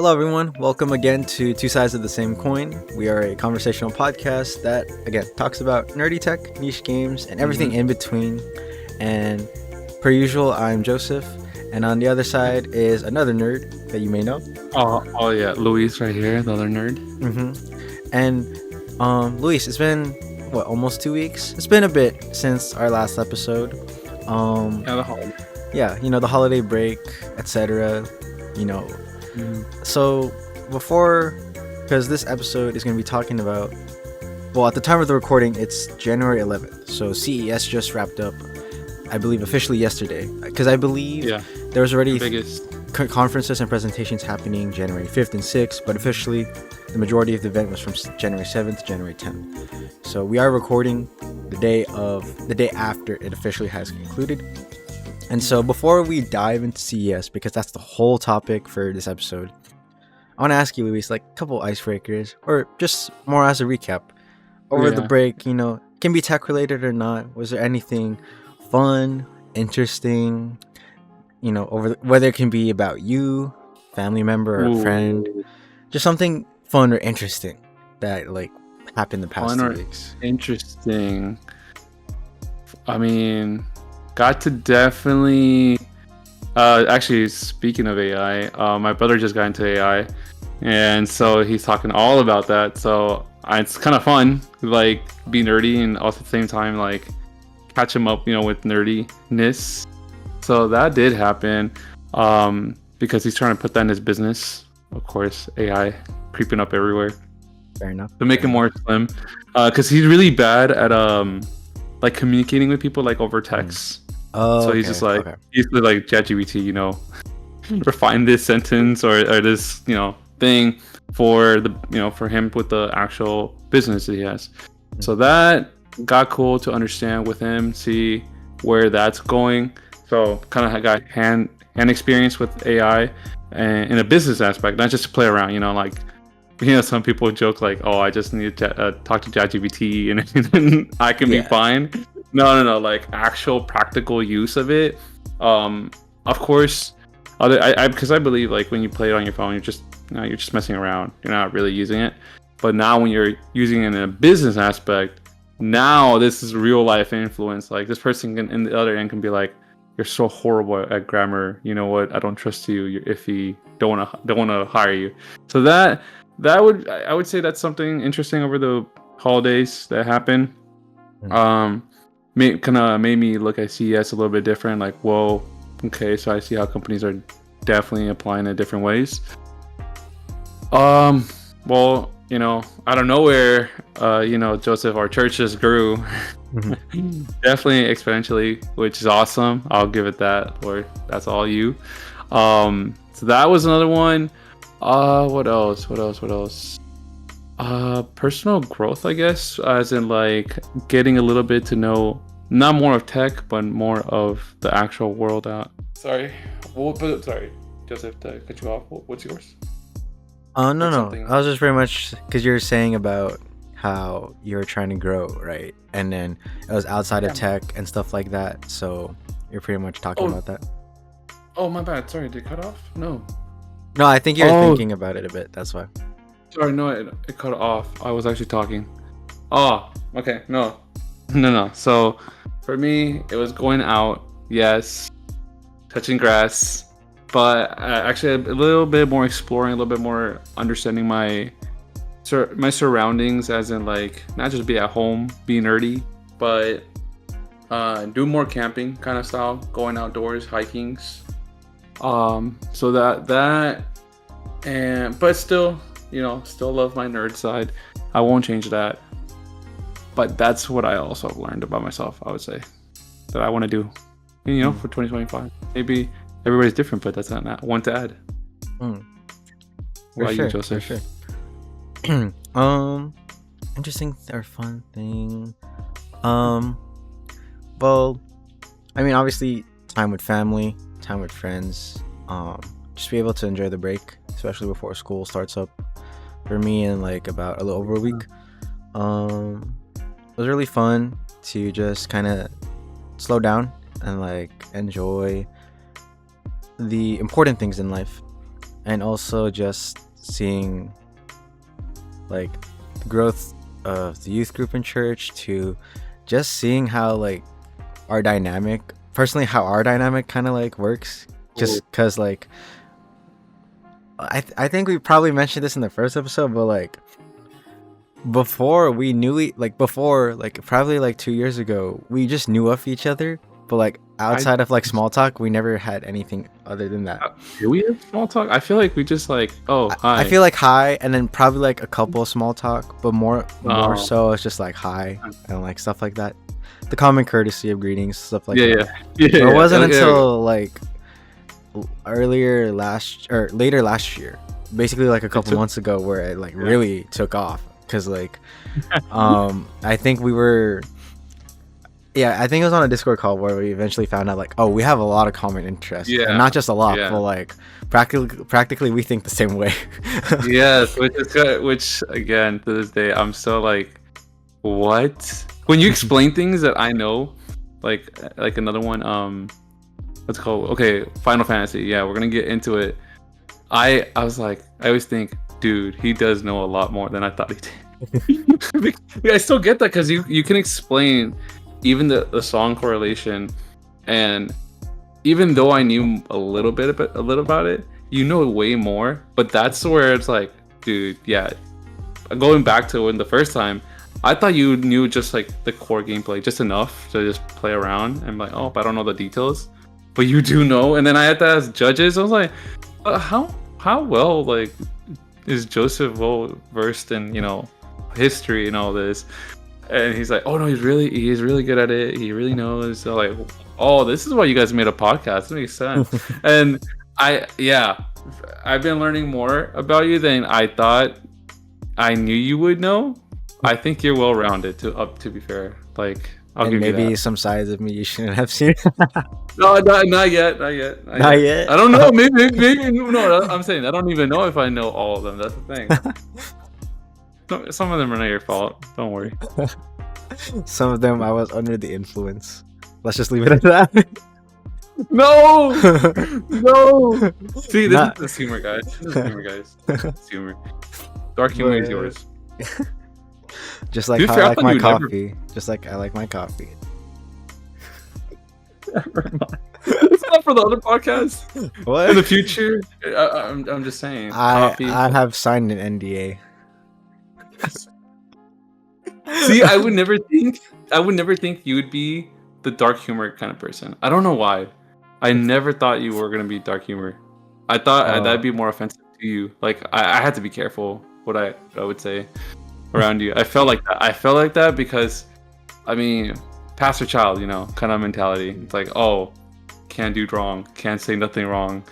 Hello, everyone. Welcome again to Two Sides of the Same Coin. We are a conversational podcast that, again, talks about nerdy tech, niche games, and everything in between. And per usual, I'm Joseph. And on the other side is another nerd that you may know. Oh yeah, Luis right here, the other nerd. And Luis, it's been, almost 2 weeks? It's been a bit since our last episode. Yeah, the holiday. Yeah, the holiday break, etc. So because this episode is going to be talking about, at the time of the recording, it's January 11th. So CES just wrapped up, I believe, officially yesterday. Because I believe there was already conferences and presentations happening January 5th and 6th, but officially the majority of the event was from January 7th to January 10th. So we are recording the day after it officially has concluded. And so before we dive into CES, because that's the whole topic for this episode, I want to ask you, Luis, like a couple icebreakers, or just more as a recap. Over the break, can be tech related or not. Was there anything fun, interesting, whether it can be about you, family member, or friend, just something fun or interesting that happened the past 2 weeks? Interesting. I mean, got to definitely actually, speaking of AI, my brother just got into AI, and so he's talking all about that. So it's kind of fun, be nerdy and also at the same time catch him up, with nerdiness. So that did happen, because he's trying to put that in his business. Of course, AI creeping up everywhere. Fair enough. To make it more slim, because he's really bad at communicating with people over text. So he's just he's ChatGPT, refine this sentence or this thing for the for him with the actual business that he has. So that got cool to understand with him, see where that's going. So kind of got hand experience with AI and in a business aspect, not just to play around. Some people joke I just need to talk to ChatGPT and I can be fine. No, actual practical use of it. Of course, because I believe when you play it on your phone, you're just messing around. You're not really using it. But now when you're using it in a business aspect, now this is real life influence. This person in the other end can be you're so horrible at grammar. You know what? I don't trust you. You're iffy. Don't wanna hire you. So I would say that's something interesting over the holidays that happened. Made me look at CES a little bit different. Whoa, okay, so I see how companies are definitely applying it different ways. Out of nowhere, Joseph, our church just grew definitely exponentially, which is awesome. I'll give it that, Lord. That's all you. So that was another one. What else? Personal growth, I guess, as in getting a little bit to know not more of tech, but more of the actual world out. Sorry, Joseph, to cut you off. What's yours? No. I was just very much because you're saying about how you're trying to grow, right? And then it was outside of tech and stuff like that. So you're pretty much talking about that. Oh, my bad. Sorry, did it cut off? No, I think you're thinking about it a bit. That's why. Sorry, no, it cut off. I was actually talking. Oh, okay. No. So for me, it was going out, yes, touching grass, but actually a little bit more exploring, a little bit more understanding my surroundings, as in not just be at home, be nerdy, but do more camping kind of style, going outdoors, hikings. So that but still, still love my nerd side. I won't change that. But that's what I also learned about myself, I would say, that I want to do, for 2025. Maybe everybody's different, but that's not one to add. What about you, Joseph? For sure. Interesting or fun thing. Well, I mean, obviously, time with family, time with friends. Just be able to enjoy the break, especially before school starts up. For me, in about a little over a week. It was really fun to just kind of slow down and enjoy the important things in life. and also just seeing like the growth of the youth group in church, to just seeing how like our dynamic kind of like works, just because like I think we probably mentioned this in the first episode, but like before probably like 2 years ago, we just knew of each other, but like outside of like small talk, we never had anything other than that. Do we have small talk? I feel like we just like, oh, hi. I feel like hi, and then probably like a couple of small talk, but more so it's just like hi and like stuff like that, the common courtesy of greetings, stuff like that. It wasn't until like later last year, basically like a couple months ago, where it like really took off, because like I think it was on a Discord call where we eventually found out like, oh, we have a lot of common interests, and not just a lot, but like practically we think the same way. Yes, which again to this day I'm so like, what? When you explain things that I know, like another one, what's it called? Okay, Final Fantasy. Yeah, we're gonna get into it. I was like, I always think, dude, he does know a lot more than I thought he did. I still get that, because you can explain even the song correlation, and even though I knew a little about it, you know way more. But that's where it's like, dude, yeah. Going back to when the first time, I thought you knew just like the core gameplay, just enough to just play around, and like, oh, but I don't know the details. But you do know. And then I had to ask judges. I was like, how well like is Joseph well versed in, history and all this? And he's like, oh no, he's really good at it. He really knows. So like, oh, this is why you guys made a podcast. It makes sense. And I've been learning more about you than I thought I knew you would know. I think you're well rounded. To be fair, like I'll give maybe you that. Some sides of me you shouldn't have seen. No, not yet. Not yet. I don't know. Maybe no. I'm saying I don't even know if I know all of them. That's the thing. Some of them are not your fault. Don't worry. Some of them I was under the influence. Let's just leave it at that. No. See, this is humor, guys. This is humor. Dark humor is yours. Just like how I like my coffee. Just like I like my coffee. It's not for the other podcast. What? In the future, I'm just saying. I have signed an NDA. See, I would never think you would be the dark humor kind of person. I don't know why. I never thought you were gonna be dark humor. I thought that'd be more offensive to you. Like I had to be careful what I would say around you. I felt like that because, I mean, pastor child, kind of mentality. It's like, oh, can't do wrong, can't say nothing wrong.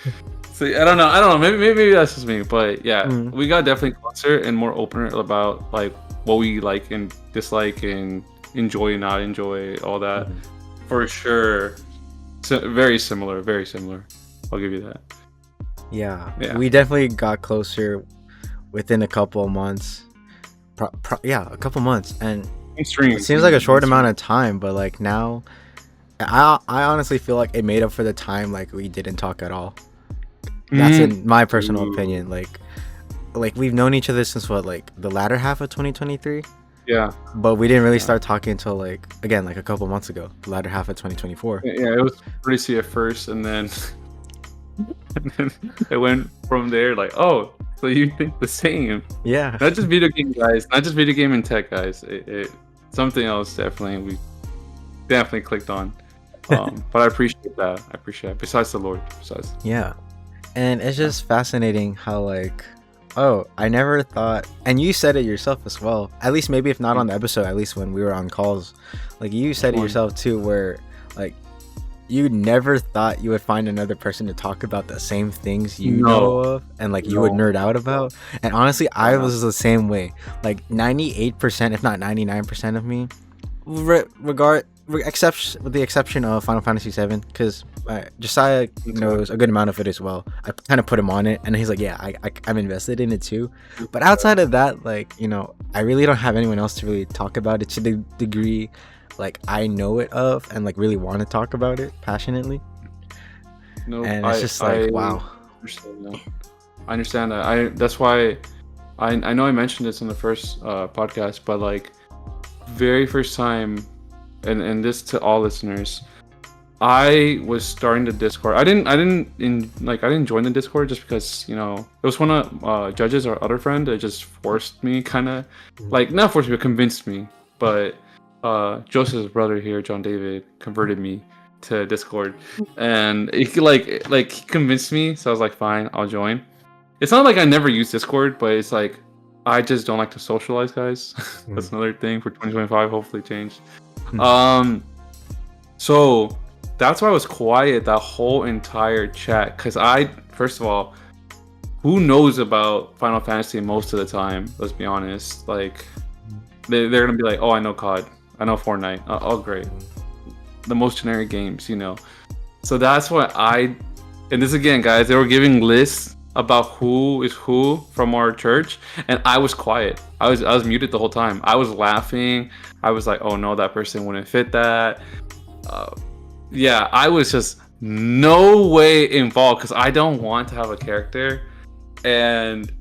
So I don't know. Maybe that's just me, but yeah, we got definitely closer and more open about like what we like and dislike and enjoy and not enjoy, all that. For sure. So very similar. I'll give you that. Yeah. We definitely got closer within a couple of months. A couple months, and it seems like a short amount of time, but like now I honestly feel like it made up for the time like we didn't talk at all. That's in my personal opinion. Like we've known each other since what, like the latter half of 2023. But we didn't really start talking until like a couple months ago, the latter half of 2024. It was Pre-CES at first, and then it went from there. Like, oh, so you think the same? Yeah. Not just video game guys, not just video game and tech guys. It something else we definitely clicked on. But I appreciate that. Besides the Lord. Yeah. And it's just fascinating how like, oh, I never thought, and you said it yourself as well, at least maybe if not on the episode, at least when we were on calls, like you said it yourself too, where like you never thought you would find another person to talk about the same things you know of, and like you would nerd out about. And honestly, I was the same way. Like 98%, if not 99% of me, except with the exception of Final Fantasy 7, because Josiah knows a good amount of it as well. I kind of put him on it, and he's like, yeah, I'm invested in it too. But outside of that, like, I really don't have anyone else to really talk about it to the degree like I know it of, and like really want to talk about it passionately. And it's just like, wow. I understand that. That's why I know I mentioned this in the first podcast, but like very first time, and this to all listeners, I was starting the Discord. I didn't join the Discord just because, you know, it was one of Judge's or other friend that just forced me, kind of like, not forced me, but convinced me. But Joseph's brother here, John David, converted me to Discord, and he he convinced me. So I was like, fine, I'll join. It's not like I never use Discord, but it's like I just don't like to socialize, guys. That's another thing for 2025. Hopefully change. So that's why I was quiet that whole entire chat, because first of all, who knows about Final Fantasy most of the time? Let's be honest. Like they're gonna be like, oh, I know COD, I know Fortnite. Oh, great, the most generic games, you know. So that's why and this again, guys, they were giving lists about who is who from our church, and I was quiet. I was muted the whole time. I was laughing. I was like, oh no, that person wouldn't fit that. Yeah, I was just no way involved because I don't want to have a character, and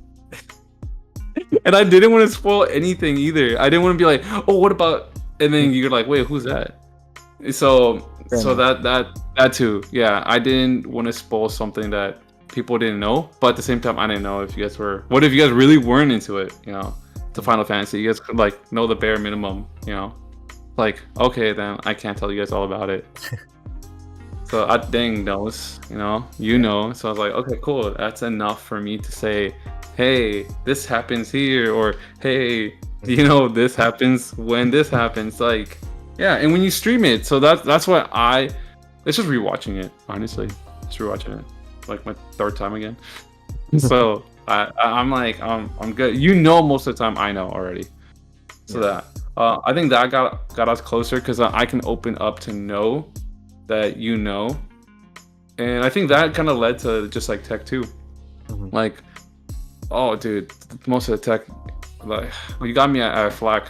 I didn't want to spoil anything either. I didn't want to be like, oh, what about? And then you're like, wait, who's that? So that too. Yeah, I didn't want to spoil something that people didn't know, but at the same time, I didn't know if you guys were. What if you guys really weren't into it? You know, to Final Fantasy, you guys could like know the bare minimum. You know, like okay, then I can't tell you guys all about it. So Dang knows, you know. So I was like, okay, cool. That's enough for me to say, hey, this happens here, or hey, you know, this happens when this happens. Like, yeah. And when you stream it, so that's why it's just rewatching it. Honestly, just rewatching it, like my third time again. So I'm like, I'm good. You know, most of the time I know already. So that I think that got us closer because I can open up to know that you know, and I think that kind of led to just like tech too. Like, oh dude, most of the tech, like, you got me at FLAC.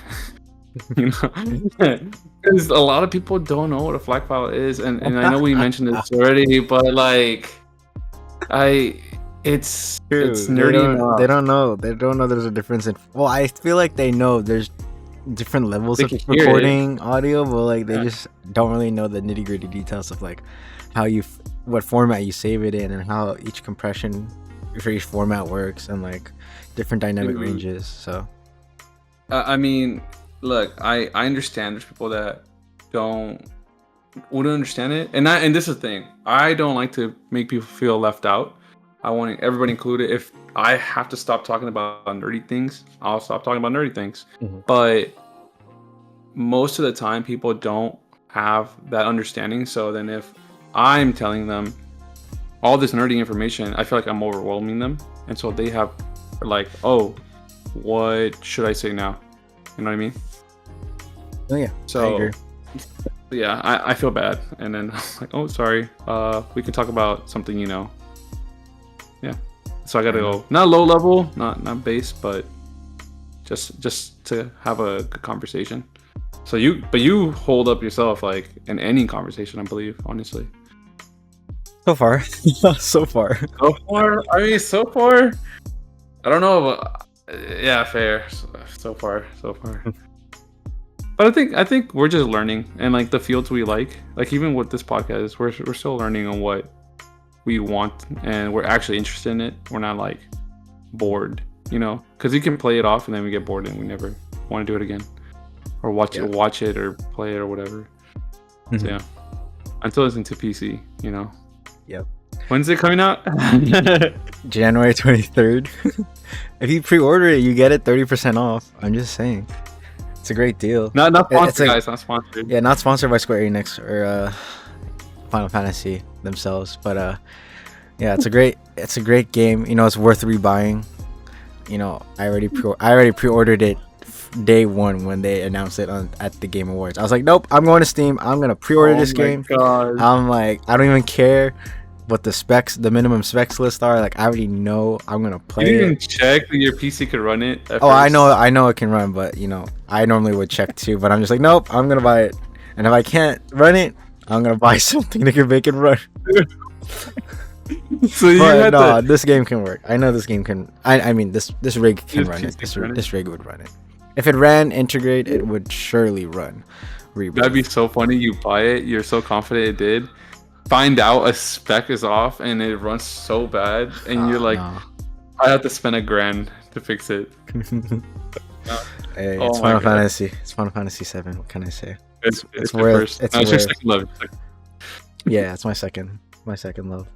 You know, because a lot of people don't know what a FLAC file is, and I know we mentioned this already, but like it's nerdy. They don't know there's a difference in, well, I feel like they know there's different levels of recording audio, but like they just don't really know the nitty-gritty details of like how what format you save it in, and how each compression for each format works, and like different dynamic ranges. So I mean, look, I understand there's people that wouldn't understand it, and this is the thing, I don't like to make people feel left out. I want everybody included. If I have to stop talking about nerdy things, I'll stop talking about nerdy things. But most of the time, people don't have that understanding. So then if I'm telling them all this nerdy information, I feel like I'm overwhelming them. And so they have like, oh, what should I say now? You know what I mean? Oh, yeah. So, I agree. Yeah, I feel bad. And then I'm like, oh, sorry. We can talk about something, you know. Yeah. So I gotta go, not low level, not base, but just to have a good conversation. So you hold up yourself like in any conversation, I believe, honestly. So far. So far. I mean, so far. I don't know, but yeah, fair. So far. But I think we're just learning, and like the fields we like even with this podcast, we're still learning on what we want, and we're actually interested in it. We're not like bored, you know, because you can play it off and then we get bored and we never want to do it again, or watch it or play it or whatever. So yeah, until it's into PC, you know. Yep. When's it coming out? January 23rd. If you pre-order it, you get it 30% off. I'm just saying, it's a great deal. Not sponsored, guys. Not sponsored. Yeah, not sponsored by Square Enix or Final Fantasy themselves, but yeah, it's a great game. You know, it's worth rebuying. You know, I already pre-ordered it day one when they announced it at the Game Awards. I was like, nope, I'm going to Steam. I'm gonna pre-order this game. God. I'm like, I don't even care what the minimum specs list are. Like, I already know I'm gonna play it. You didn't even check that your PC could run it at first? I know it can run, but you know, I normally would check too, but I'm just like, nope, I'm gonna buy it. And if I can't run it, I'm gonna buy something that can make it run. So you But had no, to. this game can work. I know this game can. I mean, this rig can run it. This rig would run it. If it ran integrate, it would surely run That'd be Rebirth. so funny. You buy it, you're so confident it did. Find out a spec is off and it runs so bad, and you're like, No. I have to spend $1,000 to fix it. Hey, Oh it's my Final God. Fantasy. It's Final Fantasy 7. What can I say? It's worth- first. it's No, your worth- second love. Yeah, it's my second love.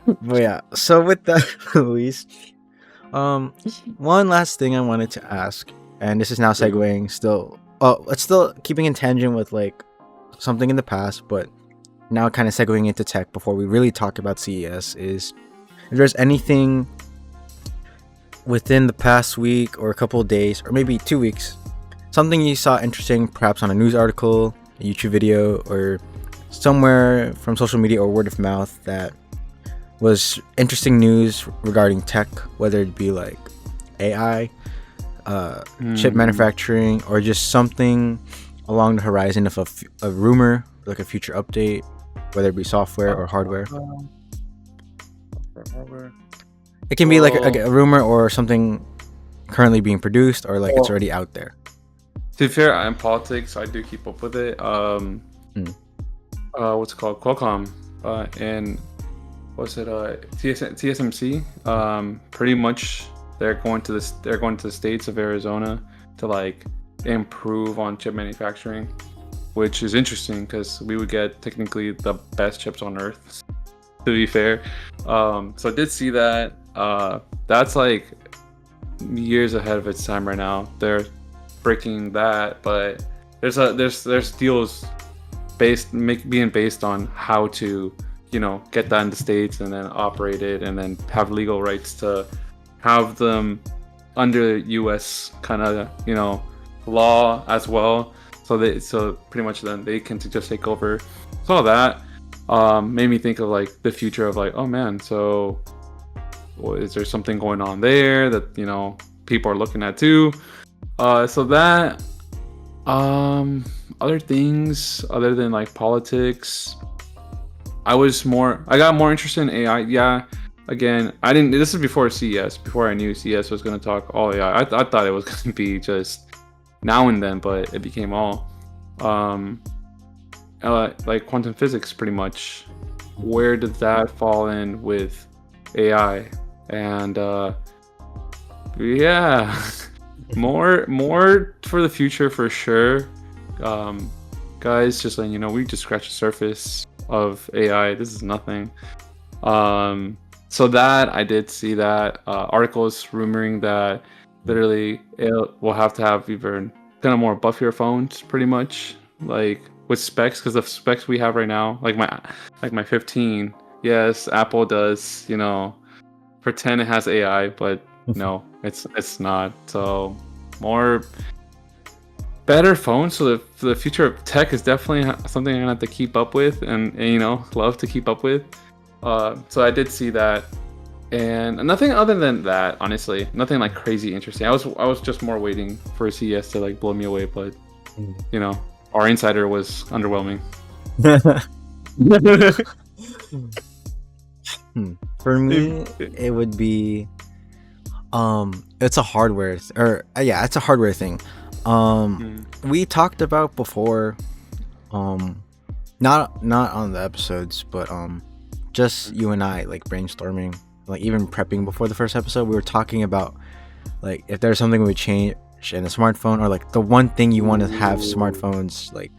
But yeah, so with that, Luis, one last thing I wanted to ask, and this is now segueing still. Oh, it's still keeping in tangent with like something in the past, but now kind of segueing into tech before we really talk about CES. Is if there's anything within the past week or a couple of days or maybe 2 weeks, something you saw interesting, perhaps on a news article, a YouTube video, or somewhere from social media or word of mouth that was interesting news regarding tech, whether it be like AI, chip manufacturing, or just something along the horizon of a rumor, like a future update, whether it be software or hardware. It can be like a rumor or something currently being produced, or like it's already out there. To be fair, I'm politics. I do keep up with it. What's it called? Qualcomm and what's it? TSMC. Pretty much they're going to the states of Arizona to like improve on chip manufacturing, which is interesting because we would get technically the best chips on earth. To be fair, so I did see that. That's like years ahead of its time right now. They're breaking that, but there's deals being based on how to get that in the states and then operate it and then have legal rights to have them under U.S. kind of law as well. So pretty much then they can just take over. So that made me think of like the future of like, oh man, so is there something going on there that people are looking at too? So that other things other than like politics, I got more interested in AI. Yeah, again, I didn't. This is before CES. Before I knew CES was going to talk all AI. I thought it was going to be just now and then, but it became all like quantum physics, pretty much. Where does that fall in with AI? And yeah, more for the future for sure. Guys, just letting you know, we just scratched the surface of AI. This is nothing. So that I did see that articles rumoring that literally it will have to have even kind of more buffier phones, pretty much, like with specs, because the specs we have right now, like my 15, yes, Apple does pretend it has AI, but no, it's not. So more better phones. So the future of tech is definitely something I'm gonna have to keep up with, and love to keep up with. So I did see that, and nothing other than that. Honestly, nothing like crazy interesting. I was just more waiting for CES to like blow me away, but our insider was underwhelming. For me, it would be it's a hardware it's a hardware thing. We talked about before, not on the episodes, but just you and I like brainstorming, like even prepping before the first episode. We were talking about like if there's something we would change in a smartphone, or like the one thing you want to have smartphones, like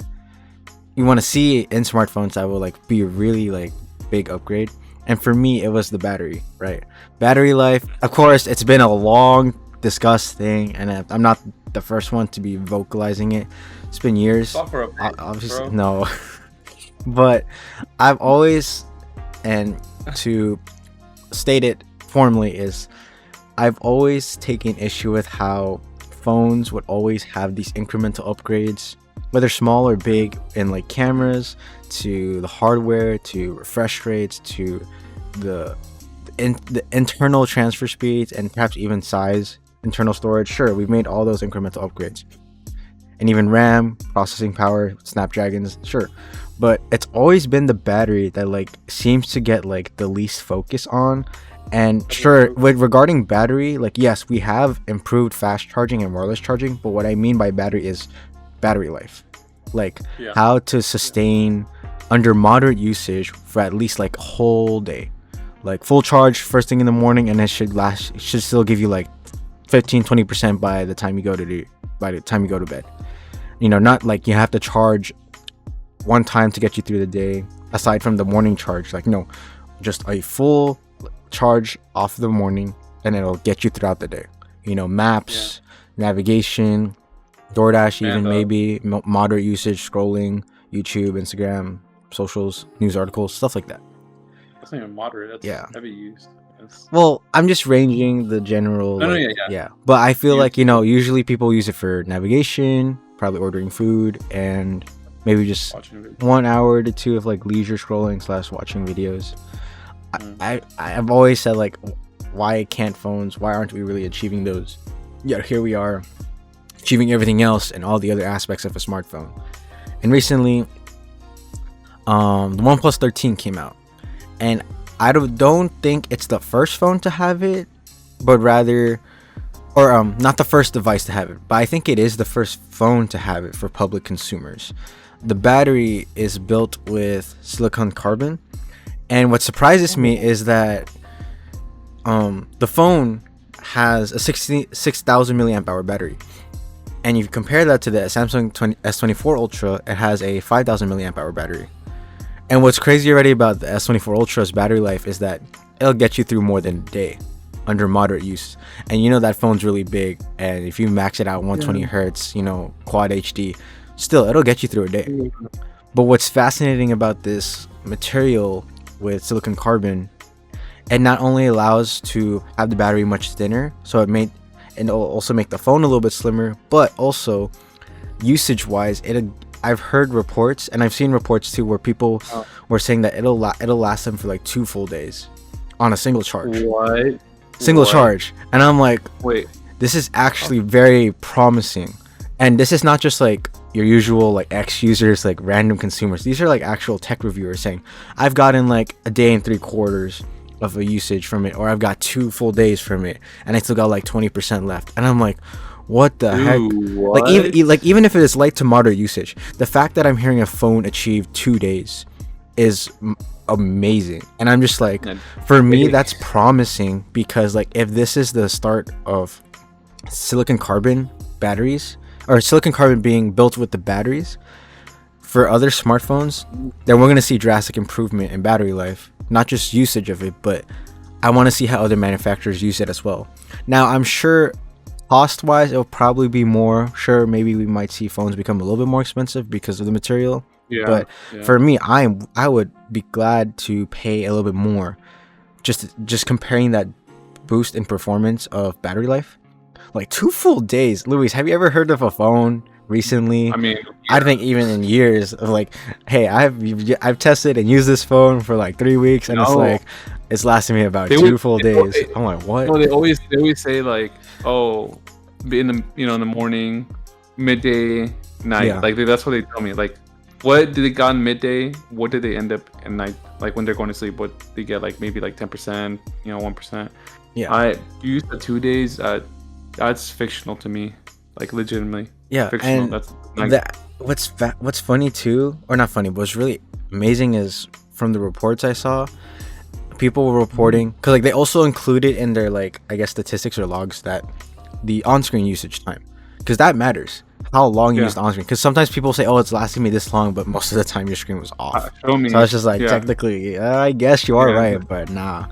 you want to see in smartphones that will like be a really like big upgrade. And for me, it was the battery, right? Battery life. Of course, it's been a long discussed thing, and I'm not the first one to be vocalizing it. It's been years. Obviously, no. But I've always, and to state it formally, is I've always taken issue with how phones would always have these incremental upgrades, whether small or big, in like cameras, to the hardware, to refresh rates, to the internal transfer speeds, and perhaps even size, internal storage. Sure, we've made all those incremental upgrades, and even RAM, processing power, Snapdragons, sure. but it's always been the battery that like seems to get like the least focus on. And sure, regarding battery, like yes, we have improved fast charging and wireless charging, but what I mean by battery is battery life, like how to sustain under moderate usage for at least like a whole day, like full charge first thing in the morning, and it should still give you like 15-20% by the time you go to bed. You know, not like you have to charge one time to get you through the day aside from the morning charge. Like no, just a full charge off the morning and it'll get you throughout the day. You know, maps, navigation, DoorDash, even maybe moderate usage, scrolling, YouTube, Instagram, socials, news articles, stuff like that. That's not even moderate. That's heavy use. Well, I'm just ranging the general. But I feel like, you know, usually people use it for navigation, probably ordering food, and maybe just 1 hour to 2 of like leisure scrolling / watching videos. I've always said like, why aren't we really achieving those? Yet here we are achieving everything else and all the other aspects of a smartphone. And recently the OnePlus 13 came out, and I don't think it's the first phone to have it, but rather, or not the first device to have it, but I think it is the first phone to have it for public consumers. The battery is built with silicon carbon, and what surprises me is that the phone has a 6,000 milliamp hour battery, and you compare that to the Samsung S24 Ultra, it has a 5,000 milliamp hour battery. And what's crazy already about the S24 Ultra's battery life is that it'll get you through more than a day under moderate use. And you know that phone's really big, and if you max it out 120 hertz, you know, quad HD, still it'll get you through a day. But what's fascinating about this material with silicon carbon, it not only allows to have the battery much thinner, so it'll also make the phone a little bit slimmer, but also usage wise, I've heard reports, and I've seen reports too, where people were saying that it'll last them for like 2 full days on a single charge. What? Single charge. And I'm like, wait, this is actually very promising. And this is not just like your usual like X users, like random consumers. These are like actual tech reviewers saying, I've gotten like a day and 3/4 of a usage from it, or I've got 2 full days from it, and I still got like 20% left. And I'm like, what the heck? What? Like even if it is light to moderate usage, the fact that I'm hearing a phone achieve 2 days is amazing. And I'm just like, for me, that's promising, because like if this is the start of silicon carbon batteries, or silicon carbon being built with the batteries for other smartphones, then we're going to see drastic improvement in battery life, not just usage of it, but I want to see how other manufacturers use it as well. Now, I'm sure cost wise it'll probably be more. Sure, maybe we might see phones become a little bit more expensive because of the material, but for me, I would be glad to pay a little bit more, just comparing that boost in performance of battery life. Like 2 full days. Luis, have you ever heard of a phone recently? I mean, I think even in years of like, hey, I've tested and used this phone for like 3 weeks, and it's like it's lasting me about 2 full days. I'm like, what? No, they always say like, oh, in the morning, midday, night. Like that's what they tell me. Like, what did they got in midday? What did they end up at night? Like when they're going to sleep, what they get? Like maybe like 10%, 1%. Yeah. I used the 2 days. That's fictional to me, like legitimately. Yeah, fictional. and that's like, what's funny too, or not funny, but what's really amazing is from the reports I saw, people were reporting, because like they also included in their like I guess statistics or logs that the on-screen usage time, because that matters, how long you used on-screen. Because sometimes people say, oh, it's lasting me this long, but most of the time your screen was off. Show me. So I was just like, technically, I guess you are right, but nah.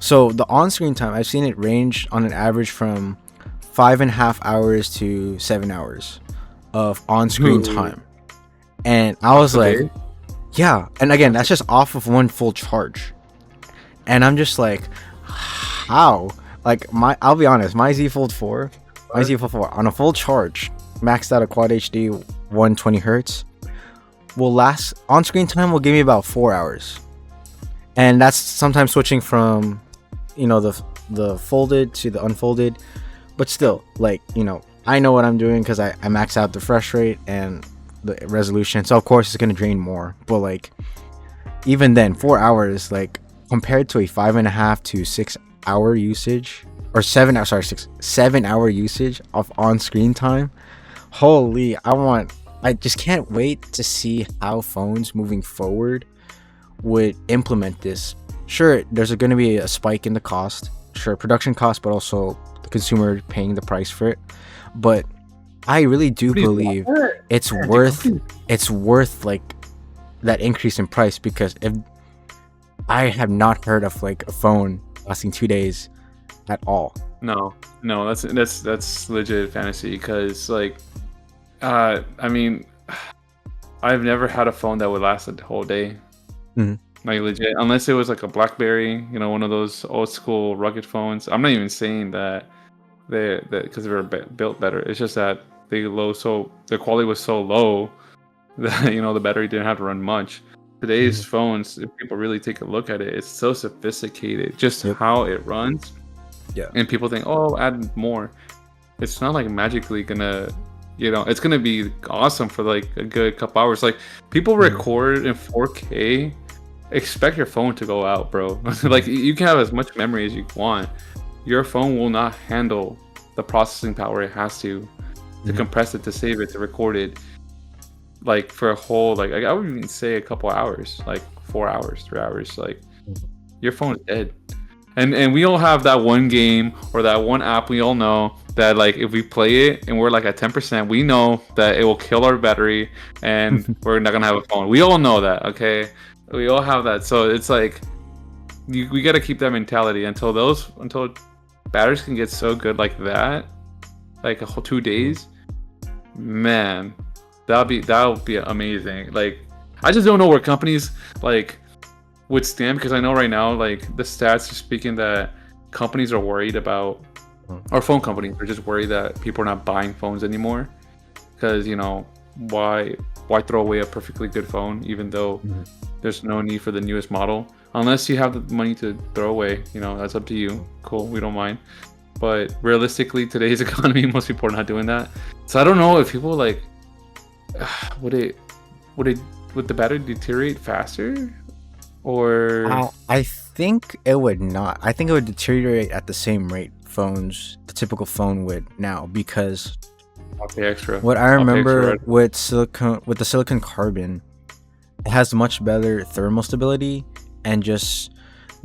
So the on-screen time, I've seen it range on an average from 5.5 hours to 7 hours of on-screen time. And I was like, yeah. And again, that's just off of 1 full charge. And I'm just like, how? Like I'll be honest, my Z Fold 4 on a full charge, maxed out at quad HD 120 hertz, will last, on-screen time will give me about 4 hours. And that's sometimes switching from, the folded to the unfolded. But still, like, I know what I'm doing because I max out the refresh rate, and the resolution, so of course it's gonna drain more. But like, even then, 4 hours, like compared to a 5.5 to 6 hour usage, or 7 hour usage of on screen time. Holy, I just can't wait to see how phones moving forward would implement this. Sure, there's going to be a spike in the cost, sure, production cost, but also the consumer paying the price for it. But I really do believe it's worth like that increase in price, because if I have not heard of like a phone lasting 2 days at all. No, that's legit fantasy, because like, I mean, I've never had a phone that would last a whole day. Like legit, unless it was like a BlackBerry, one of those old school rugged phones. I'm not even saying that because they were built better. It's just that their quality was so low that the battery didn't have to run much. Today's phones, if people really take a look at it, it's so sophisticated, just how it runs. Yeah. And people think, oh, add more. It's not like magically gonna, it's gonna be awesome for like a good couple hours. Like, people record in 4K. Expect your phone to go out, bro. Like, you can have as much memory as you want. Your phone will not handle the processing power it has to compress it, to save it, to record it. Like, for a whole, like I would even say a couple hours, like 4 hours, 3 hours. Like, your phone is dead. And we all have that one game or that one app we all know that, like, if we play it and we're like at 10%, we know that it will kill our battery and we're not gonna have a phone. We all know that, okay? We all have that. So it's like, we got to keep that mentality until batteries can get so good like that, like a whole 2 days. Man, that'll be amazing. Like, I just don't know where companies like would stand, because I know right now, like, the stats are speaking that companies are worried about, or phone companies are just worried that people are not buying phones anymore, because why throw away a perfectly good phone, even though there's no need for the newest model, unless you have the money to throw away. That's up to you. Cool, we don't mind. But realistically, today's economy, most people are not doing that. So I don't know if people like, would the battery deteriorate faster, or I think it would not. I think it would deteriorate at the same rate the typical phone would now, because I'll pay extra. What I remember with the silicon carbon, it has much better thermal stability, and just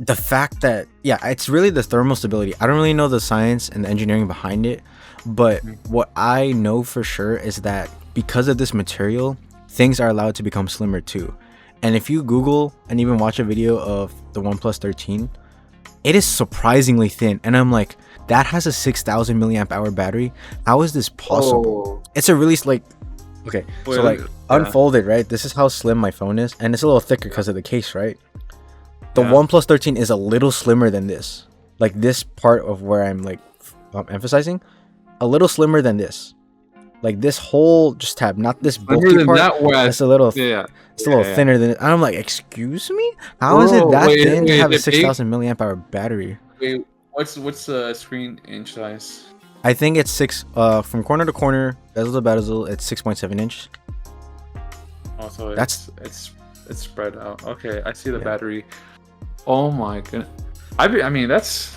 the fact that it's really the thermal stability. I don't really know the science and the engineering behind it, but what I know for sure is that because of this material, things are allowed to become slimmer too. And if you Google and even watch a video of the OnePlus 13, it is surprisingly thin, and I'm like, that has a 6,000 milliamp hour battery. How is this possible? It's a really unfolded, right? This is how slim my phone is, and it's a little thicker because of the case, right? The OnePlus 13 is a little slimmer than this. Like, this part of where I'm like emphasizing, a little slimmer than this. Like, this whole just tab, not this bulky part. It's a little, it's a little thinner than it. I'm like, excuse me, how is it that thin to have a 6,000 milliamp hour battery? Wait, what's the screen inch size? I think it's 6 from corner to corner, bezel to bezel. It's 6.7 inch. Oh, so it's spread out. Okay, I see the battery. Oh my goodness. I mean, that's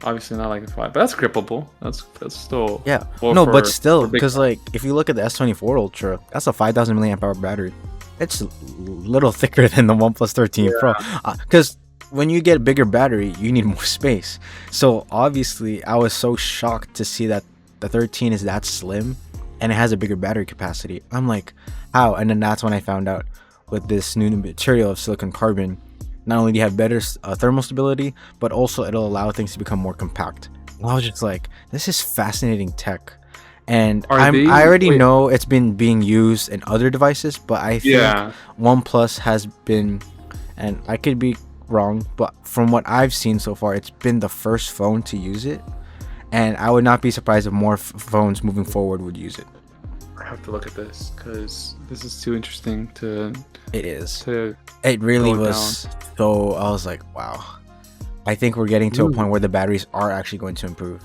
obviously not like a 5, but that's grippable. That's still but still, because like, if you look at the S24 Ultra, that's a 5,000 milliamp hour battery. It's a little thicker than the OnePlus 13 Pro, because when you get a bigger battery, you need more space. So obviously, I was so shocked to see that the 13 is that slim and it has a bigger battery capacity. I'm like, how? And then that's when I found out, with this new material of silicon carbon, not only do you have better thermal stability, but also it'll allow things to become more compact. And I was just like, this is fascinating tech. And I already know it's been being used in other devices, but I think OnePlus has been, and I could be wrong, but from what I've seen so far, it's been the first phone to use it. And I would not be surprised if more phones moving forward would use it. I have to look at this, because this is too interesting to... It is. It really was. Down. So I was like, wow. I think we're getting to a point where the batteries are actually going to improve.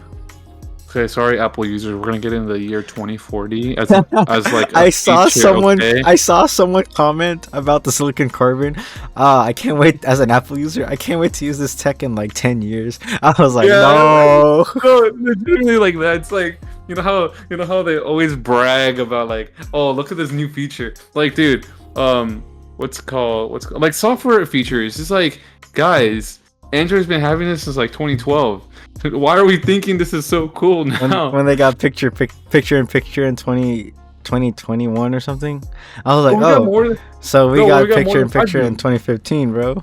Okay, sorry, Apple users. We're gonna get into the year 2040 as like I a saw feature, someone okay? I saw someone comment about the silicon carbon. I can't wait, as an Apple user, I can't wait to use this tech in like 10 years. I was like, Yeah, no. no, legitimately like that. It's like you know how they always brag about like, oh, look at this new feature. Like, dude, what's it called like software features. It's like, guys, Android's been having this since like 2012. Why are we thinking this is so cool now? When they got picture in picture in 2021 or something, I was like, Well, we got oh, more. so we No, got we got more picture in than five picture in Zoom. 2015, bro.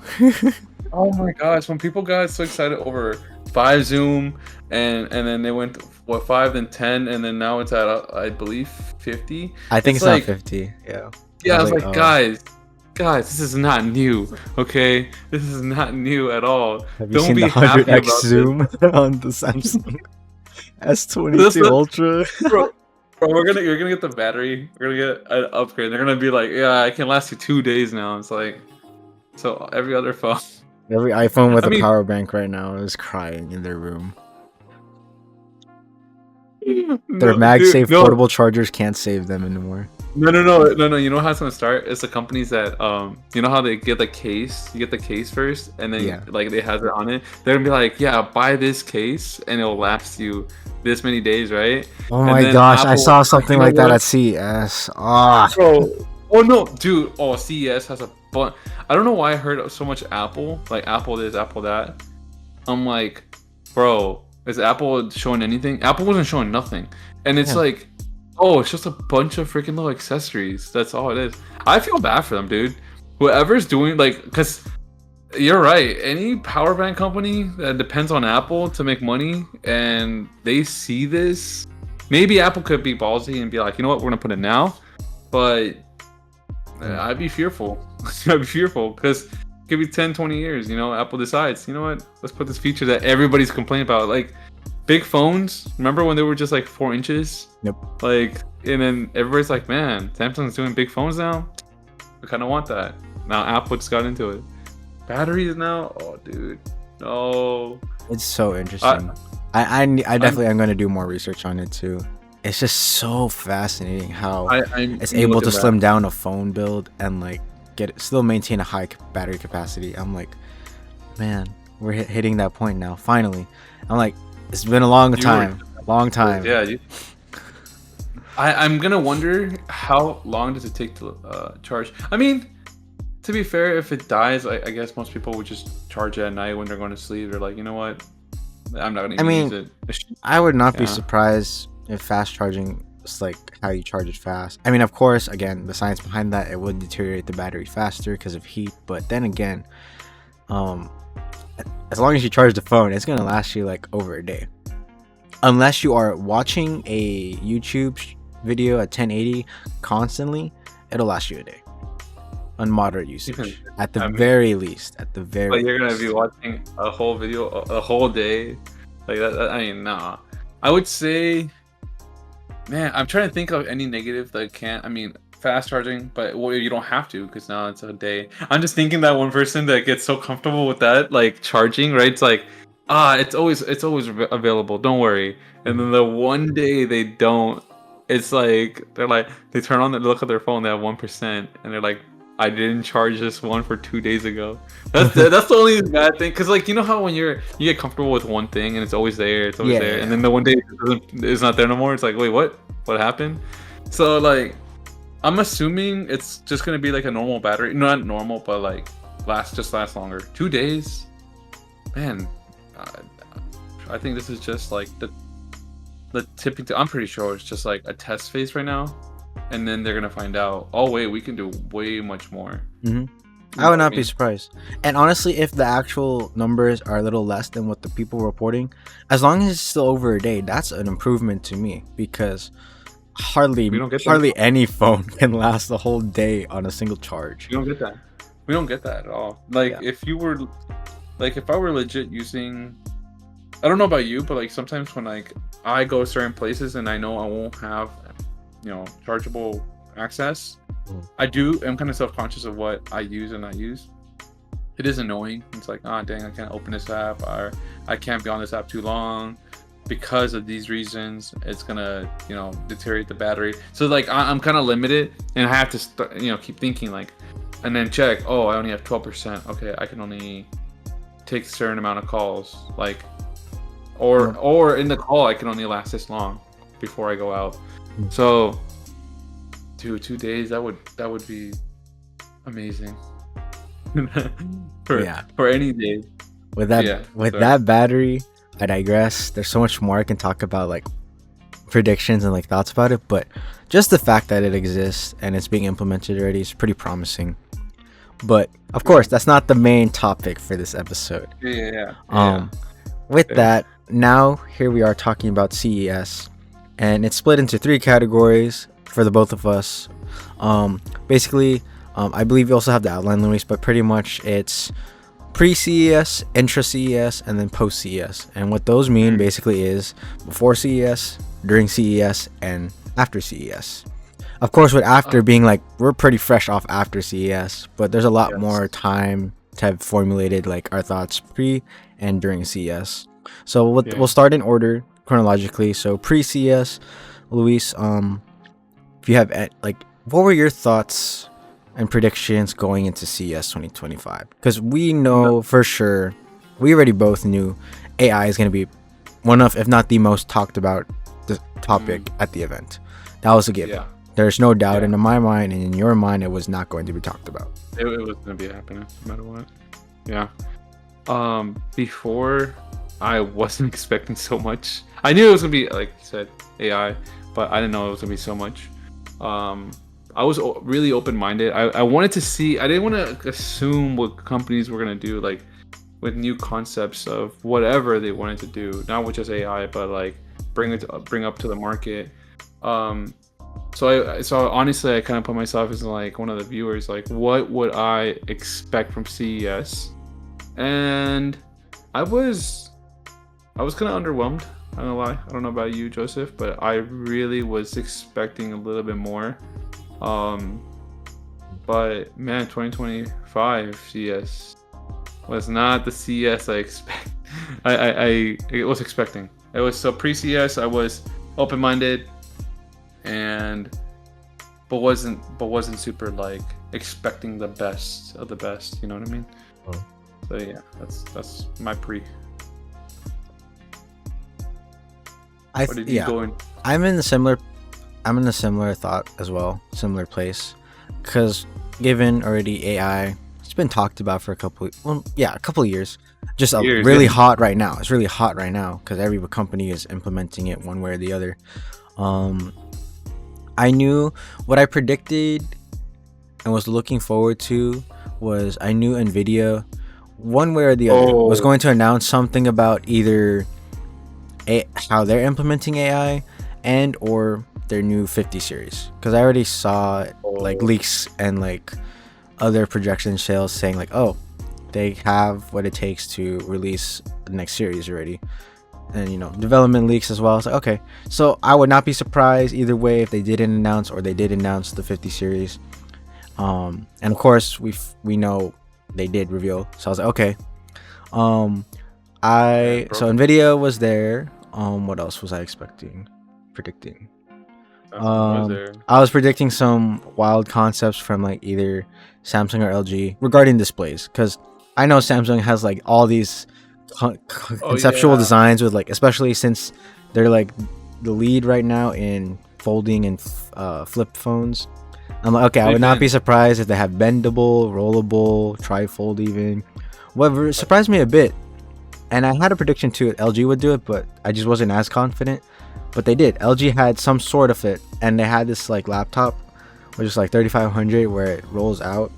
Oh my gosh, when people got so excited over 5 Zoom and then they went what 5 then 10 and then now it's at I believe 50. I think it's not like 50. Yeah. yeah, I was was like, like, oh, guys, this is not new, okay? This is not new at all. have you Don't seen the be happy 100x about this. zoom on the Samsung That's S22 Ultra? bro, you're gonna get the battery. We're gonna get an upgrade. They're gonna be like, yeah, I can last you 2 days now. It's like, so every other phone. Every iPhone with I a mean, power bank right now is crying in their room. Their no, dude, MagSafe no, portable chargers can't save them anymore. no. You know how it's gonna start? It's the companies that you know how they get the case. You get the case first, and then Yeah. like they have it on it. They're gonna be like, yeah, buy this case, and it'll last you this many days, right? Oh And my then gosh, I Apple, saw like, you something know like that what, at CES. Ah, bro? Oh no, dude. Oh, CES has a bunch. I don't know why I heard so much Apple, like Apple this, Apple that. I'm like, bro, is Apple showing anything? Apple wasn't showing nothing. And it's yeah. like, oh, it's just a bunch of freaking little accessories. That's all it is. I feel bad for them, dude. Whoever's doing, like, because you're right. Any power bank company that depends on Apple to make money and they see this, maybe Apple could be ballsy and be like, you know what, we're going to put it now. But I'd be fearful. I'd be fearful because give me 10, 20 years, you know, Apple decides, you know what, let's put this feature that everybody's complaining about. Like big phones, remember when they were just like 4 inches? Yep. Like, and then everybody's like, man, Samsung's doing big phones now. I kind of want that. Now Apple just got into it. Batteries now? Oh, dude. No. It's so interesting. I definitely am going to do more research on it too. It's just so fascinating how it's able to slim down a phone build and like still maintain a high battery capacity. I'm like, man, we're hitting that point now. Finally, I'm like, it's been a long time. Yeah. I'm gonna wonder how long does it take to charge. I mean, to be fair, if it dies, I guess most people would just charge it at night when they're going to sleep. They're like, you know what, I'm not gonna even use it. I would not be surprised if fast charging is like how you charge it fast. I mean, of course, again, the science behind that, it would deteriorate the battery faster because of heat. But then again, as long as you charge the phone, it's gonna last you like over a day, unless you are watching a YouTube video at 1080 constantly. It'll last you a day on moderate usage, at the very least. But you're gonna be watching a whole video a whole day like that. I mean, nah. I would say, man, I'm trying to think of any negative that can't. I mean, fast charging, but you don't have to because now it's a day. I'm just thinking that one person that gets so comfortable with that, like charging, right? It's like, it's always available. Don't worry. And then the one day they don't, it's like they turn on, they look at their phone, they have 1%, and they're like, I didn't charge this one for 2 days ago. That's the only bad thing. Cause like, you know how when you get comfortable with one thing and it's always there, there, and then the one day it's not there no more. It's like, wait, what happened? So like, I'm assuming it's just gonna be like a normal battery, not normal, but like last longer. 2 days, man. I think this is just like the tipping. I'm pretty sure it's just like a test phase right now. And then they're gonna find out, oh wait, we can do way much more. I would not be surprised. And honestly, if the actual numbers are a little less than what the people reporting, as long as it's still over a day, that's an improvement to me, because hardly any phone can last the whole day on a single charge. We don't get that at all. Like if I were legit using, I don't know about you, but like sometimes when like I go certain places and I know I won't have, you know, chargeable access, I'm kind of self-conscious of what I use and not use. It is annoying. It's like, dang, I can't open this app, or I can't be on this app too long. because of these reasons, it's gonna, deteriorate the battery. So like I'm kind of limited, and I have to start, keep thinking like, and then check. Oh, I only have 12%. Okay, I can only take a certain amount of calls, like, or in the call I can only last this long before I go out. So, 2 days that would be amazing for any day. With that battery, I digress. There's so much more I can talk about, like predictions and like thoughts about it, but just the fact that it exists and it's being implemented already is pretty promising. But of course, that's not the main topic for this episode. With that, now here we are talking about CES, and it's split into 3 categories for the both of us. Basically, I believe you also have the outline, Luis, but pretty much it's Pre-CES, Intra-CES, and then Post-CES. And what those mean basically is before CES, during CES, and after CES. Of course, with after being like, we're pretty fresh off after CES, but there's a lot more time to have formulated like our thoughts pre and during CES. So we'll start in order chronologically. So pre-CES, Luis, if you have like, what were your thoughts and predictions going into CES 2025? Because we know for sure, we already both knew AI is going to be one of, if not the most talked about topic at the event. That was a given. Yeah. There's no doubt in my mind and in your mind it was not going to be talked about. It was going to be happening no matter what. Yeah. Before, I wasn't expecting so much. I knew it was going to be, like you said, AI, but I didn't know it was going to be so much. I was really open-minded. I wanted to see, I didn't want to assume what companies were going to do, like with new concepts of whatever they wanted to do, not with just AI, but like bring up to the market. So honestly, I kind of put myself as like one of the viewers, like what would I expect from CES? And I was kind of underwhelmed. I don't know why. I don't know about you, Joseph, but I really was expecting a little bit more. But man, 2025 CES was not the CES I expect. I was expecting. It was so pre-CES. I was open-minded, but wasn't super like expecting the best of the best. You know what I mean? Oh. So yeah, that's my pre. I'm in a similar thought as well, similar place, because given already AI, it's been talked about for a couple of years. Just really hot right now. It's really hot right now because every company is implementing it one way or the other. I knew what I predicted and was looking forward to was I knew Nvidia, one way or the other, was going to announce something about either how they're implementing AI and or their new 50 series, because I already saw like leaks and like other projection sales saying like, they have what it takes to release the next series already, and development leaks as well. It's like, okay, so I would not be surprised either way if they didn't announce or they did announce the 50 series. And of course we know they did reveal, so I was like, okay. So Nvidia was there. What else was I predicting? I was predicting some wild concepts from like either Samsung or LG regarding displays, because I know Samsung has like all these conceptual designs with like, especially since they're like the lead right now in folding and flip phones. I'm like, okay, I would not be surprised if they have bendable, rollable, tri-fold even. What surprised me a bit, and I had a prediction too, LG would do it, but I just wasn't as confident. But they did. LG had some sort of it, and they had this like laptop, which is like 3500, where it rolls out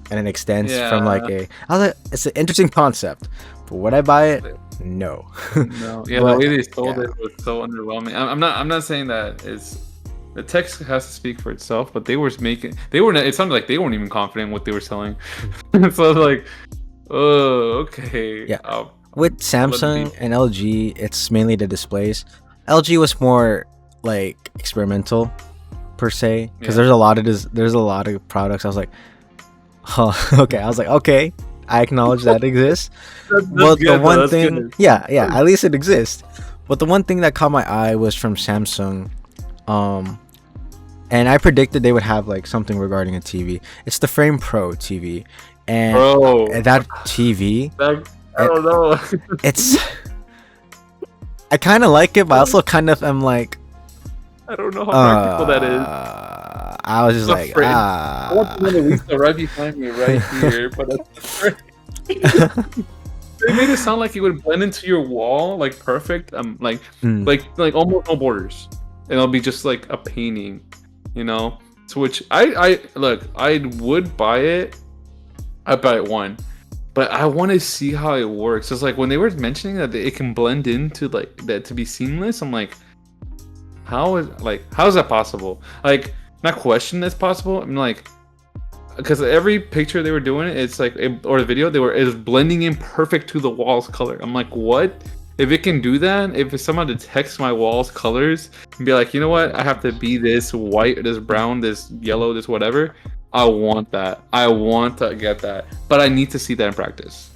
and it extends from like I was like, it's an interesting concept, but would I buy it? No. No. Yeah, the way they sold it was so underwhelming. I'm not saying that the text has to speak for itself, but it sounded like they weren't even confident in what they were selling. So I was like, oh, okay. Yeah. With Samsung and LG, it's mainly the displays. LG was more like experimental per se, because there's a lot of products I was like, okay. I was like, okay, I acknowledge that exists. Well, the one thing, at least it exists. But the one thing that caught my eye was from Samsung, and I predicted they would have like something regarding a TV. It's the Frame Pro TV, and that TV. I don't know. It's. I kind of like it, but I also kind of am like. I don't know how practical that is. I was just like, I want the Lisa right behind me, right here, but that's they made it sound like it would blend into your wall, like perfect. Like almost no borders, and it'll be just like a painting, you know. So which I would buy it. I'd buy it one, but I want to see how it works. It's like when they were mentioning that it can blend into like that to be seamless. I'm like, how is that possible? Like, not question that's possible. I'm like, because every picture they were doing, it's like, or the video, it was blending in perfect to the wall's color. I'm like, what? If it can do that, if it's somehow detects my wall's colors and be like, you know what, I have to be this white, this brown, this yellow, this whatever, I want that. I want to get that, but I need to see that in practice.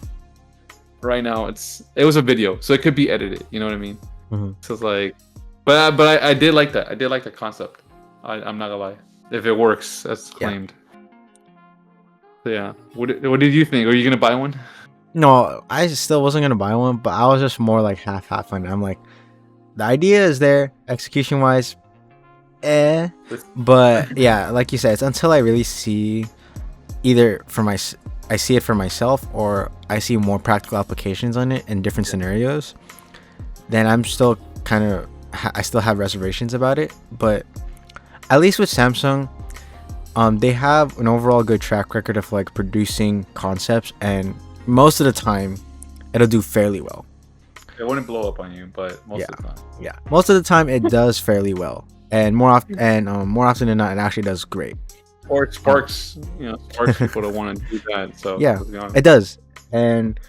Right now, it was a video, so it could be edited. You know what I mean? Mm-hmm. So it's like, but I did like that. I did like the concept. I'm not gonna lie. If it works as claimed. So yeah. What did you think? Are you gonna buy one? No, I still wasn't gonna buy one, but I was just more like half on it. I'm like, the idea is there, execution wise, but yeah, like you said, it's until I really see either I see it for myself or I see more practical applications on it in different scenarios, then I'm still kind of I still have reservations about it. But at least with Samsung, they have an overall good track record of like producing concepts, and most of the time it'll do fairly well. It wouldn't blow up on you, but most of the time. Yeah, most of the time it does fairly well, and more often than not, it actually does great. Or it sparks people to want to do that. So yeah, it does. And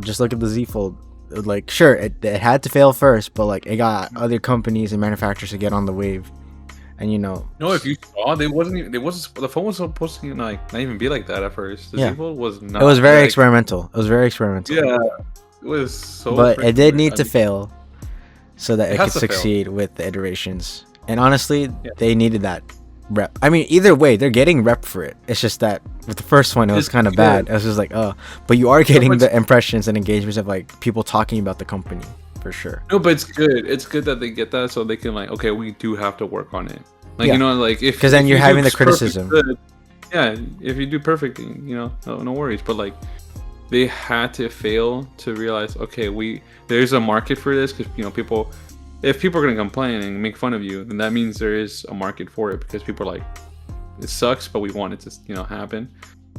just look at the Z Fold. Like, sure, it had to fail first, but like it got other companies and manufacturers to get on the wave, and No, if you saw, the phone was supposed to not even be like that at first. The Z Fold was not. It was very experimental. It was very experimental. Yeah, it was so. But it did need to fail, so that it could succeed with the iterations. And honestly, they needed that rep. I mean, either way, they're getting rep for it. It's just that with the first one, it was kind of bad. It was just like, but you are getting the impressions and engagements of like people talking about the company for sure. No, but it's good. It's good that they get that, so they can like, okay, we do have to work on it. Like like because then you're having the criticism. If you do perfect, no worries. But like, they had to fail to realize, okay, there's a market for this, because if people are gonna complain and make fun of you, then that means there is a market for it, because people are like, it sucks, but we want it to happen.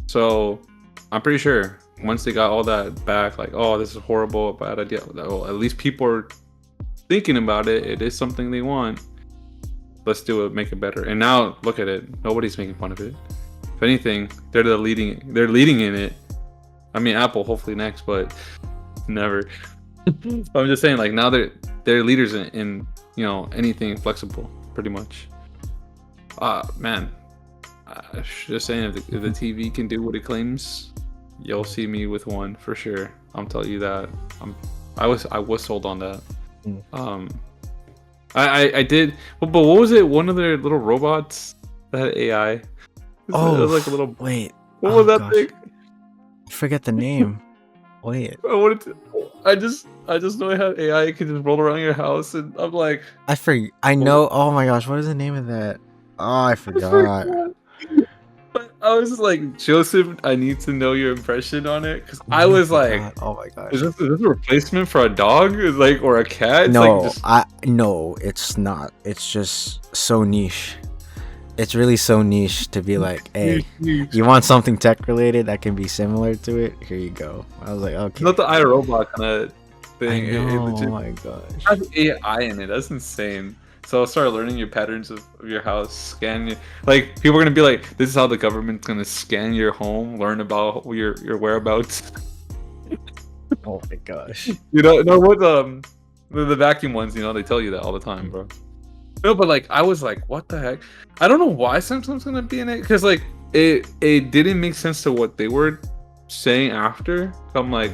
So I'm pretty sure once they got all that back, like, oh, this is horrible, a bad idea, well, at least people are thinking about it. It is something they want. Let's do it, make it better. And now look at it. Nobody's making fun of it. If anything, they're leading in it. I mean, Apple hopefully next, but never. I'm just saying, like, now they're leaders in anything flexible, pretty much. Man, just saying, if the TV can do what it claims, you'll see me with one for sure. I'm telling you that. I was sold on that. I did, but what was it? One of their little robots that had AI. It was like a little. Wait. What was that thing? I forget the name. Wait. I just know it had AI. It could just roll around your house, and I'm like, I know. Oh my gosh, what is the name of that? Oh, I forgot. But I was like, Joseph, I need to know your impression on it, because I was like, oh my gosh, is this a replacement for a dog, or a cat? No, it's not. It's just so niche. It's really so niche to be like, hey, you want something tech related that can be similar to it? Here you go. I was like, okay. Not the iRobot kind of thing. Oh my gosh. It has AI in it. That's insane. So I'll start learning your patterns of your house, scan you. Like, people are gonna be like, this is how the government's gonna scan your home, learn about your whereabouts. Oh my gosh. No, what the vacuum ones, they tell you that all the time, bro. No, but like, I was like, what the heck? I don't know why Samsung's gonna be in it, because like it didn't make sense to what they were saying after. I'm like,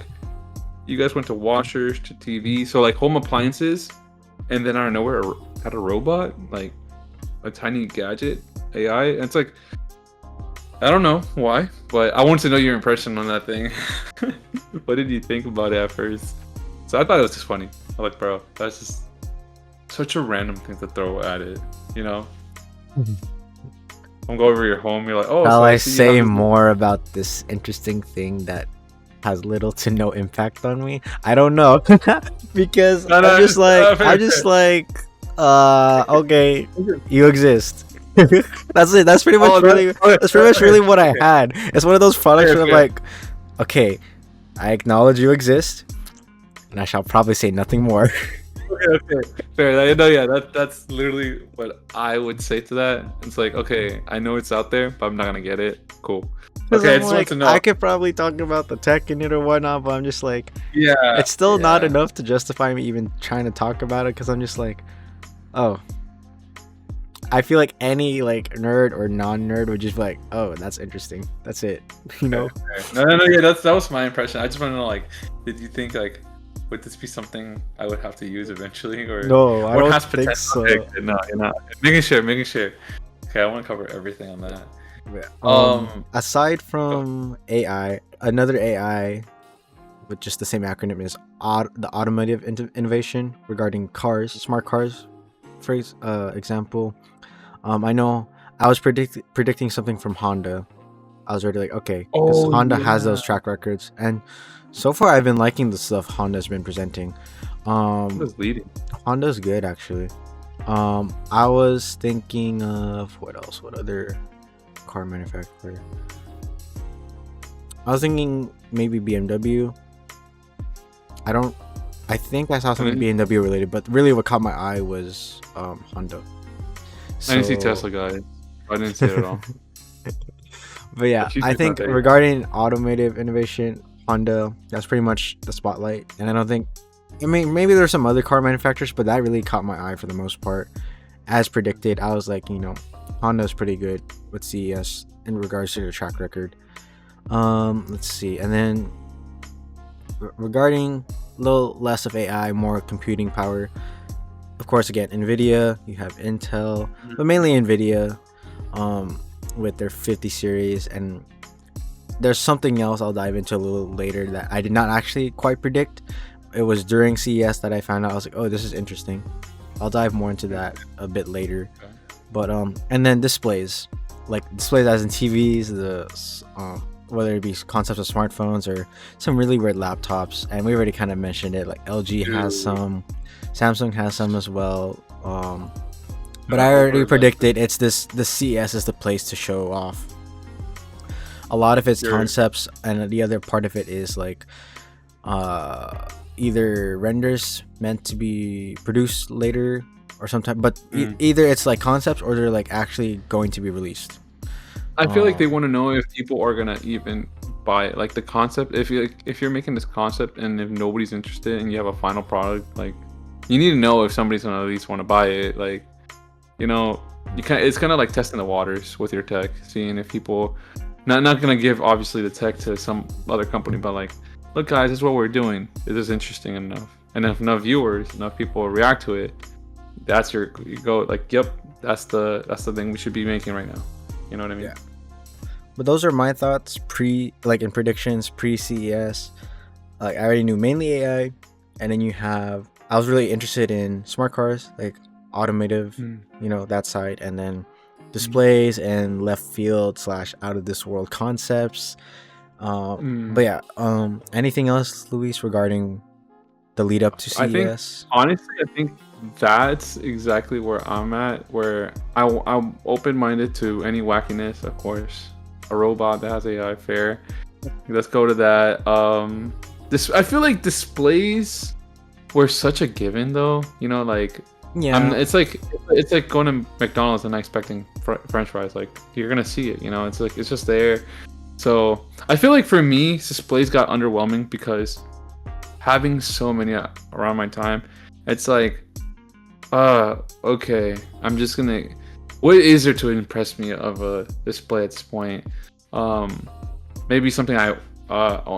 you guys went to washers, to TV, so like home appliances. and then out of nowhere had a robot, like a tiny gadget AI. And it's like, I don't know why, but I wanted to know your impression on that thing. What did you think about it at first? So I thought it was just funny. I'm like, bro, that's just such a random thing to throw at it, you know? I'm going over your home, you're like, oh, Shall so I see say more about this interesting thing that has little to no impact on me? I don't know. Because No, I'm just like, okay, you exist. That's it. That's pretty much that's pretty much really what I had. It's one of those products where I'm like, okay, I acknowledge you exist, and I shall probably say nothing more. Okay, fair. No, yeah, that's literally what I would say to that. It's like, okay, I know it's out there, but I'm not gonna get it. Cool. Okay, I just want to know. I could probably talk about the tech in it or whatnot, but I'm just like, yeah, it's still not enough to justify me even trying to talk about it, because I'm just like, oh, I feel like any like nerd or non-nerd would just be like, oh, that's interesting. That's it, you know? No, yeah, that was my impression. I just want to know, like, did you think like, would this be something I would have to use eventually, or no? I don't think so. No, you're not. Making sure. Okay, I want to cover everything on that. Aside from AI, another AI with just the same acronym is the automotive innovation regarding cars, smart cars. For example, I know I was predicting something from Honda. I was already like, okay, because Honda has those track records, and so far I've been liking the stuff Honda's been presenting. Honda's leading. Honda's good, actually. I was thinking of what else? What other car manufacturer? I was thinking maybe BMW. I think I saw something BMW related, but really what caught my eye was Honda. I didn't see Tesla, guys. I didn't see it at all. But yeah, I think regarding automotive innovation, Honda, that's pretty much the spotlight. And I don't think, I mean, maybe there's some other car manufacturers, but that really caught my eye for the most part. As predicted, I was like, Honda's pretty good with CES in regards to their track record. Let's see. And then regarding a little less of AI, more computing power. Of course, again, Nvidia, you have Intel, but mainly Nvidia with their 50 series. And there's something else I'll dive into a little later that I did not actually quite predict. It was during CES that I found out. I was like, oh, this is interesting. I'll dive more into that a bit later. But and then displays, like displays as in TVs, whether it be concepts of smartphones or some really weird laptops. And we already kind of mentioned it, like LG has some, Samsung has some as well. But I already predicted the CES is the place to show off a lot of its concepts, and the other part of it is like either renders meant to be produced later or sometime, but either it's like concepts or they're like actually going to be released. I feel like they want to know if people are gonna even buy it, like the concept. If you're making this concept and if nobody's interested and you have a final product, like you need to know if somebody's gonna at least want to buy it. Like, it's kind of like testing the waters with your tech, seeing if people not gonna give obviously the tech to some other company, but like, look guys, this is what we're doing. Is this interesting enough? And if enough viewers, enough people react to it, you go like, yep, that's the thing we should be making right now. You know what I mean? Yeah. But those are my thoughts in predictions pre-CES. Like I already knew mainly AI, and then I was really interested in smart cars, like automotive, that side, and then displays and left field / out of this world concepts. But yeah, anything else, Luis, regarding the lead up to CES? I think that's exactly where I'm at, where I'm open-minded to any wackiness. Of course, a robot that has AI, fair. Let's go to that. I feel like displays were such a given, though. Yeah, it's like going to McDonald's and not expecting French fries. Like, you're gonna see it. It's like it's just there. So I feel like for me, displays got underwhelming because having so many around my time, it's like, okay, I'm just gonna. What is there to impress me of a display at this point? Maybe something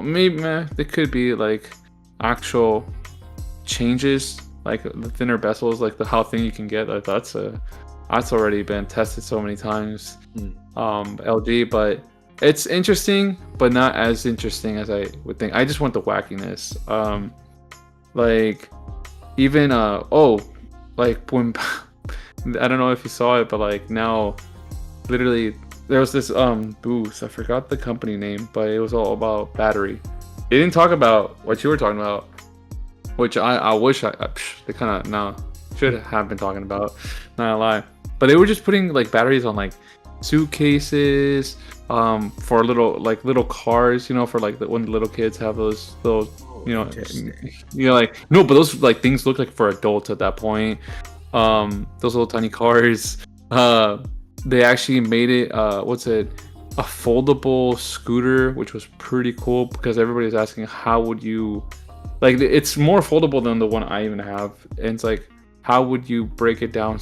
maybe it could be like actual changes like the thinner bezels, like how thin you can get. Like that's already been tested so many times. LG, but it's interesting, but not as interesting as I would think. I just want the wackiness. Like even like when I don't know if you saw it, but like now, literally there was this booth. I forgot the company name, but it was all about battery. They didn't talk about what you were talking about, which I wish they kind of should have been talking about. Not gonna lie, but they were just putting like batteries on like suitcases, for little cars, for like when the little kids have those like no, but those like things look like for adults at that point. Those little tiny cars. They actually made it a foldable scooter, which was pretty cool because everybody's asking how would you like it's more foldable than the one I even have, and it's like how would you break it down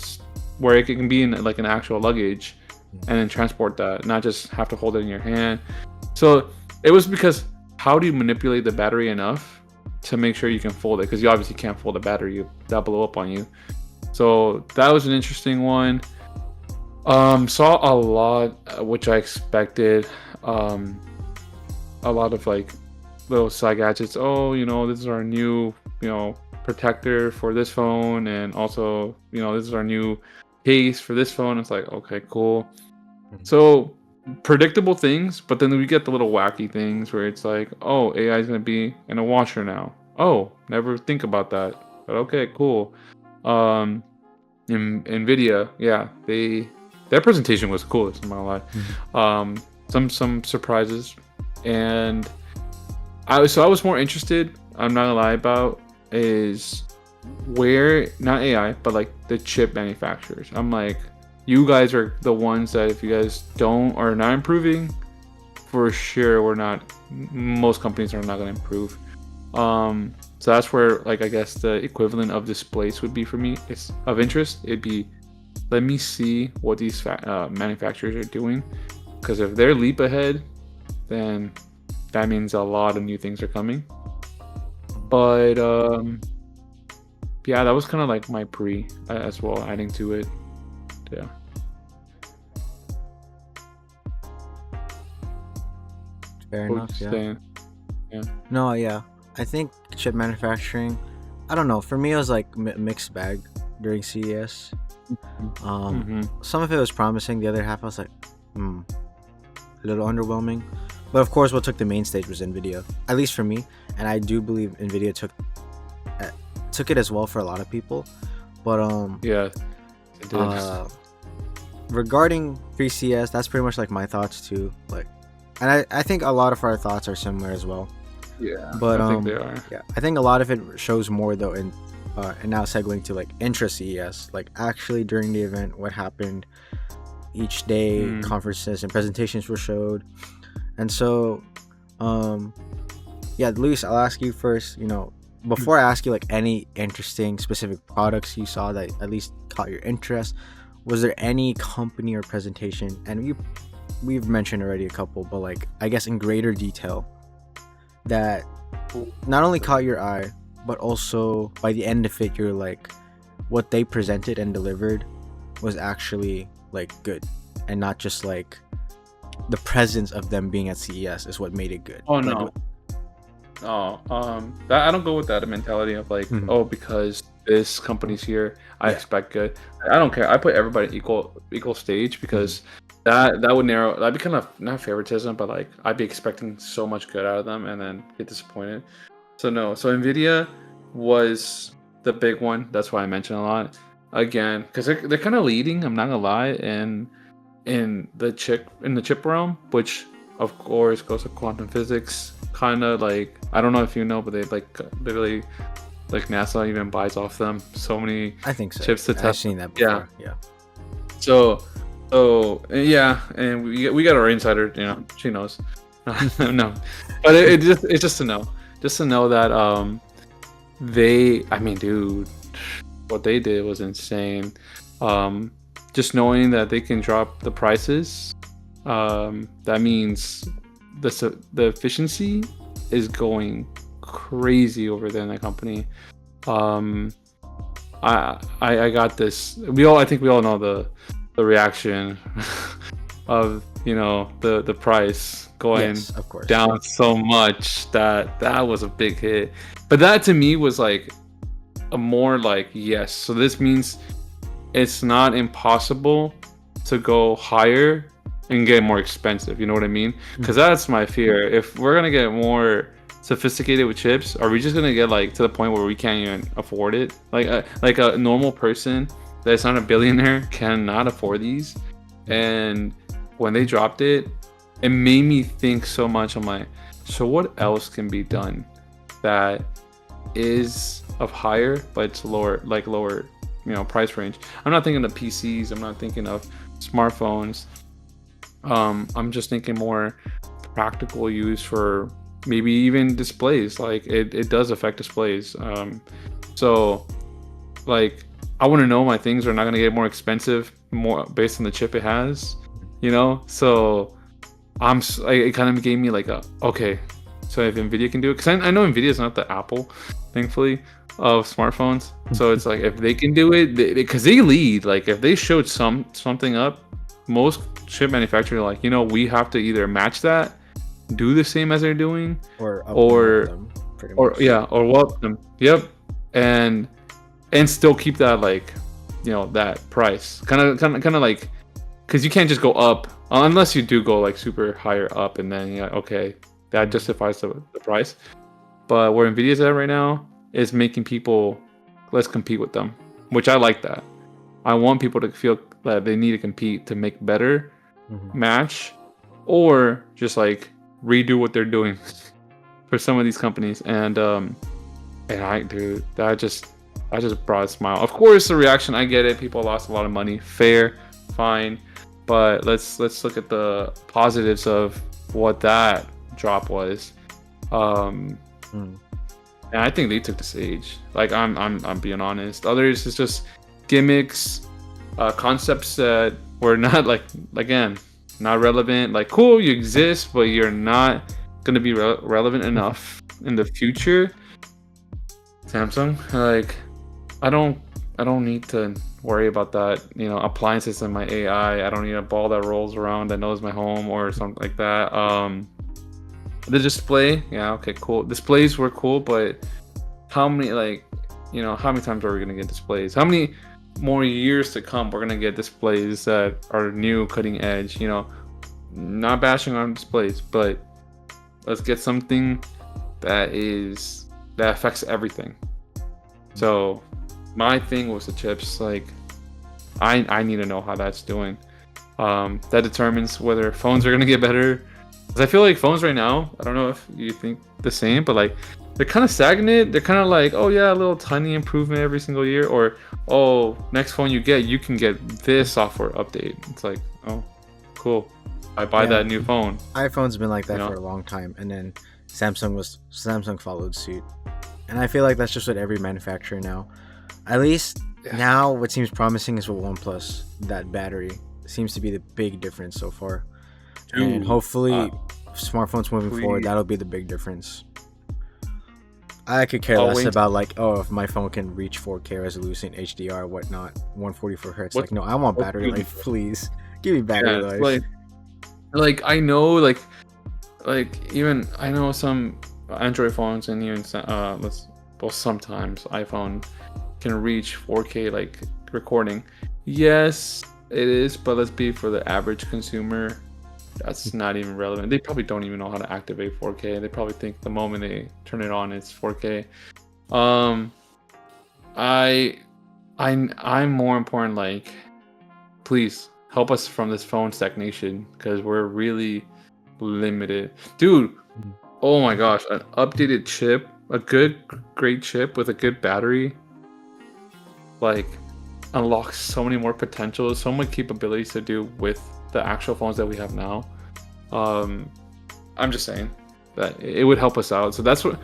where it can be in like an actual luggage and then transport that, not just have to hold it in your hand. So it was because how do you manipulate the battery enough to make sure you can fold it, because you obviously can't fold a battery, that'll blow up on you. So that was an interesting one. Saw a lot, which I expected. A lot of like little side gadgets. Oh, this is our new, protector for this phone, and also, this is our new case for this phone. It's like, okay, cool. So predictable things, but then we get the little wacky things where it's like, oh, AI is gonna be in a washer now. Oh, never think about that, but okay, cool. Nvidia, yeah, their presentation was cool. I'm not gonna lie. Some surprises, and I was more interested. I'm not gonna lie about is where not AI but like the chip manufacturers. I'm like, you guys are the ones that if you guys are not improving, for sure most companies are not gonna improve. So that's where like I guess the equivalent of displays would be for me. It's of interest. It'd be, let me see what these manufacturers are doing, because if they're leap ahead, then that means a lot of new things are coming. But yeah, that was kind of like my pre as well, adding to it. Yeah. Fair enough. Yeah. No, yeah. I think chip manufacturing, I don't know. For me, it was like mixed bag during CES. Some of it was promising. The other half, I was like, a little underwhelming. But of course, what took the main stage was Nvidia, at least for me. And I do believe Nvidia took it as well for a lot of people. But yeah, it did. Regarding Pre-CES, that's pretty much like my thoughts too. Like, and I think a lot of our thoughts are similar as well. Yeah, but I think they are. Yeah, I think a lot of it shows more though in and now segueing to like Intra-CES, like actually during the event, what happened each day, conferences and presentations were showed. And so yeah, Luis, I'll ask you first, before I ask you like any interesting specific products you saw that at least caught your interest, was there any company or presentation, and we've mentioned already a couple, but like I guess in greater detail, that not only caught your eye, but also by the end of it, you're like, what they presented and delivered was actually like good, and not just like the presence of them being at CES is what made it good. Oh no. That I don't go with that mentality of like, oh, because this company's here, I expect good. I don't care. I put everybody equal stage, because that would that'd be kind of not favoritism, but like I'd be expecting so much good out of them and then get disappointed. So no. So Nvidia was the big one. That's why I mentioned a lot again, because they're kind of leading. I'm not gonna lie, in the chip realm, which of course goes to quantum physics. Kind of like, I don't know if you know, but they like literally like NASA even buys off them so many chips to test. I've seen that before. Yeah. So yeah, and we got our insider. She knows. No, but it's just to know that I mean, dude, what they did was insane. Just knowing that they can drop the prices, that means the efficiency is going crazy over there in that company. I got this. I think we all know the reaction of the price going Yes, of course. down so much that was a big hit. But that to me was like a more like, yes, so this means it's not impossible to go higher and get more expensive. You know what I mean? Because that's my fear. If we're gonna get more sophisticated with chips, are we just gonna get like to the point where we can't even afford it? Like a normal person that's not a billionaire cannot afford these. And when they dropped it, it made me think so much. I'm like, so what else can be done that is of higher but it's lower price range? I'm not thinking of PCs, I'm not thinking of smartphones. I'm just thinking more practical use for maybe even displays. Like it does affect displays. So like I want to know my things are not going to get more expensive more based on the chip it has, so it kind of gave me like okay, so if Nvidia can do it, because I know Nvidia is not the Apple, thankfully, of smartphones. So it's like if they can do it, because they lead. Like if they showed something up, most chip manufacturers are like, we have to either match that, do the same as they're doing, or them, pretty or much. yeah, or what them. Yep, and still keep that like, that price kind of like, because you can't just go up unless you do go like super higher up, and then okay, that justifies the price. But where Nvidia's at right now is making people, let's compete with them, which I like that. I want people to feel that they need to compete to make better, match, or just like redo what they're doing for some of these companies. And that just brought a smile. Of course, the reaction, I get it. People lost a lot of money. Fair, fine. But let's look at the positives of what that drop was. And I think they took the stage. Like I'm being honest. Others is just gimmicks, concepts that were not not relevant. Like, cool, you exist, but you're not gonna be relevant enough in the future. Samsung, like, I don't need to worry about that. Appliances in my AI. I don't need a ball that rolls around that knows my home or something like that. The display, yeah, okay, cool. Displays were cool, but how many times are we gonna get displays? How many more years to come we're gonna get displays that are new, cutting edge? Not bashing on displays, but let's get something that affects everything. So my thing was the chips. Like I need to know how that's doing. That determines whether phones are gonna get better. Because I feel like phones right now, I don't know if you think the same, but like they're kind of stagnant. They're kind of like, oh yeah, a little tiny improvement every single year, or oh, next phone you can get this software update. It's like, oh, cool. I buy that new phone. iPhone's been like that for a long time, and then Samsung followed suit. And I feel like that's just what every manufacturer now. At least now, what seems promising is with OnePlus. That battery seems to be the big difference so far. And hopefully, smartphones moving forward, that'll be the big difference. I could care less about if my phone can reach 4K resolution, HDR, whatnot, 144 hertz. Like, no, I want battery life, please. Give me battery life. Like I know, like even I know some Android phones and even sometimes iPhone can reach 4K like recording. Yes, it is, but let's be for the average consumer. That's not even relevant. They probably don't even know how to activate 4K. They probably think the moment they turn it on, it's 4K. I'm more important. Like, please help us from this phone stagnation, because we're really limited, dude. Oh my gosh, an updated chip, great chip with a good battery, like unlocks so many more potential, so many capabilities to do with the actual phones that we have now. I'm just saying that it would help us out. So that's what,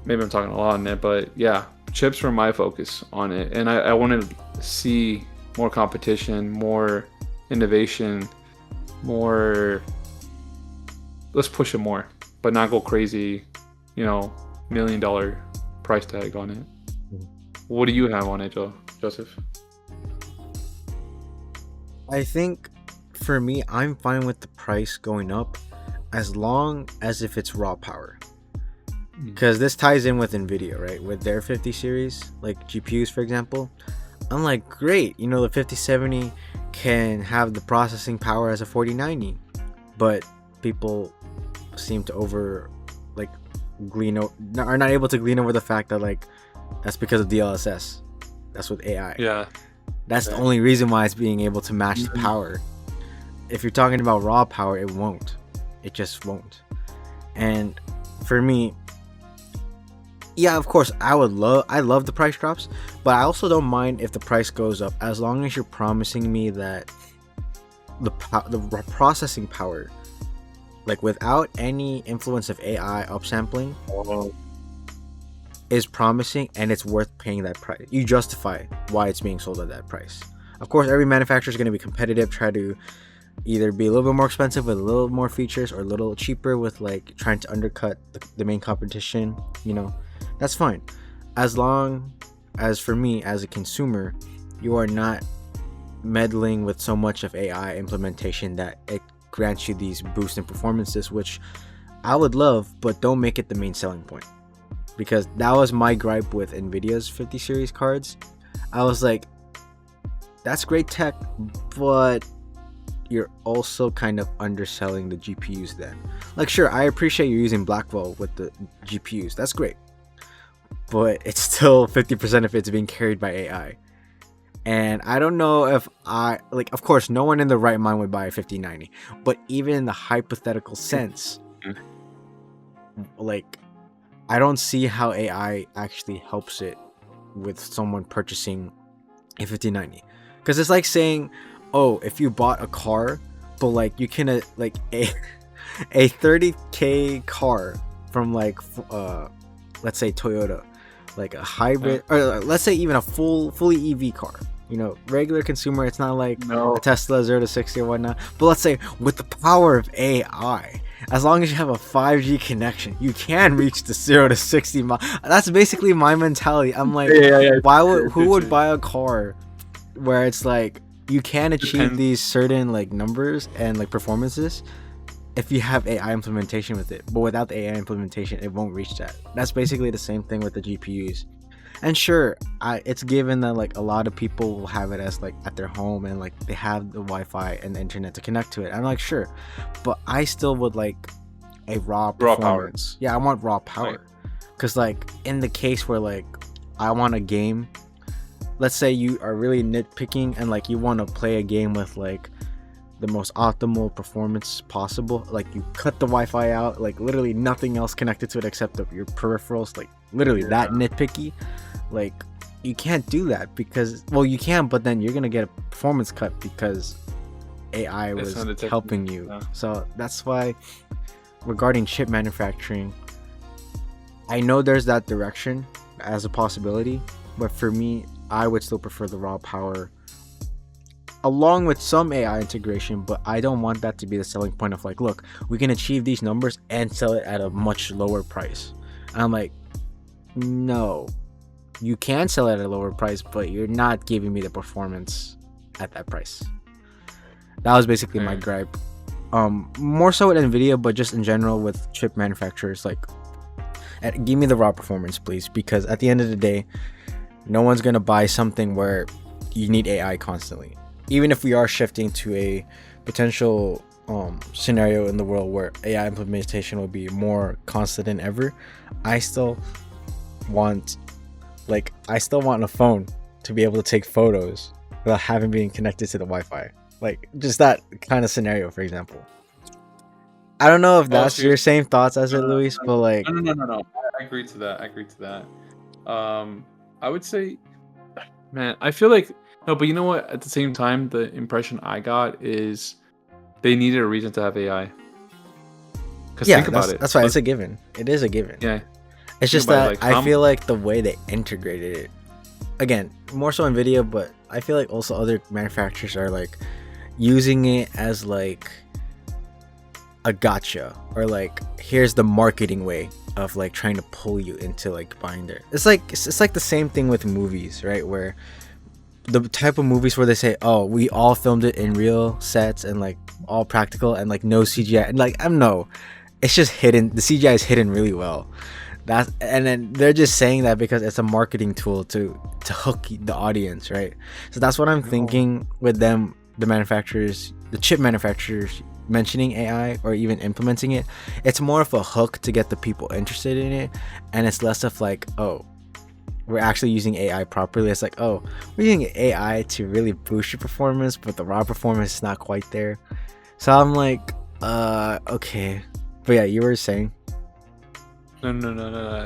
maybe I'm talking a lot on it, but yeah, chips were my focus on it. And I wanted to see more competition, more innovation, more, let's push it more, but not go crazy, $1 million price tag on it. What do you have on it, Joseph? I think for me, I'm fine with the price going up as long as if it's raw power. Because this ties in with Nvidia, right? With their 50 series, like GPUs, for example. I'm like, great, you know, the 5070 can have the processing power as a 4090, but people seem to are not able to glean over the fact that like that's because of DLSS. That's with AI. Yeah. That's the only reason why it's being able to match the power. If you're talking about raw power, it won't. It just won't. And for me, yeah, of course, I love the price drops, but I also don't mind if the price goes up as long as you're promising me that the processing power, like without any influence of AI upsampling, is promising and it's worth paying that price. You justify why it's being sold at that price. Of course, every manufacturer is going to be competitive, try to either be a little bit more expensive with a little more features or a little cheaper with like trying to undercut the main competition, you know. That's fine, as long as for me as a consumer, you are not meddling with so much of AI implementation that it grants you these boosts in performances, which I would love, but don't make it the main selling point. Because that was my gripe with Nvidia's 50 series cards. I was like, that's great tech, but you're also kind of underselling the GPUs then. Like, sure, I appreciate you using Blackwell with the GPUs. That's great. But it's still 50% of it's being carried by AI. And I don't know if of course, no one in the right mind would buy a 5090. But even in the hypothetical sense, like, I don't see how AI actually helps it with someone purchasing a 5090. Because it's like saying, oh, if you bought a car, but like you can like a 30K car from like let's say Toyota, like a hybrid, or let's say even a fully EV car, you know, regular consumer. It's not like a Tesla 0 to 60 or whatnot, but let's say with the power of AI, as long as you have a 5G connection, you can reach the 0 to 60 mile. That's basically my mentality. I'm like, who would buy a car where it's like you can achieve these certain like numbers and like performances if you have AI implementation with it, but without the AI implementation, it won't reach that. That's basically the same thing with the GPUs. And sure, it's given that like a lot of people will have it as like at their home and like they have the Wi-Fi and the internet to connect to it. I'm like, sure, but I still would like a raw performance. Yeah, I want raw power. Because like in the case where like I want a game, let's say you are really nitpicking and like you want to play a game with like the most optimal performance possible, like you cut the Wi-Fi out, like literally nothing else connected to it except your peripherals, like literally that nitpicky, like you can't do that because, well, you can, but then you're gonna get a performance cut because AI was helping you. So that's why regarding chip manufacturing, I know there's that direction as a possibility, but for me, I would still prefer the raw power along with some AI integration, but I don't want that to be the selling point of like, look, we can achieve these numbers and sell it at a much lower price. And I'm like, no, you can sell it at a lower price, but you're not giving me the performance at that price. That was basically my gripe. More so with Nvidia, but just in general with chip manufacturers, like, give me the raw performance, please, because at the end of the day, no one's gonna buy something where you need AI constantly. Even if we are shifting to a potential scenario in the world where AI implementation will be more constant than ever, I still want a phone to be able to take photos without having being connected to the Wi-Fi. Like just that kind of scenario, for example. I don't know if that's your same thoughts as it, Luis, but like no. I agree to that. I would say, man, I feel like no, but you know what? At the same time, the impression I got is they needed a reason to have AI. Because think about it. That's why it's a given. It is a given. Yeah. It's just that I feel like the way they integrated it, again, more so Nvidia, but I feel like also other manufacturers are like using it as like a gotcha, or like here's the marketing way of like trying to pull you into like buying there. It's like the same thing with movies, right? Where the type of movies where they say, oh, we all filmed it in real sets and like all practical and like no CGI, and like I'm no, it's just hidden. The CGI is hidden really well. And then they're just saying that because it's a marketing tool to hook the audience, right? So that's what I'm thinking with them, the manufacturers, the chip manufacturers mentioning AI or even implementing it. It's more of a hook to get the people interested in it, and it's less of like, oh, we're actually using AI properly. It's like, oh, we're using AI to really boost your performance, but the raw performance is not quite there. So I'm like, okay. But yeah, you were saying. No.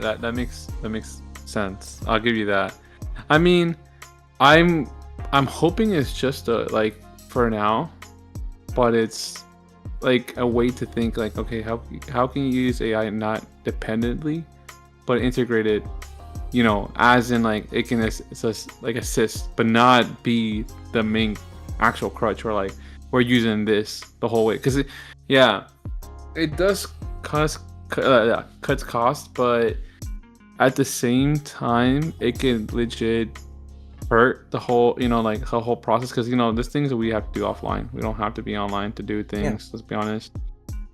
That makes sense. I'll give you that. I mean, I'm hoping it's just a like for now, but it's like a way to think like, okay, how can you use AI not dependently, but integrated, you know, as in like it can assist, but not be the main actual crutch, or like we're using this the whole way, because it does cuts cost, but at the same time it can legit hurt the whole, you know, like the whole process, because you know there's things that we have to do offline. We don't have to be online to do things. Let's be honest.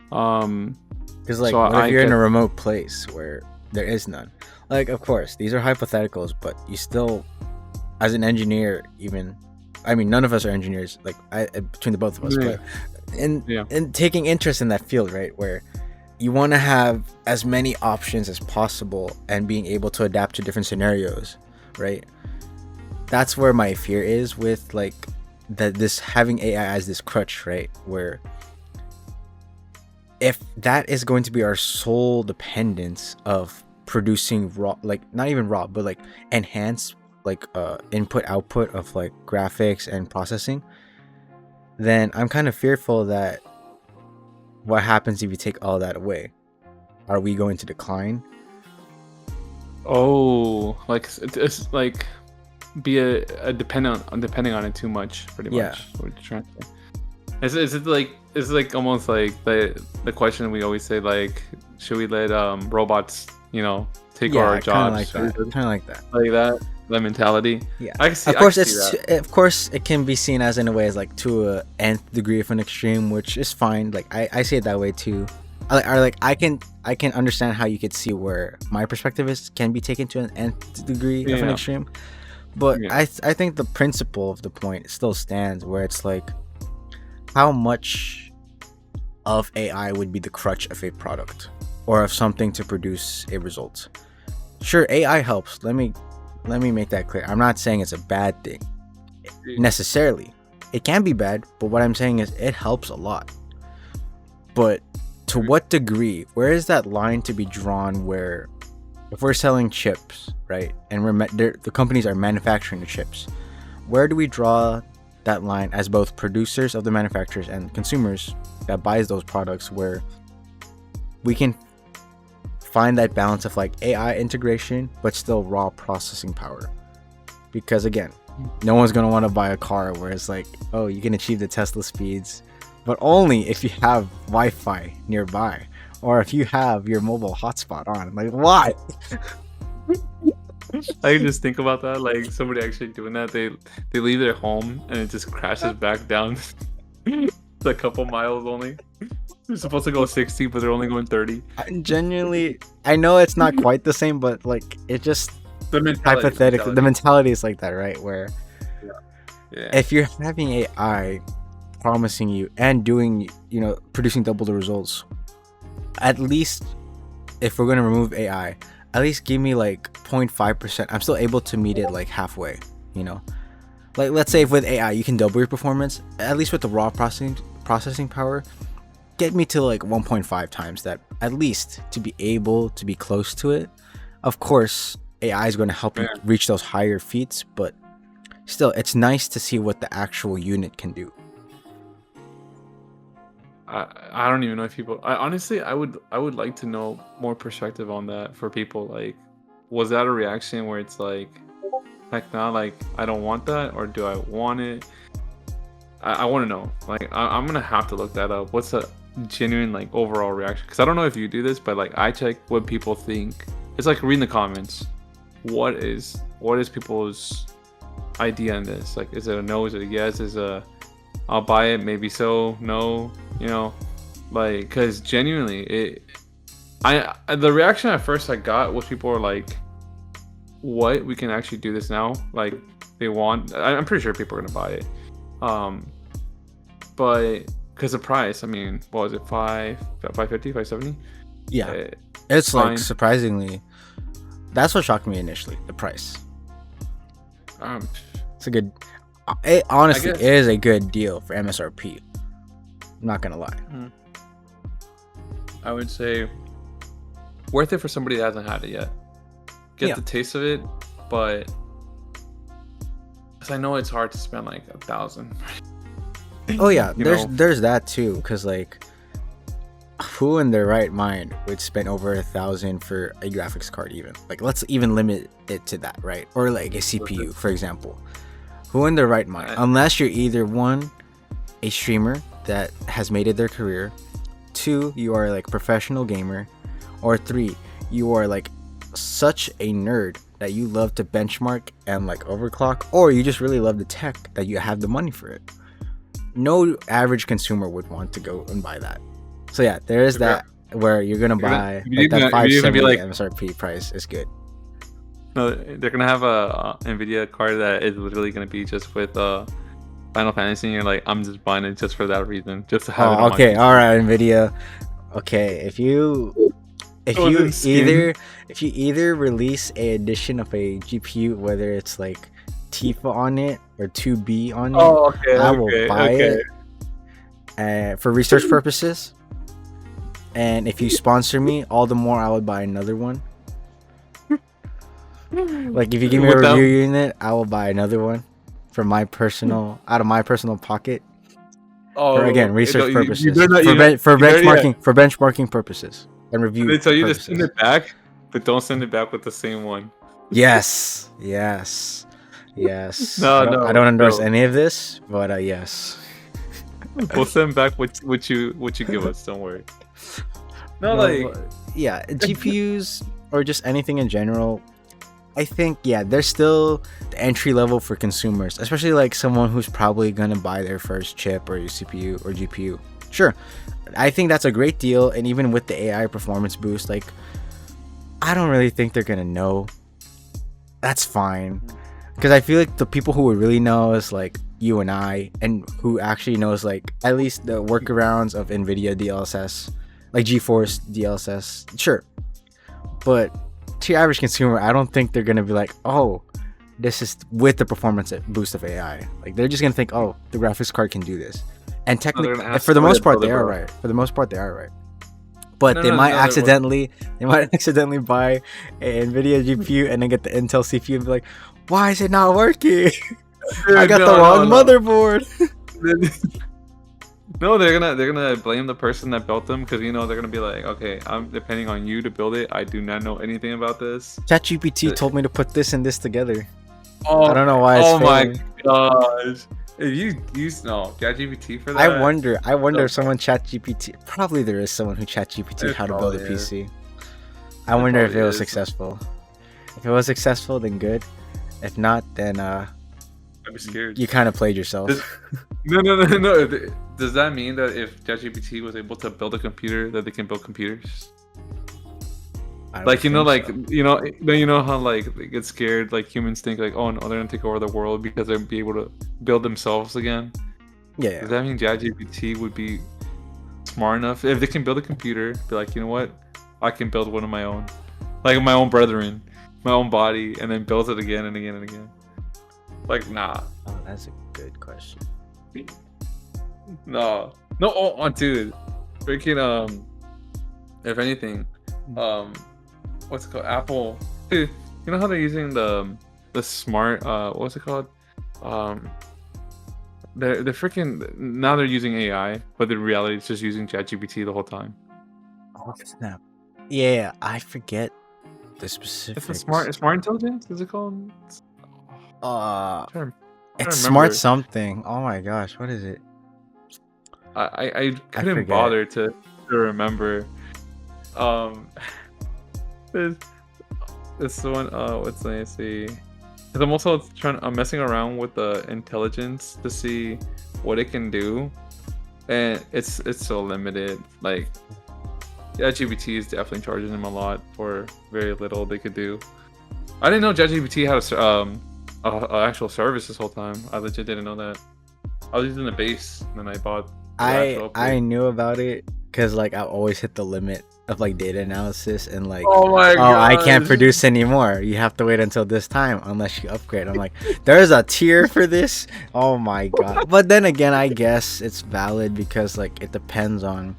Because like, so what if you're in a remote place where there is none? Like, of course, these are hypotheticals, but you still, as an engineer, even, I mean, none of us are engineers, like between the both of us, but in taking interest in that field, right, where you want to have as many options as possible and being able to adapt to different scenarios, right? That's where my fear is with like that, this having AI as this crutch, right? Where if that is going to be our sole dependence of producing raw, like not even raw, but like enhanced, like input output of like graphics and processing, then I'm kind of fearful that what happens if you take all that away? Are we going to decline? Oh, like it's like be a depending on it too much, pretty much. What you're trying to say. Is it like almost like the question we always say, like, should we let robots, you know, take our jobs? Kind of like that mentality. Yeah, of course it can be seen as in a way as like to a nth degree of an extreme, which is fine. Like I see it that way too. I can understand how you could see where my perspective can be taken to an nth degree of an extreme. But I think the principle of the point still stands, where it's like, how much of AI would be the crutch of a product or of something to produce a result? Sure, AI helps. Let me make that clear. I'm not saying it's a bad thing necessarily. It can be bad, but what I'm saying is it helps a lot. But to what degree? Where is that line to be drawn where, if we're selling chips, right, and the companies are manufacturing the chips, where do we draw that line as both producers of the manufacturers and consumers that buys those products, where we can find that balance of like AI integration but still raw processing power? Because again, no one's going to want to buy a car where it's like, oh, you can achieve the Tesla speeds, but only if you have Wi-Fi nearby, or if you have your mobile hotspot on. Like, why? I can just think about that, like somebody actually doing that. They leave their home and it just crashes back down. It's a couple miles only. They're supposed to go 60, but they're only going 30. Genuinely, I know it's not quite the same, but like it just hypothetically, the mentality is like that, right? Where if you're having AI promising you and doing, you know, producing double the results, at least if we're going to remove AI, at least give me like 0.5%. I'm still able to meet it like halfway, you know? Like, let's say if with AI you can double your performance, at least with the raw processing power, get me to like 1.5 times that, at least to be able to be close to it. Of course, AI is going to help you reach those higher feats, but still, it's nice to see what the actual unit can do. I don't even know if people. Honestly, I would like to know more perspective on that for people. Like, was that a reaction where it's like, heck nah, like I don't want that, or do I want it? I want to know. Like, I'm gonna have to look that up. What's genuine like overall reaction. Because I don't know if you do this, but like I check what people think. It's like reading the comments. What is people's idea on this? Like, is it a no? Is it a yes? Is a I'll buy it, maybe so, no, you know, like, because genuinely the reaction at first I got was people were like, what, we can actually do this now? Like, they want, I'm pretty sure people are gonna buy it, but because the price, I mean, what was it, 550, 570? Yeah, it's fine. Like surprisingly, that's what shocked me initially, the price. It's a good, it honestly is a good deal for MSRP. I'm not gonna lie. I would say worth it for somebody that hasn't had it yet. Get the taste of it, but because I know it's hard to spend like 1,000. Oh yeah, there's that too. Because like, who in their right mind would spend over 1,000 for a graphics card? Even like, let's even limit it to that, right? Or like a CPU, for example. Who in their right mind? Unless you're either one, a streamer that has made it their career, 2, you are like a professional gamer, or 3, you are like such a nerd that you love to benchmark and like overclock, or you just really love the tech that you have the money for it. No average consumer would want to go and buy that. So yeah, there is that where you're gonna buy like that 570 like, MSRP price is good. No, they're gonna have a Nvidia card that is literally gonna be just with Final Fantasy, and you're like, I'm just buying it just for that reason, just to have it on okay, all right, Nvidia. Okay, if you either release a edition of a GPU, whether it's like Tifa on it or 2B on it, I will buy it for research purposes. And if you sponsor me, all the more I would buy another one. Like if you give me a review unit, I will buy another one for my personal, out of my personal pocket. For again, research purposes, for benchmarking purposes and review. They tell you to send it back, but don't send it back with the same one. Yes. No, I don't endorse any of this, but yes. We'll send back what you give us. Don't worry. GPUs or just anything in general. I think they're still the entry level for consumers, especially like someone who's probably gonna buy their first chip or CPU or GPU. Sure, I think that's a great deal, and even with the AI performance boost, like I don't really think they're gonna know. That's fine, because I feel like the people who would really know is like you and I, and who actually knows like at least the workarounds of Nvidia DLSS, like GeForce DLSS. Sure, but to your average consumer, I don't think they're gonna be like, oh, this is with the performance boost of AI. Like they're just gonna think, oh, the graphics card can do this. And technically, for the most part, they are right. But they might accidentally buy an Nvidia GPU and then get the Intel CPU and be like, why is it not working? I got the wrong motherboard. No, they're gonna blame the person that built them, because they're gonna be like, okay, I'm depending on you to build it. I do not know anything about this. ChatGPT told me to put this and this together. I don't know why. It's failing. My gosh! If you use ChatGPT for that, I wonder if someone ChatGPT. Probably there is someone who ChatGPT how to build a PC. I wonder if it was successful. If it was successful, then good. If not, then I'd be scared. You kind of played yourself. No. Does that mean that if ChatGPT was able to build a computer, that they can build computers? Like how like they get scared, like humans think like, oh no, they're gonna take over the world because they'll be able to build themselves again. Yeah. Does that mean ChatGPT would be smart enough if they can build a computer? Be like, you know what? I can build one of my own, like my own brethren, my own body, and then build it again and again and again. Like, nah. Oh, that's a good question. No, dude, freaking if anything, what's it called? Apple, dude, you know how they're using the smart what's it called? They're freaking now they're using AI, but the reality is just using ChatGPT the whole time. Oh snap! Yeah, I forget the specifics. It's a smart intelligence. Is it called? It's smart something. Oh my gosh, what is it? I couldn't bother to remember. This this one. What's let me see? Because I'm also I'm messing around with the intelligence to see what it can do, and it's so limited. Like, ChatGPT is definitely charging them a lot for very little they could do. I didn't know ChatGPT had a actual service this whole time. I legit didn't know that. I was using the base, and then I bought. I knew about it because like I always hit the limit of like data analysis and like I can't produce anymore. You have to wait until this time unless you upgrade. I'm like, there's a tier for this. Oh my god! But then again, I guess it's valid because like it depends on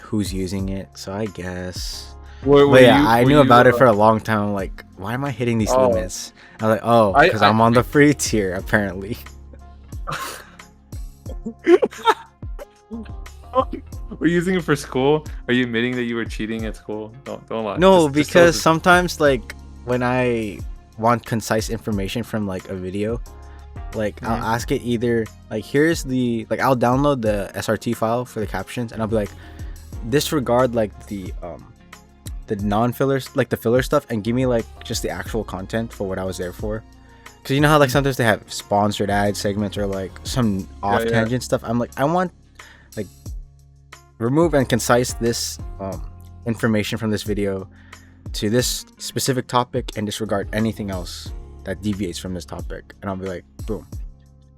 who's using it. So I guess. But yeah, I knew about it for a long time. I'm like, why am I hitting these limits? I was like, because I'm on the free tier apparently. Were you using it for school? Are you admitting that you were cheating at school? Don't lie. No, because sometimes like when I want concise information from like a video, like I'll ask it either like here's the like I'll download the SRT file for the captions and I'll be like disregard like the non-fillers, like the filler stuff, and give me like just the actual content for what I was there for. Because you know how like sometimes they have sponsored ad segments or like some off tangent stuff. I'm like, I want like remove and concise this information from this video to this specific topic and disregard anything else that deviates from this topic. And I'll be like, boom.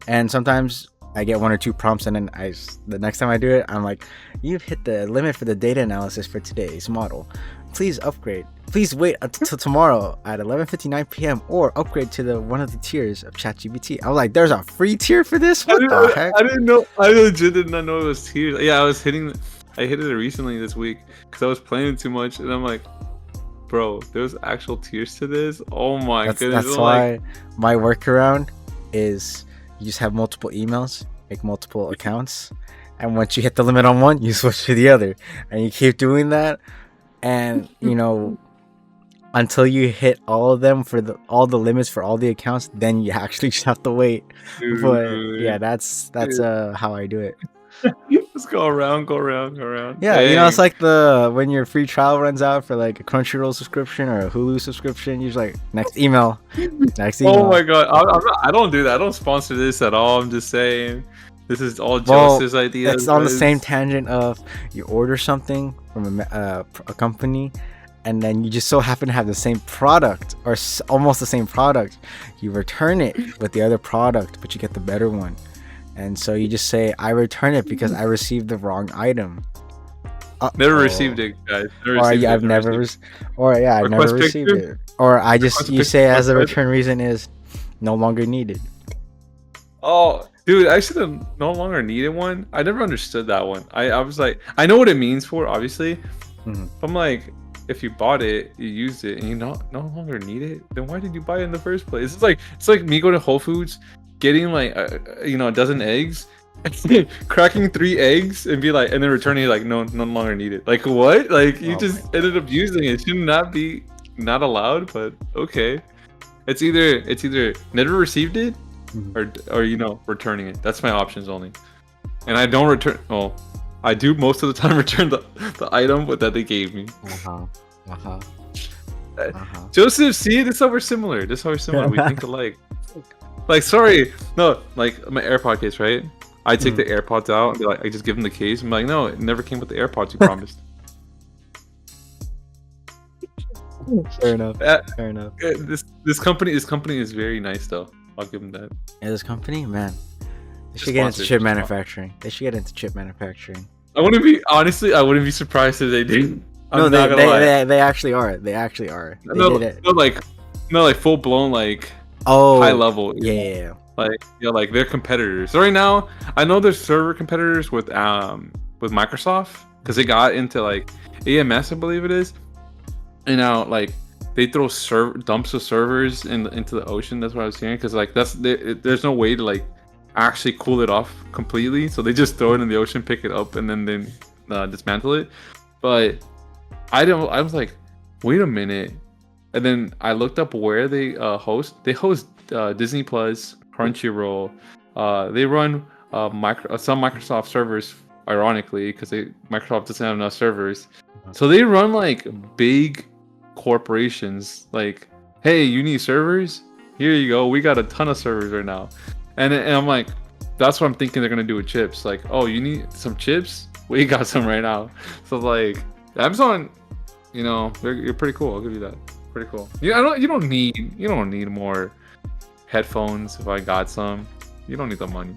And sometimes I get one or two prompts and then the next time I do it, I'm like, you've hit the limit for the data analysis for today's model. Please upgrade. Please wait until tomorrow at 11:59 p.m. or upgrade to one of the tiers of ChatGPT. I was like, there's a free tier for this? What the heck? I didn't know. I legit did not know it was tiers. Yeah, I hit it recently this week because I was playing too much, and I'm like, bro, there's actual tiers to this? Oh my goodness. That's why my workaround is you just have multiple emails, make multiple accounts, and once you hit the limit on one, you switch to the other, and you keep doing that, and you know. Until you hit all of them for all the limits for all the accounts, then you actually just have to wait. Dude, but yeah, that's how I do it. Just go around. Yeah, dang. You know, it's like when your free trial runs out for like a Crunchyroll subscription or a Hulu subscription, you're just like next email. Oh my god, I don't do that. I don't sponsor this at all. I'm just saying. This is all Joseph's idea. It's on the same tangent of you order something from a company. And then you just so happen to have the same product or almost the same product. You return it with the other product, but you get the better one. And so you just say, I return it because I received the wrong item. Never received it, guys. I've never received it. Or you say as the return reason is no longer needed. Oh, dude, I should have no longer needed one. I never understood that one. I was like, I know what it means for, obviously. Mm-hmm. I'm like, if you bought it, you used it, and you no longer need it, then why did you buy it in the first place? It's like me going to Whole Foods, getting like a dozen eggs, cracking 3 eggs, and then returning it like no longer need it. Like what? Like you just ended up using it. It should not be not allowed, but okay. It's either never received it, or returning it. That's my options only, and I don't return. Well, I do most of the time return the item that they gave me. Joseph, see, this is how we're similar. We think alike. Like, sorry, no, like my AirPod case, right? I take the AirPods out and I just give them the case. I'm like, no, it never came with the AirPods you promised. Fair enough. This company is very nice though. I'll give them that. Yeah, this company, man. They should get into chip manufacturing. I wouldn't be surprised if they did. They actually are. They did it. Like full blown high level. Yeah. Like they're competitors. So right now, I know there's server competitors with Microsoft because they got into like AMS, I believe it is. And now they throw dumps of servers into the ocean. That's what I was hearing because there's no way to actually cool it off completely, so they just throw it in the ocean, pick it up, and then they dismantle it. But I was like, wait a minute, and then I looked up where they host. They host Disney Plus, Crunchyroll. They run some Microsoft servers, ironically, because Microsoft doesn't have enough servers, so they run like big corporations. Like, hey, you need servers? Here you go. We got a ton of servers right now, and I'm like, that's what I'm thinking they're gonna do with chips. Like, oh, you need some chips? We got some right now. So like, Amazon, you're pretty cool. I'll give you that. Pretty cool. You don't need more headphones. If I got some, you don't need the money.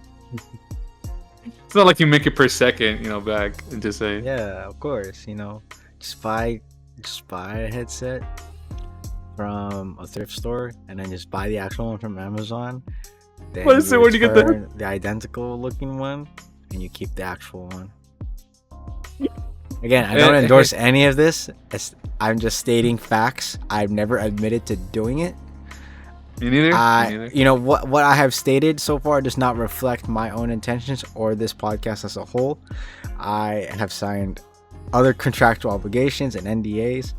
It's not like you make it per second, back and just say. Yeah, of course. Just buy a headset from a thrift store and then just buy the actual one from Amazon. Then what is it when you get the identical looking one and you keep the actual one? Again, I don't endorse any of this. I'm just stating facts. I've never admitted to doing it. Me neither. What I have stated so far does not reflect my own intentions or this podcast as a whole. I have signed other contractual obligations and NDAs.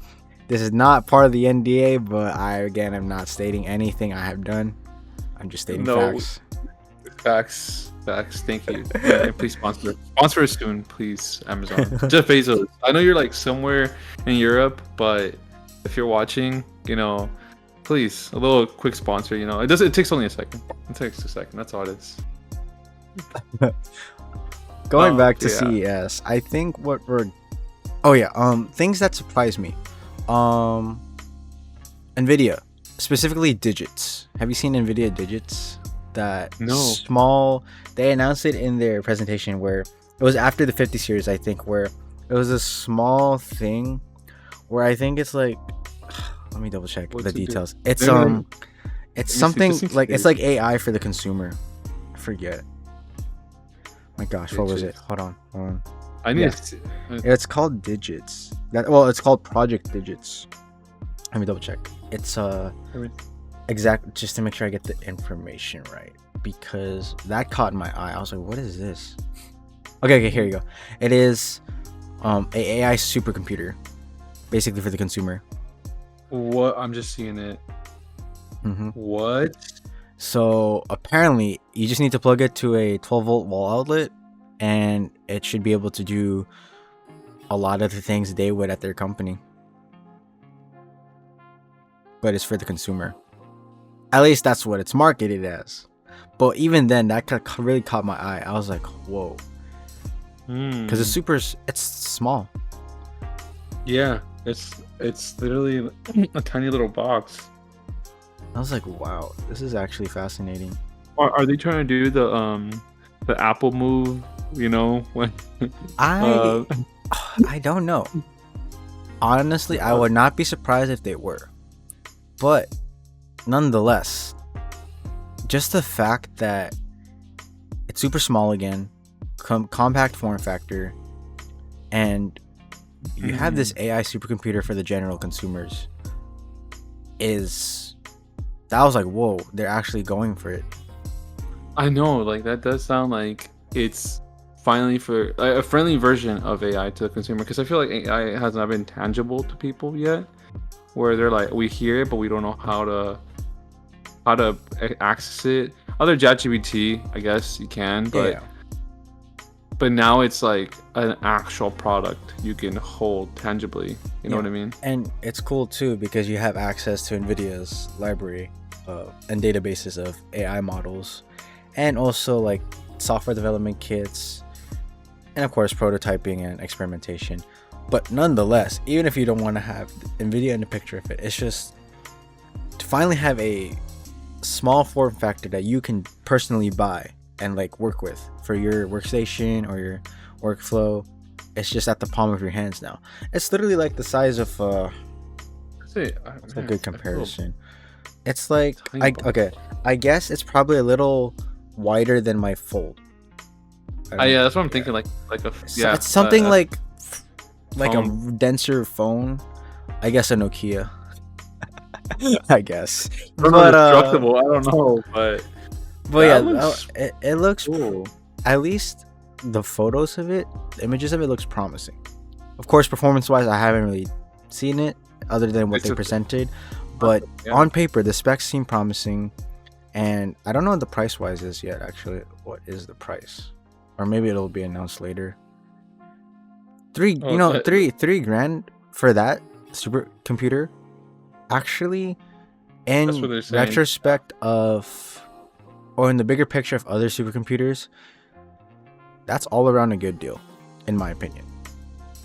This is not part of the NDA, but I am not stating anything I have done. I'm just stating facts. Facts. Thank you. And please sponsor us soon, please, Amazon. Jeff Bezos. I know you're like somewhere in Europe, but if you're watching, please, a little quick sponsor. It takes only a second. It takes a second. That's all it is. Going back to CES, I think things that surprised me. Nvidia, specifically digits. Have you seen Nvidia digits? They announced it in their presentation where it was after the 50 series, I think, where it was a small thing where I think it's like, let me double check the details. It's something like, it's like AI for the consumer. I forget. My gosh, what was it? Hold on. I need to see. It's called digits. It's called Project Digits. Let me double check. It's just to make sure I get the information right, because that caught my eye. I was like, what is this? Okay, here you go. It is a AI supercomputer, basically for the consumer. What? I'm just seeing it. Mm-hmm. What? So apparently you just need to plug it to a 12-volt wall outlet and it should be able to do a lot of the things they would at their company, but it's for the consumer. At least that's what it's marketed as. But even then, that really caught my eye. I was like, whoa. Because it's small. Yeah, it's literally a tiny little box. I was like, wow, this is actually fascinating. Are they trying to do the Apple move? When I don't know. Honestly, I would not be surprised if they were. But nonetheless, just the fact that it's super small again, compact form factor, and you have this AI supercomputer for the general consumers, that was like, whoa, they're actually going for it. I know, like that does sound like it's finally for a friendly version of AI to the consumer, because I feel like AI has not been tangible to people yet, where they're like, we hear it but we don't know how to access it. Other ChatGPT, I guess you can, but now it's like an actual product you can hold tangibly. You know what I mean? And it's cool too because you have access to Nvidia's library and databases of AI models, and also like software development kits, and of course prototyping and experimentation. But nonetheless, even if you don't want to have Nvidia in the picture of it, it's just to finally have a small form factor that you can personally buy and like work with for your workstation or your workflow. It's just at the palm of your hands now. It's literally like the size of it's a good comparison. It's like I guess it's probably a little wider than my Fold. Yeah, that's what I'm thinking. Like it's something like a denser phone. I guess a Nokia. I guess. But I don't know, but yeah, it looks cool. At least the photos of it, the images of it looks promising. Of course, performance-wise, I haven't really seen it other than what they presented. But on paper, the specs seem promising, And I don't know what the price wise is yet. Actually, what is the price? Or maybe it'll be announced later. Three grand for that supercomputer. Actually, in retrospect of, or in the bigger picture of other supercomputers, that's all around a good deal, in my opinion.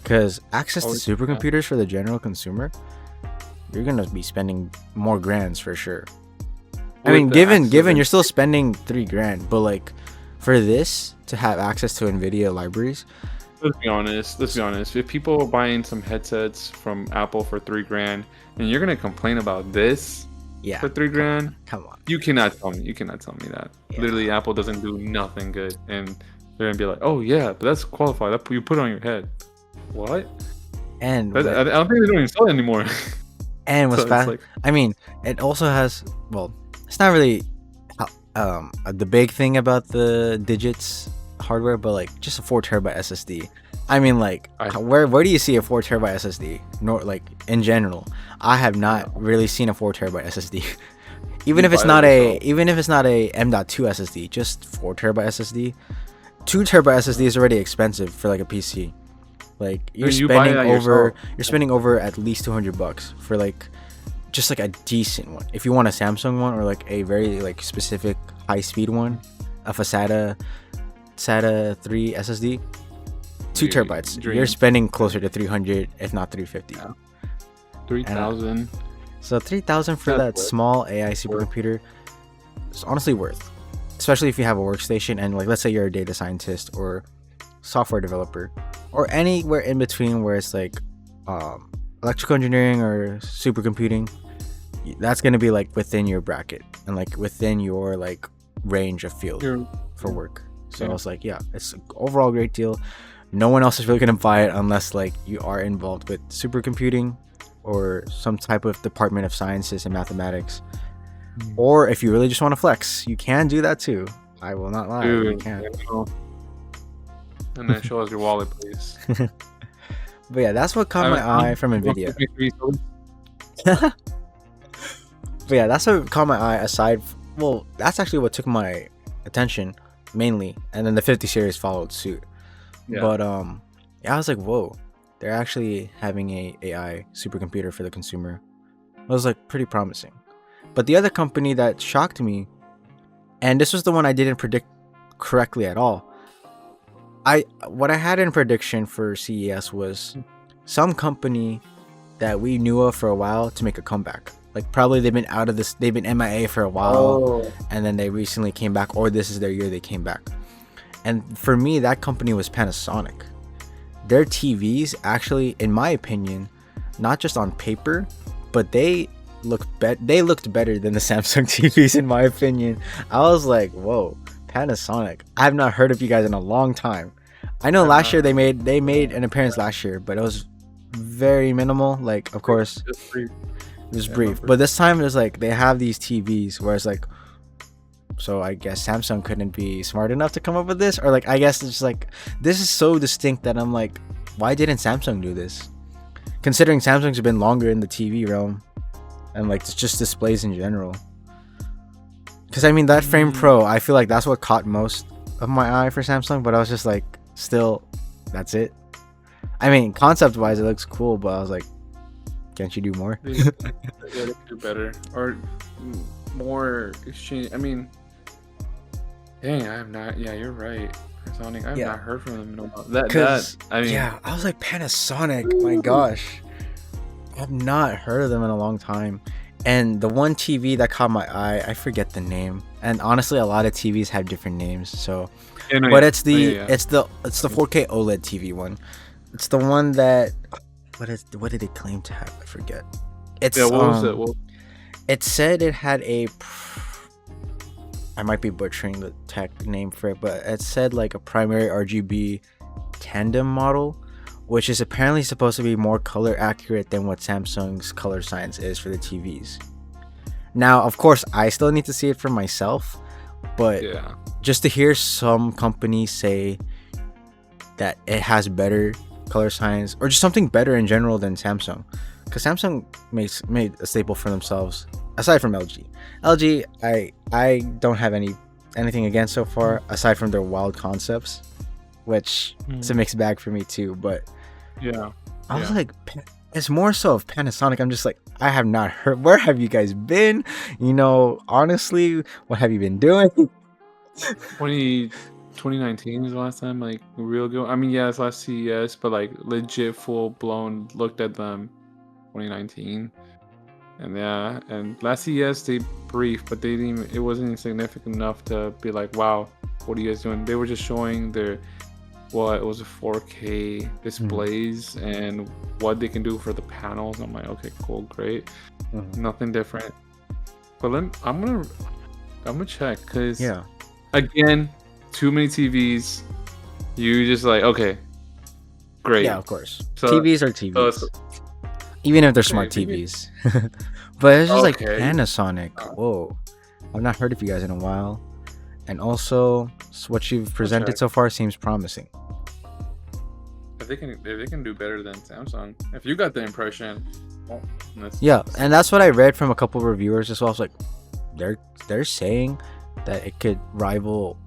Because access to supercomputers for the general consumer, you're gonna be spending more grands for sure. I mean, given you're still spending $3,000, but like for this to have access to Nvidia libraries. Let's be honest. If people are buying some headsets from Apple for $3,000, and you're gonna complain about this for $3,000, come on. You cannot tell me that. Yeah. Literally, Apple doesn't do nothing good, and they're gonna be like, "Oh yeah, but that's qualified. That you put it on your head." What? And I don't think they don't even sell it anymore. And what's bad? Like, I mean, it also has. Well, it's not really the big thing about the digits hardware, but like just a 4TB SSD. I mean, like, where do you see a 4TB SSD? Nor like in general, I have not really seen a 4TB SSD. even if it's not a M.2 SSD, just 4TB SSD. 2TB SSD is already expensive for like a PC. Like you're spending over at least $200 for like just like a decent one. If you want a Samsung one or like a very like specific high speed one of a SATA 3 SSD, 2 terabytes, you're spending closer to 300 if not 350. 3,000. So 3,000 for that small AI supercomputer is honestly worth, especially if you have a workstation and like let's say you're a data scientist or software developer or anywhere in between where it's like electrical engineering or supercomputing. That's going to be like within your bracket and like within your like range of field for work. So I was like, yeah, it's an overall great deal. No one else is really going to buy it unless like you are involved with supercomputing or some type of department of sciences and mathematics. Or if you really just want to flex, you can do that too. I will not lie. Dude, you can. And then show us your wallet, please. But yeah, that's what caught my eye from Nvidia. But yeah, that's what caught my eye well, that's actually what took my attention mainly. And then the 50 series followed suit. Yeah. But I was like, whoa, they're actually having a AI supercomputer for the consumer. It was like pretty promising. But the other company that shocked me, and this was the one I didn't predict correctly at all. What I had in prediction for CES was some company that we knew of for a while to make a comeback. Like probably they've been MIA for a while, and then they recently came back, or this is their year they came back. And for me, that company was Panasonic. Their TVs actually, in my opinion, not just on paper, but they looked better than the Samsung TVs in my opinion. I was like, whoa, Panasonic. I have not heard of you guys in a long time. I know last year they made an appearance last year, but it was very minimal. Like, of course, it was brief. But this time it was like they have these TVs where it's like, so I guess Samsung couldn't be smart enough to come up with this, or like I guess it's just like this is so distinct that I'm like, why didn't Samsung do this? Considering Samsung's been longer in the TV realm and like it's just displays in general. Because I mean that Frame Pro, I feel like that's what caught most of my eye for Samsung, but I was just like, still, that's it. I mean, concept wise it looks cool, but I was like, can't you do more? Yeah, do better or more exchange. I mean, dang, I have not. Yeah, you're right. Panasonic, I have not heard from them in a while. I mean, yeah, I was like, Panasonic. My gosh, I've not heard of them in a long time. And the one TV that caught my eye, I forget the name. And honestly, a lot of TVs have different names. So, but it's the 4K OLED TV one. It's the one that what did it claim to have? I forget. It's what was it? Well, it said it had a. I might be butchering the tech name for it, but it said like a primary RGB tandem model, which is apparently supposed to be more color accurate than what Samsung's color science is for the TVs. Now, of course, I still need to see it for myself, but just to hear some companies say that it has better color science or just something better in general than Samsung because Samsung made a staple for themselves aside from LG. LG, I don't have anything against so far aside from their wild concepts, which it's a mixed bag for me too. But yeah, I was like, it's more so of Panasonic. I'm just like, I have not heard. Where have you guys been? Honestly, what have you been doing? 2019 is the last time, like, real go. I mean, yeah, it's last CES, but like legit full blown looked at them 2019. And yeah, and last CES they briefed, but they didn't even, it wasn't significant enough to be like, wow, what are you guys doing? They were just showing their it was a 4K displays and what they can do for the panels. I'm like, okay, cool, great. Nothing different. But I'm gonna check, because again, too many TVs. You just like, okay, great. Yeah, of course. So, TVs are TVs. Even if they're smart TVs. But it's just like Panasonic. Whoa. I've not heard of you guys in a while. And also, what you've presented so far seems promising. If they can do better than Samsung. If you got the impression. Yeah, and that's what I read from a couple of reviewers as well. I was like, they're saying that it could rival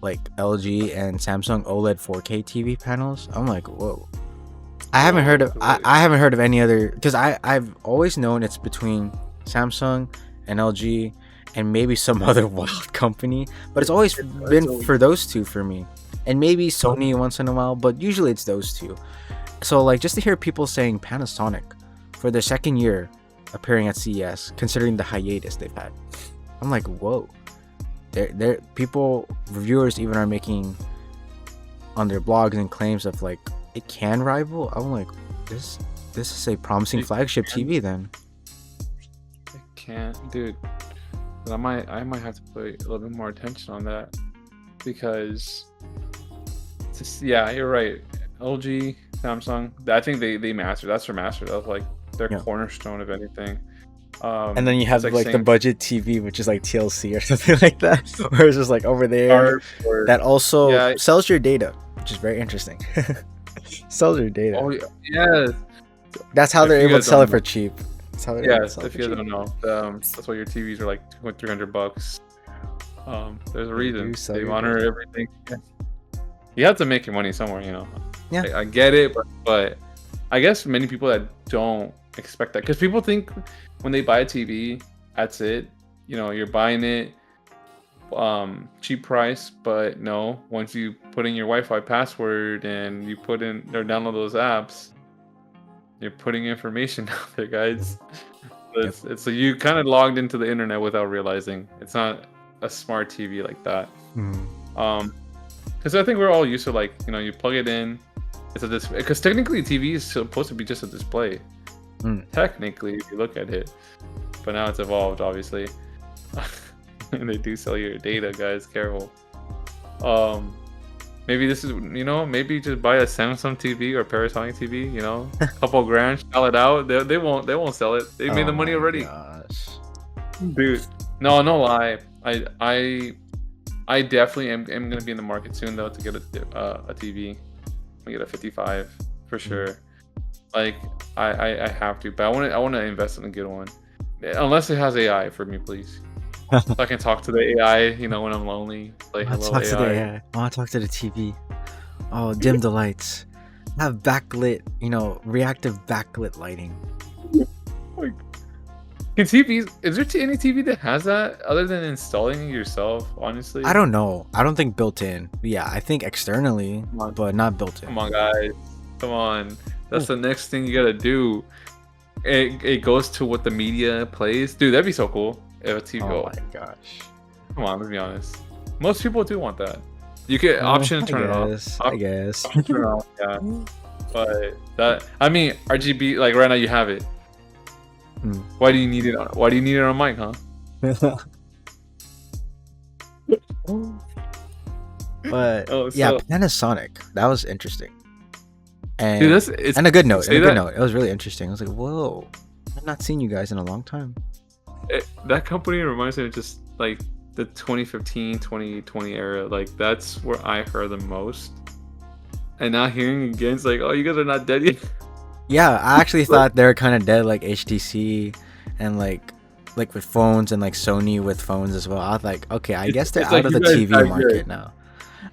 like LG and Samsung OLED 4K TV panels. I'm like, whoa. I haven't heard of any other, because I've always known it's between Samsung and LG and maybe some other wild company, but it's always been for those two for me, and maybe Sony once in a while, but usually it's those two. So like, just to hear people saying Panasonic for their second year appearing at CES, considering the hiatus they've had, I'm like, whoa. They're reviewers even are making on their blogs and claims of like, it can rival. I'm like, this is a promising flagship TV then. It can't, dude. But I might have to put a little bit more attention on that, because you're right. LG, Samsung, I think they mastered. That's their master. That's like their cornerstone of anything. And then you have like the budget TV, which is like TLC or something like that, where it's just like over there that also sells your data, which is very interesting. Sells your data. Oh yeah. That's how they're able to sell it for cheap. That's how they're able to sell if you guys don't know, that's why your TVs are like $300. There's a reason they monitor everything. You have to make your money somewhere, Yeah, I get it, but I guess many people that don't expect that, because people think when they buy a TV, that's it. You're buying it cheap price, but no, once you put in your Wi-Fi password and you put in or download those apps, you're putting information out there, guys. It's so you kind of logged into the internet without realizing. It's not a smart TV like that. Because I think we're all used to, like, you plug it in, it's a display, because technically TV is supposed to be just a display. Technically, if you look at it, but now it's evolved, obviously. And they do sell your data, guys. Careful. Maybe this is, maybe just buy a Samsung TV or Panasonic TV. A couple grand, sell it out. They won't sell it. They made the money already. Gosh. Dude, no lie. I definitely am gonna be in the market soon though to get a TV. I'm gonna get a 55 for sure. Like I have to, but I want to invest in a good one. Unless it has AI for me, please. So I can talk to the AI, when I'm lonely. Like, hello, AI. To the AI. I want to talk to the TV. Oh, dim the lights. Have backlit, reactive backlit lighting. Like, is there any TV that has that other than installing it yourself? Honestly, I don't know. I don't think built in. Yeah, I think externally, but not built in. Come on, guys. Come on. That's the next thing you gotta do. It goes to what the media plays. Dude, that'd be so cool. If a TV. Oh my gosh. Come on, let's be honest. Most people do want that. You can option turn it off. I guess. Turn it off, yeah. But RGB, like right now you have it. Why do you need it on mic, huh? But Panasonic. That was interesting. And dude, and a good note. It was really interesting. I was like, whoa. I've not seen you guys in a long time. That company reminds me of just like the 2015 2020 era. Like, that's where I heard the most, and now hearing again, it's like, oh, you guys are not dead yet. Yeah, I actually thought they were kind of dead, like HTC, and like with phones, and like Sony with phones as well. I was like, okay, I guess they're It's out like of you the guys TV died market good. now.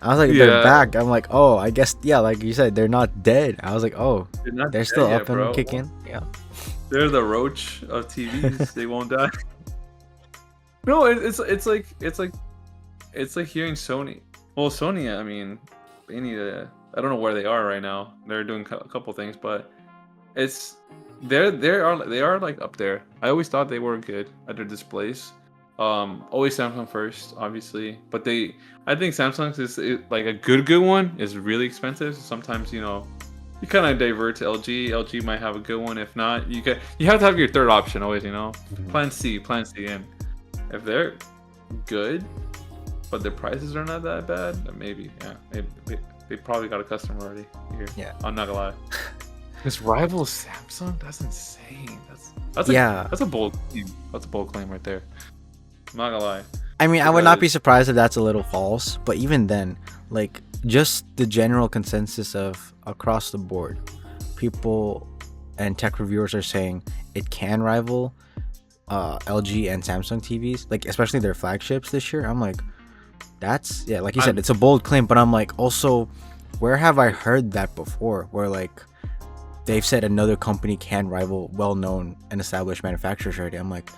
I was like, they're Yeah, back. I'm like, oh, I guess, yeah, like you said, they're not dead. I was like, oh, they're not they're still dead up yet, and bro. kicking. Yeah. They're the roach of TVs. They won't die. No, it's like hearing Sony. Well, Sony, I mean, they need to. I don't know where they are right now. They're doing a couple things, but it's they are like up there. I always thought they were good at their displays. Always Samsung first, obviously, but I think Samsung's like a good one is really expensive. So sometimes you kind of divert to LG. LG might have a good one. If not, you have to have your third option always. Plan C, and if they're good, but their prices are not that bad, then maybe, yeah, they probably got a customer already here. Yeah, I'm not gonna lie. This rival Samsung, that's insane. That's a bold claim. That's a bold claim right there. I'm not gonna lie. I mean, I would not be surprised if that's a little false, but even then, like, just the general consensus of across the board, people and tech reviewers are saying it can rival LG and Samsung TVs, like especially their flagships this year. I'm like, that's, yeah, like you said, it's a bold claim, but I'm like, also, where have I heard that before? Where like they've said another company can rival well-known and established manufacturers already. I'm like,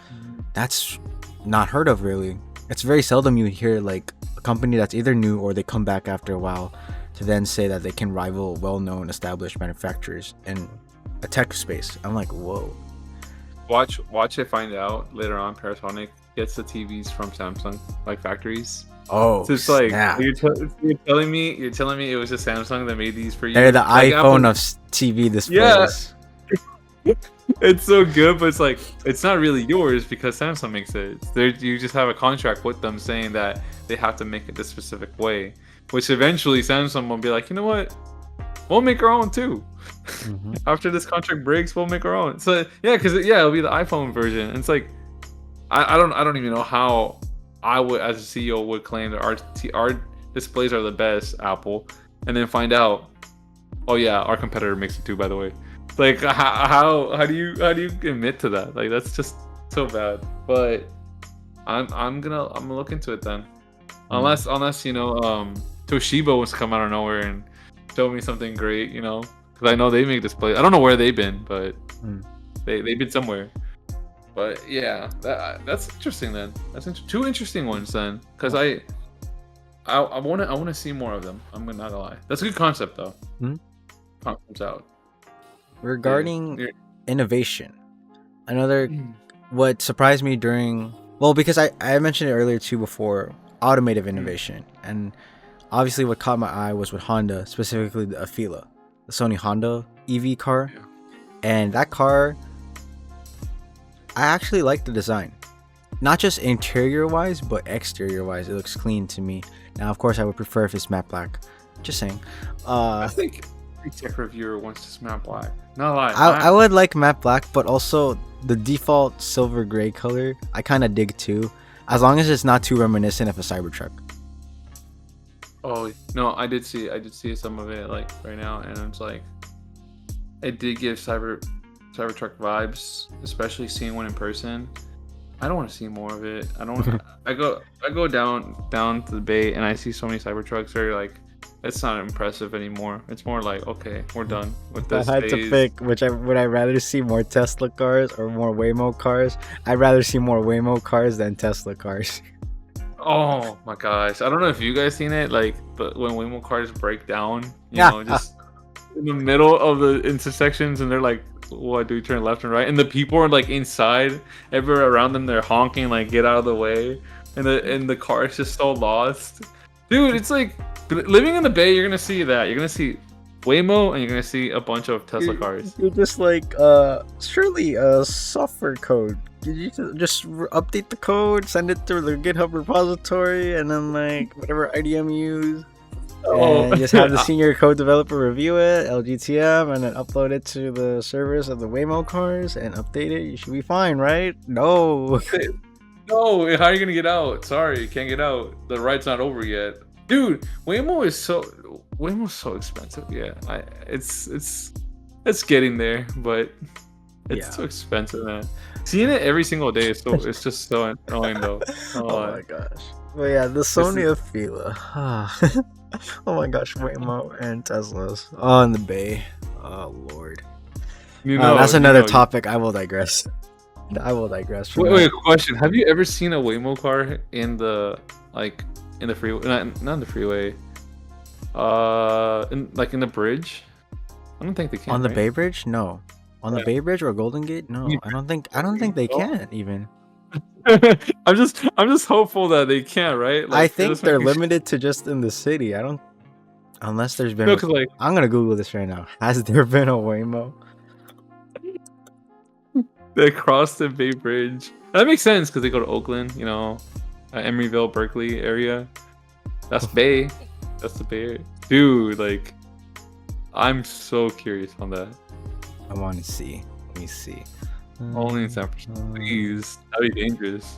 that's not heard of really. It's very seldom you hear like a company that's either new or they come back after a while to then say that they can rival well-known established manufacturers in a tech space. I'm like, whoa. Watch it find out later on. Panasonic gets the TVs from Samsung, like factories. Oh, so it's like you're telling me it was just Samsung that made these for you. They're the like iPhone of TV displays. Yeah. It's so good, but it's like it's not really yours because Samsung makes it. You just have a contract with them saying that they have to make it this specific way, which eventually Samsung will be like, you know what, we'll make our own too. Mm-hmm. After this contract breaks, we'll make our own. So yeah, because it'll be the iPhone version. And it's like I don't even know how I would, as a CEO, would claim that our displays are the best, Apple, and then find out, oh yeah, our competitor makes it too, by the way. Like how do you admit to that? Like that's just so bad. But I'm gonna look into it then, unless Toshiba wants to come out of nowhere and show me something great, because I know they make displays. I don't know where they've been, but they've been somewhere. But yeah, that's interesting then. That's two interesting ones then, because I want to see more of them. I'm not gonna lie. That's a good concept though. Comes out. Regarding innovation, another what surprised me because I mentioned it earlier too before, automotive innovation, and obviously what caught my eye was with Honda, specifically the Afeela, the Sony Honda EV car, and that car, I actually like the design, not just interior wise but exterior wise. It looks clean to me. Now of course I would prefer if it's matte black, just saying. I think every tech reviewer wants this matte black. Not lie. I would like matte black, but also the default silver gray color I kind of dig too, as long as it's not too reminiscent of a Cybertruck. Oh no, I did see some of it like right now, and it's like it did give Cybertruck vibes, especially seeing one in person. I don't want to see more of it. I don't. I go down to the bay and I see so many Cybertrucks. They're like, it's not impressive anymore. It's more like, okay, we're done with this. I had to pick would I rather see more Tesla cars or more Waymo cars. I'd rather see more Waymo cars than Tesla cars. Oh my gosh, I don't know if you guys seen it, like, but when Waymo cars break down, just in the middle of the intersections, and they're like, what, do we turn left and right? And the people are like inside, everywhere around them, they're honking like, get out of the way, and the car is just so lost. Dude, it's like living in the Bay, you're gonna see that. You're gonna see Waymo and you're gonna see a bunch of Tesla cars. You're just like, surely software code. You just update the code, send it to the GitHub repository, and then like whatever IDM you use. And just have the senior code developer review it, LGTM, and then upload it to the service of the Waymo cars and update it. You should be fine, right? No. No, how are you gonna get out? Sorry, you can't get out. The ride's not over yet. Dude, Waymo's so expensive. Yeah, it's it's getting there, but it's too expensive, man. Seeing it every single day is it's just so annoying though. Oh my gosh. But yeah, the Sony Afeela. Oh my gosh, Waymo and Teslas. Oh, in the Bay. Oh Lord. That's another topic. I will digress. Wait, question. Have you ever seen a Waymo car in the freeway? Not in the freeway. In the bridge? I don't think they can. On the Bay Bridge? No. On the Bay Bridge or Golden Gate? No. I don't think they can even. I'm just hopeful that they can, right? I think they're limited to just in the city. Unless there's been. I'm gonna Google this right now. Has there been a Waymo? They cross the Bay Bridge. That makes sense because they go to Oakland, Emeryville, Berkeley area. That's Bay. That's the Bay area. Dude, I'm so curious on that. I want to see. Let me see. Only in San Francisco. Please. That'd be dangerous.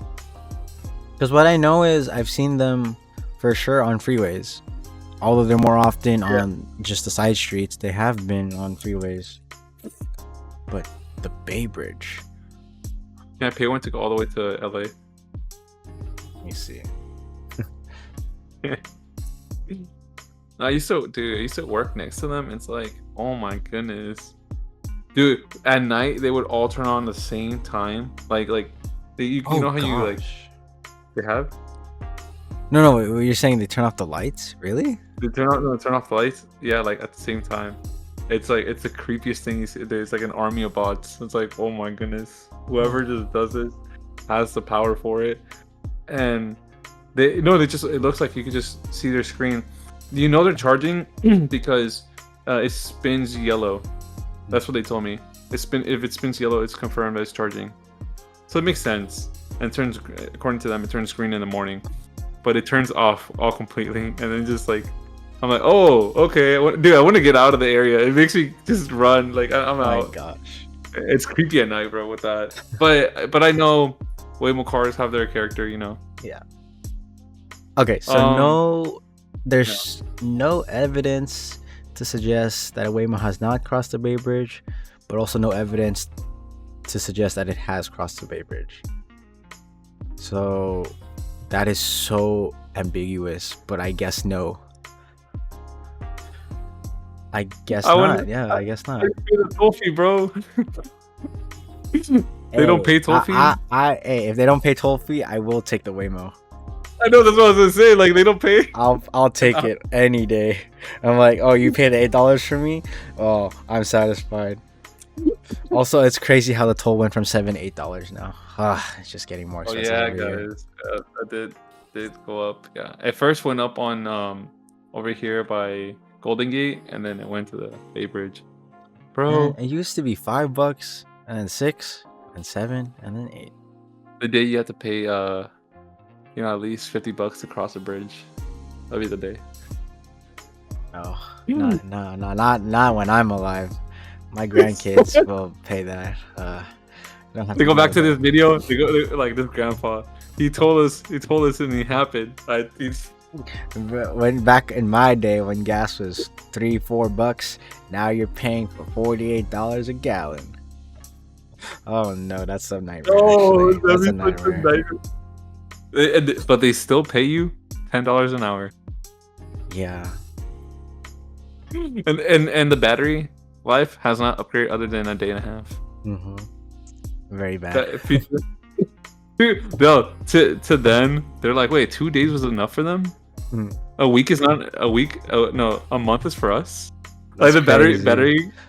Because what I know is I've seen them for sure on freeways. Although they're more often on just the side streets, they have been on freeways. But the Bay Bridge. Can I pay one to go all the way to LA? Let me see. I used to work next to them. It's like, oh my goodness. Dude, at night they would all turn on the same time. You know how you they have? No, you're saying they turn off the lights? Really? They turn off the lights? Yeah, at the same time. It's the creepiest thing you see. There's an army of bots. It's like, oh my goodness. Whoever just does this has the power for it. And it looks like you can just see their screen. They're charging because it spins yellow. That's what they told me. If it spins yellow, it's confirmed that it's charging. So it makes sense. And according to them, it turns green in the morning. But it turns off all completely. And then just I'm like, oh, okay. Dude, I want to get out of the area. It makes me just run. I'm out. Oh my gosh. It's creepy at night, bro, with that. But I know Waymo cars have their character, Yeah. Okay, so there's no evidence to suggest that a Waymo has not crossed the Bay Bridge, but also no evidence to suggest that it has crossed the Bay Bridge. So that is so ambiguous, but I guess no. I guess not. I guess not. I pay the toll fee, bro. They don't pay toll fee? If they don't pay toll fee, I will take the Waymo. I know, that's what I was gonna say. They don't pay. I'll take it any day. I'm like, oh, you paid $8 for me? Oh, I'm satisfied. Also, it's crazy how the toll went from $7 to $8 now. It's just getting more expensive. Oh yeah, guys, that did go up. Yeah, it first went up on over here by Golden Gate, and then it went to the Bay Bridge. Bro, it used to be $5, and then $6, and $7, and then $8. The day you have to pay at least $50 to cross a bridge. That'll be the day. Oh, not when I'm alive. My grandkids will pay that. They go back to this video. They go like this grandpa. He told us and it happened. When back in my day when gas was $3-4, now you're paying for $48 a gallon. Oh no, that's so nightmare. Oh, that's a nightmare. But they still pay you $10 an hour. Yeah. And the battery life has not upgraded other than a day and a half. Mm-hmm. Very bad. No, to them, they're like, wait, 2 days was enough for them? Mm. A week is not a week. No, a month is for us. That's the battery.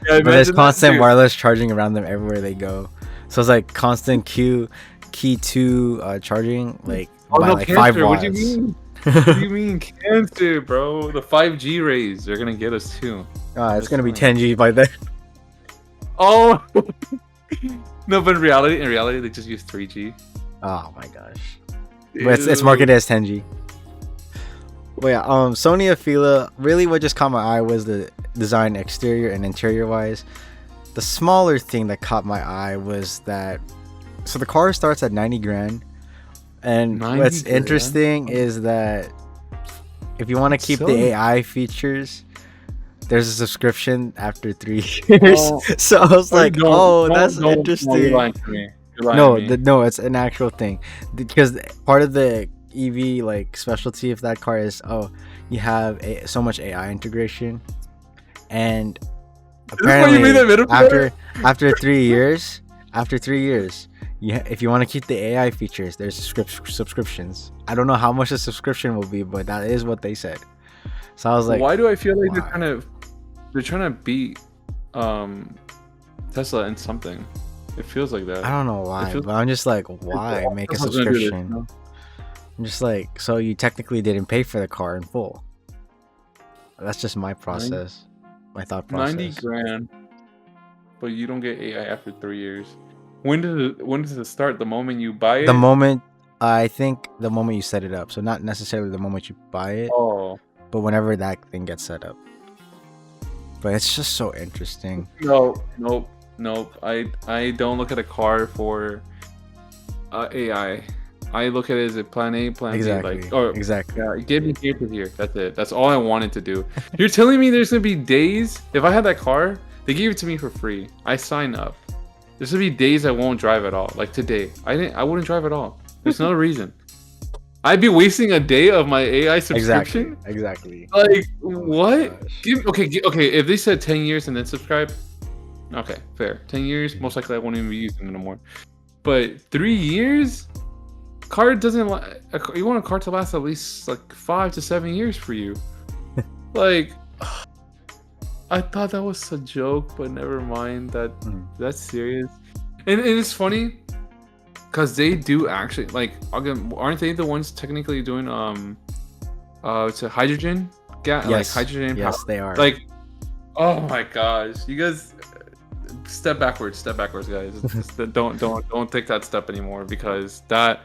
Yeah, but there's constant wireless charging around them everywhere they go. So it's like constant key 2 charging, by like 5 watts. What do you mean? What do you mean cancer, bro? The 5G rays, they're gonna get us too. It's gonna be 10G by then. Oh no, but in reality, they just use 3G. Oh my gosh. But it's marketed as 10G. But yeah, Sony Afeela, really what just caught my eye was the design exterior and interior wise. The smaller thing that caught my eye was that, so the car starts at 90 grand. And what's interesting is that if you want to keep the AI features, there's a subscription after 3 years. So I was like, oh, that's interesting. You're lying to me. No, it's an actual thing, because part of the EV like specialty of that car is you have so much AI integration, and apparently after 3 years, if you want to keep the AI features, there's subscriptions. I don't know how much the subscription will be, but that is what they said. So I was like, why do I feel like they're trying to beat Tesla in something? It feels like that. I don't know why, but I'm just like, why make a subscription? I'm just like, so you technically didn't pay for the car in full. That's just my process, my thought process. 90 grand, but you don't get AI after 3 years. When does it start? The moment you buy it? I think the moment you set it up. So not necessarily the moment you buy it, but whenever that thing gets set up. But it's just so interesting. Nope. I don't look at a car for AI. I look at it as a plan A, plan exactly. B. Exactly. Yeah, give me here to here. That's it. That's all I wanted to do. You're telling me there's gonna be days, if I had that car, they gave it to me for free. I sign up. There's gonna be days I won't drive at all. Like today, I wouldn't drive at all. There's no reason. I'd be wasting a day of my AI subscription. Exactly. Like what? Okay. If they said 10 years and then subscribe, okay, fair. 10 years, most likely I won't even be using it anymore. But 3 years, car doesn't. You want a car to last at least like 5 to 7 years for you. Like, I thought that was a joke, but never mind. That's serious. And it's funny. Because they do actually, like, aren't they the ones technically doing it's a hydrogen gas, like hydrogen? Yes, they are. Like, oh my gosh, you guys, step backwards, guys. don't take that step anymore, because that,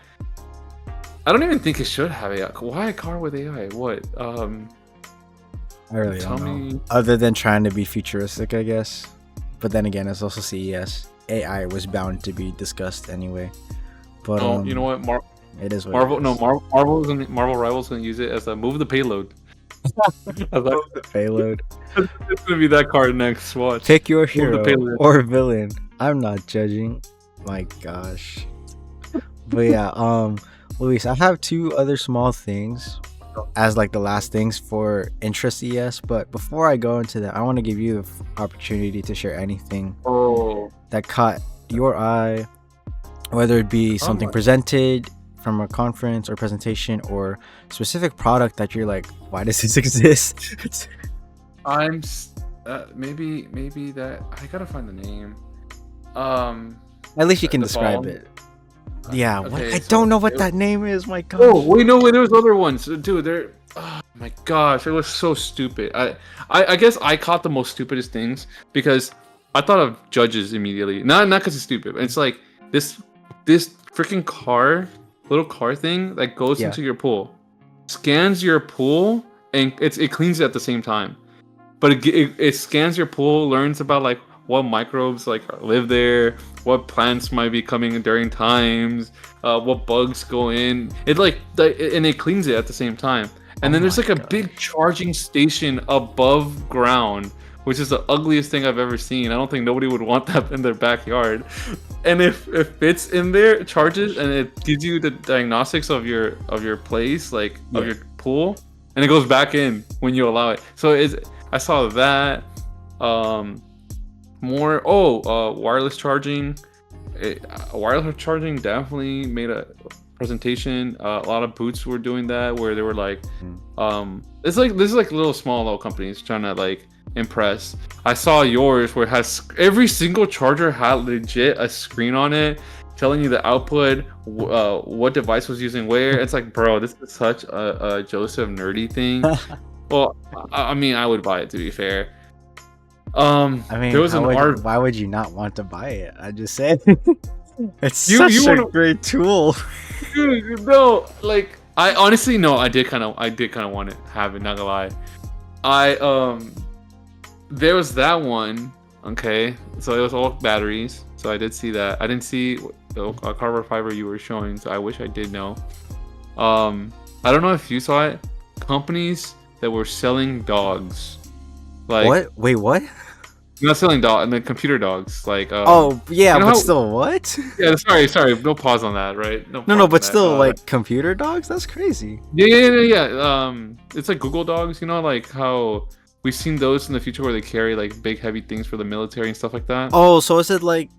I don't even think it should have AI. Why a car with AI? What? I really don't know. Other than trying to be futuristic, I guess. But then again, it's also CES. AI was bound to be discussed anyway. But you know what? It is what Marvel. it is. No, Marvel Rivals gonna use it as a move the payload. The payload. It's gonna be that card next. Watch. Pick your hero or villain. I'm not judging. My gosh. But yeah, Luis, I have 2 other small things as like the last things for Intra-CES. But before I go into that, I want to give you the opportunity to share anything that caught your eye. Whether it be something presented from a conference or presentation, or specific product that you're like, why does this exist? I'm maybe that I gotta find the name. At least you can describe it. Yeah, okay, I don't know what that name is. My gosh. Oh wait, no, there was other ones, dude. They're oh my gosh, it was so stupid. I guess I caught the most stupidest things because I thought of judges immediately. Not because it's stupid. It's like this freaking little car thing that goes into your pool, scans your pool, and it cleans it at the same time. But it scans your pool, learns about like what microbes like live there, what plants might be coming during times, what bugs go in. It and it cleans it at the same time. And then there's like a big charging station above ground, which is the ugliest thing I've ever seen. I don't think nobody would want that in their backyard. And if it's in there, it charges, and it gives you the diagnostics of your place, like of your pool, and it goes back in when you allow it. So I saw that. Wireless charging. Wireless charging definitely made a presentation. A lot of booths were doing that, where they were like, this is like little companies trying to like impress. I saw yours where it has every single charger had legit a screen on it telling you the output, what device was using where. It's like, bro, this is such a Joseph nerdy thing. Well, I mean, I would buy it, to be fair. I mean, there was why would you not want to buy it? I just said it's such a great tool. Dude, no, like I honestly no, I did kind of want to have it. Not gonna lie, there was that one. Okay, so it was all batteries. So I did see that. I didn't see the carbon fiber you were showing. So I wish I did know. I don't know if you saw it. Companies that were selling dogs Like, what? Wait, what? I'm not selling dog. I mean, computer dogs. Like, Oh yeah, you know but how, still, what? yeah. Sorry. No pause on that, right? No No, pause on but that. still, like computer dogs. That's crazy. Yeah. It's like Google dogs. You know, like how we've seen those in the future where they carry like big, heavy things for the military and stuff like that. Oh, so is it like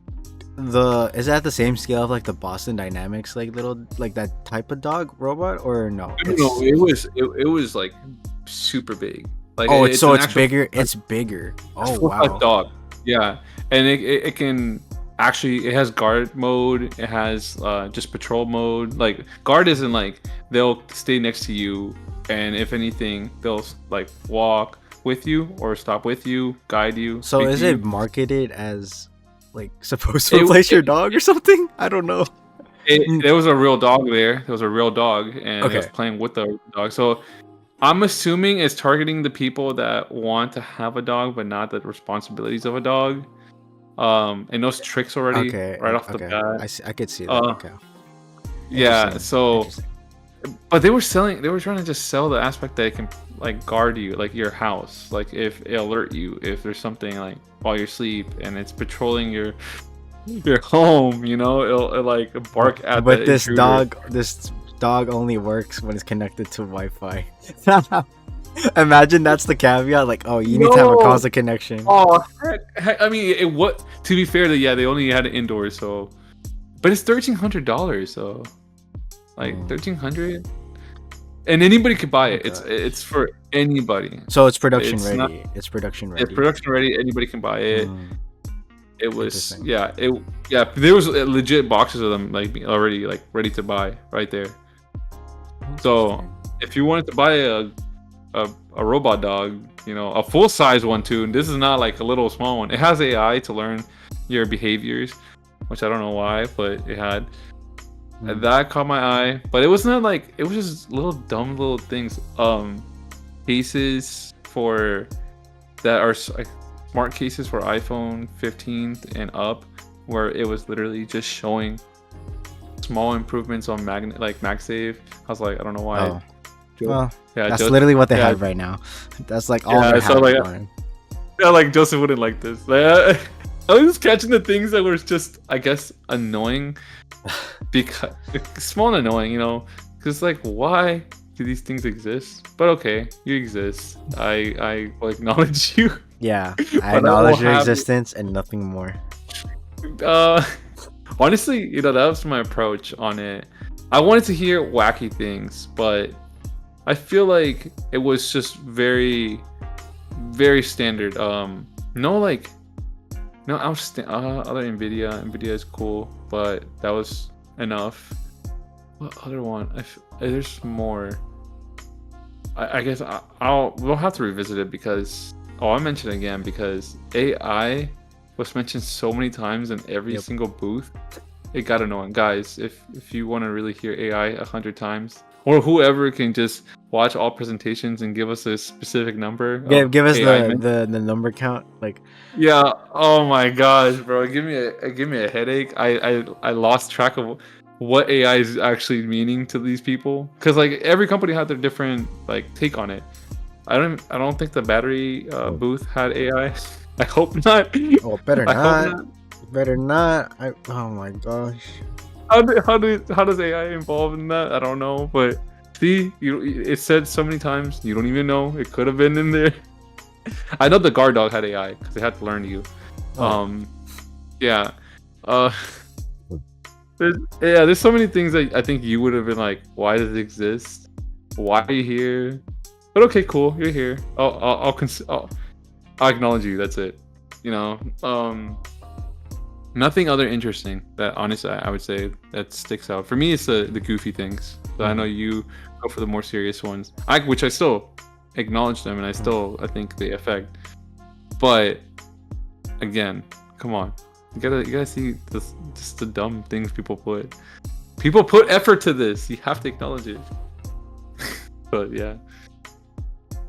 is that the same scale of like the Boston Dynamics like little like that type of dog robot or no? No, it was like super big. Like, Oh, it's it's bigger. It's bigger. Oh wow. dog. Yeah, and it can actually, it has guard mode. It has just patrol mode. Like, guard isn't like they'll stay next to you, and if anything, they'll like walk with you or stop with you, guide you. So is it marketed as like supposed to replace your dog or something? I don't know. There was a real dog there. There was a real dog, and it was Okay. playing with the dog. So I'm assuming it's targeting the people that want to have a dog, but not the responsibilities of a dog. And those tricks already right off the bat. I could see that. Okay. Yeah. So, Interesting. but they were trying to just sell the aspect that it can like guard you, like your house, like if it alert you if there's something like while you're asleep, and it's patrolling your home. You know, it'll like bark at. But the this intruder. this dog only works when it's connected to Wi-Fi. Imagine that's the caveat. Like, oh, you need to have a constant connection. Oh, heck, I mean, what? To be fair, they only had it indoors, so. But it's $1,300, so, like $1,300, and anybody could buy it. It's for anybody. So it's production ready. It's production ready. It's production ready. Anybody can buy it. It was There was legit boxes of them like already like ready to buy right there. So if you wanted to buy a robot dog, you know, a full size one too, and this is not like a little small one. It has AI to learn your behaviors, which I don't know why, but it had. And that caught my eye, but it was not like, it was just dumb little things. Cases for that are like smart cases for iPhone 15 and up, where it was literally just showing small improvements on MagSafe. I was like, I don't know why. Oh. Well, that's literally what they have right now. That's like all they have. Like Joseph wouldn't like this. Like, I was just catching the things that were just, I guess, annoying, because small and annoying, you know, because like, why do these things exist? But okay, you exist. I will acknowledge you. Yeah, I acknowledge your existence and nothing more. Honestly, you know, that was my approach on it. I wanted to hear wacky things, but I feel like it was just very, very standard. No other Nvidia. Nvidia is cool, but that was enough. What other one? There's more. I guess we'll have to revisit it because I mentioned it again because AI was mentioned so many times in every single booth. It got annoying, guys. If you want to really hear AI 100 times, or whoever can just watch all presentations and give us a specific number. Give us the number count, like. Yeah. Oh my gosh, bro. Give me a headache. I lost track of what AI is actually meaning to these people, because like every company had their different like take on it. I don't think the battery booth had AI. I hope not. Oh, better not. Better not. Oh my gosh. How does AI involve in that? I don't know, but see, it said so many times you don't even know. It could have been in there. I know the guard dog had AI because they had to learn you. Yeah. There's so many things that I think you would have been like, why does it exist? Why are you here? But okay, cool, you're here. I'll acknowledge you. That's it. You know. Nothing other interesting that honestly I would say that sticks out. For me, it's the goofy things. So I know you go for the more serious ones. Which I still acknowledge them, and I think they affect. But again, come on. You gotta see this, just the dumb things people put. People put effort to this. You have to acknowledge it. But yeah.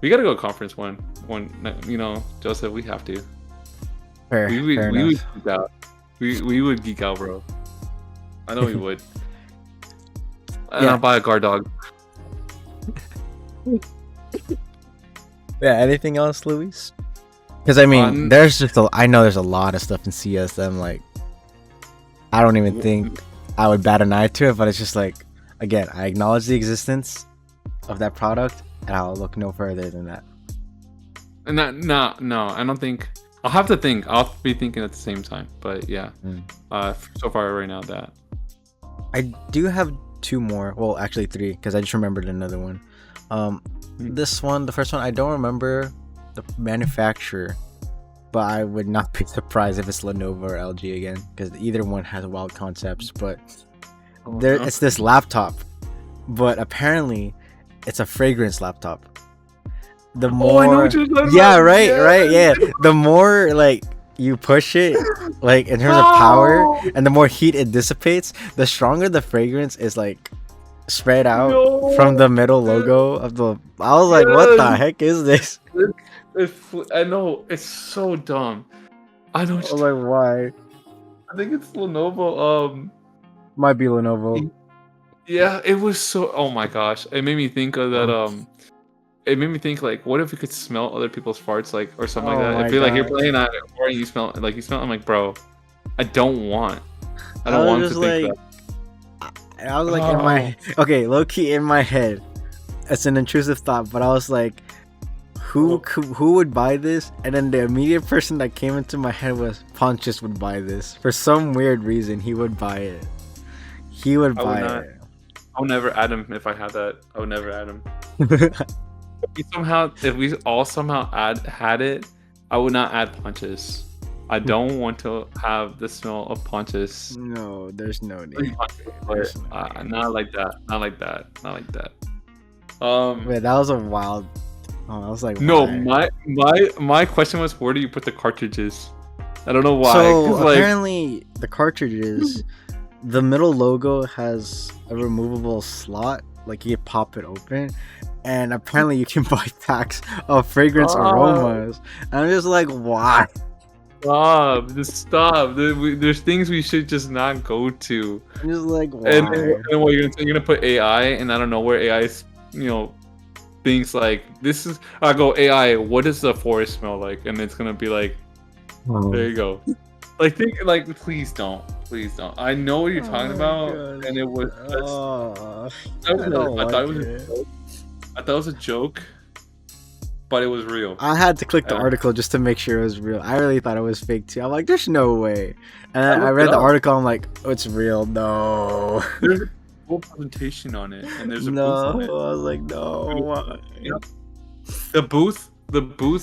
We gotta go to conference one, you know, Joseph, we have to. Fair enough. Would geek out. We would geek out, bro. I know we would. I'll buy a guard dog. Yeah, anything else, Luis? Because I mean, I know there's a lot of stuff in CS that I'm like, I don't even think I would bat an eye to it, but it's just like, again, I acknowledge the existence of that product, and I'll look no further than that. And no, I don't think. I'll have to think. I'll be thinking at the same time. But yeah, so far right now that. I do have 2 more. Well, actually 3, because I just remembered another one. This one, the first one, I don't remember the manufacturer, but I would not be surprised if it's Lenovo or LG again, because either one has wild concepts. But it's this laptop, but apparently it's a fragrance laptop. The more, I know what you're talking yeah, about. right, yeah. The more like you push it, like in terms of power, and the more heat it dissipates, the stronger the fragrance is like spread out from the middle logo of the. I was like, what the heck is this? I know, it's so dumb. I know. Like, why? I think it's Lenovo. Might be Lenovo. Yeah, it was so. Oh my gosh, it made me think of that. It made me think like, what if we could smell other people's farts, like, or something like that? I feel like you're playing that, or you smell. I'm like, bro, I don't want to think that. I was like in my low key in my head, it's an intrusive thought, but I was like, who would buy this? And then the immediate person that came into my head was Pontius would buy this for some weird reason. He would buy it. He would buy it. I would never add him if I had that. I would never add him. If we all somehow had it, I would not add Pontius. I don't want to have the smell of Pontius. No, there's no need. Not like that. Wait, that was a wild. Oh, I was like, no, why? my question was, where do you put the cartridges? I don't know why. So apparently, the cartridges, the middle logo has a removable slot, like you can pop it open, and apparently you can buy packs of fragrance aromas. And I'm just like, why? Just stop. There's things we should just not go to. I'm just like, why? And what you're gonna put AI, and I don't know where AI is, things like this is. I go AI. What does the forest smell like? And it's gonna be like, there you go. Please don't. I know what you're talking about, and it was. I thought it was a joke, but it was real. I had to click the article just to make sure it was real. I really thought it was fake too. I'm like, there's no way. And I read the article. I'm like, oh, it's real. No. There's a full presentation on it, and there's a booth on it. I was like, no. Yep. The booth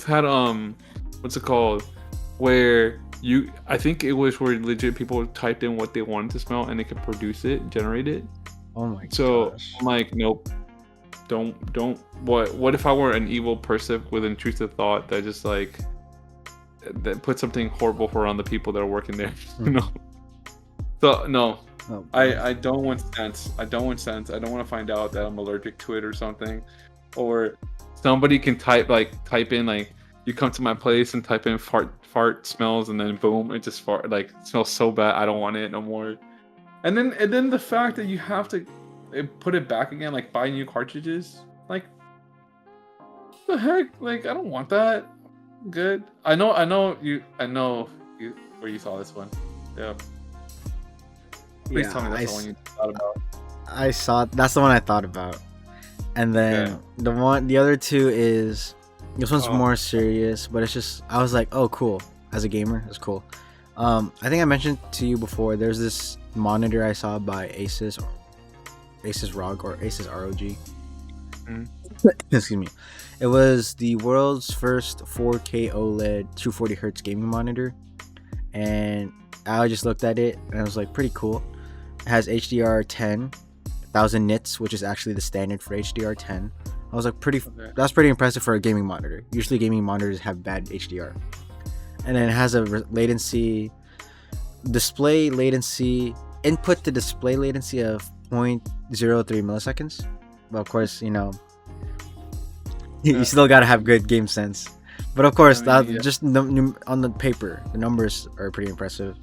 had what's it called? Where I think it was where legit people typed in what they wanted to smell, and they could produce it, generate it. Oh my god. So I'm like, nope. Don't. What if I were an evil person with intrusive thought that just like that put something horrible around the people that are working there? So no. I don't want scents. I don't want to find out that I'm allergic to it or something. Or somebody can type in like, you come to my place and type in fart smells, and then boom, it just smells so bad. I don't want it no more. And then the fact that you have to put it back again, like buy new cartridges, like the heck, like I don't want that. Good. I know you where you saw this one. Yeah. Please tell me that's the one you thought about. That's the one I thought about. And then the other two is, this one's more serious, but it's just, I was like, oh cool. As a gamer, it's cool. I think I mentioned to you before, there's this monitor I saw by Asus ROG or Asus ROG. Excuse me. It was the world's first 4K OLED 240Hz gaming monitor. And I just looked at it and I was like, pretty cool. It has HDR10, 1000 nits, which is actually the standard for HDR10. I was like, that's pretty impressive for a gaming monitor. Usually gaming monitors have bad HDR. And then it has a display latency, input to display latency of 0.03 milliseconds. But of course, you still gotta have good game sense. But of course, just on the paper, the numbers are pretty impressive.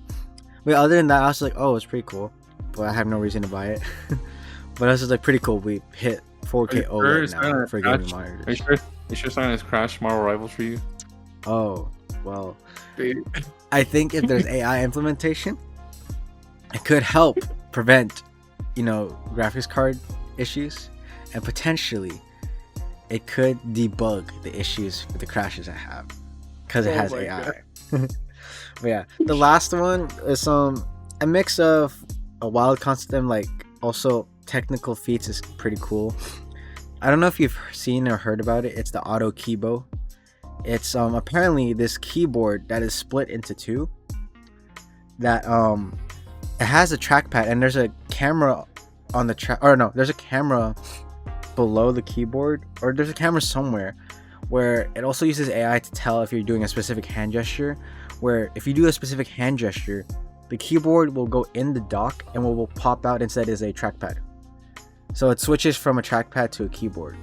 But other than that, I was like, oh, it's pretty cool. But I have no reason to buy it. But I was just like, pretty cool. We hit 4K OLED now for gaming monitors. Are you sure it's not gonna crash Marvel Rivals for you? Oh, Well, Dude. I think if there's AI implementation, it could help prevent, graphics card issues, and potentially it could debug the issues with the crashes I have because it has AI. But yeah, the last one is a mix of a wild concept and like also technical feats is pretty cool. I don't know if you've seen or heard about it. It's the Auto Keyboard. It's apparently this keyboard that is split into two. That it has a trackpad and there's a camera on the track. Or no, there's a camera below the keyboard, or there's a camera somewhere where it also uses AI to tell if you're doing a specific hand gesture. Where if you do a specific hand gesture, the keyboard will go in the dock and what will pop out instead is a trackpad. So it switches from a trackpad to a keyboard.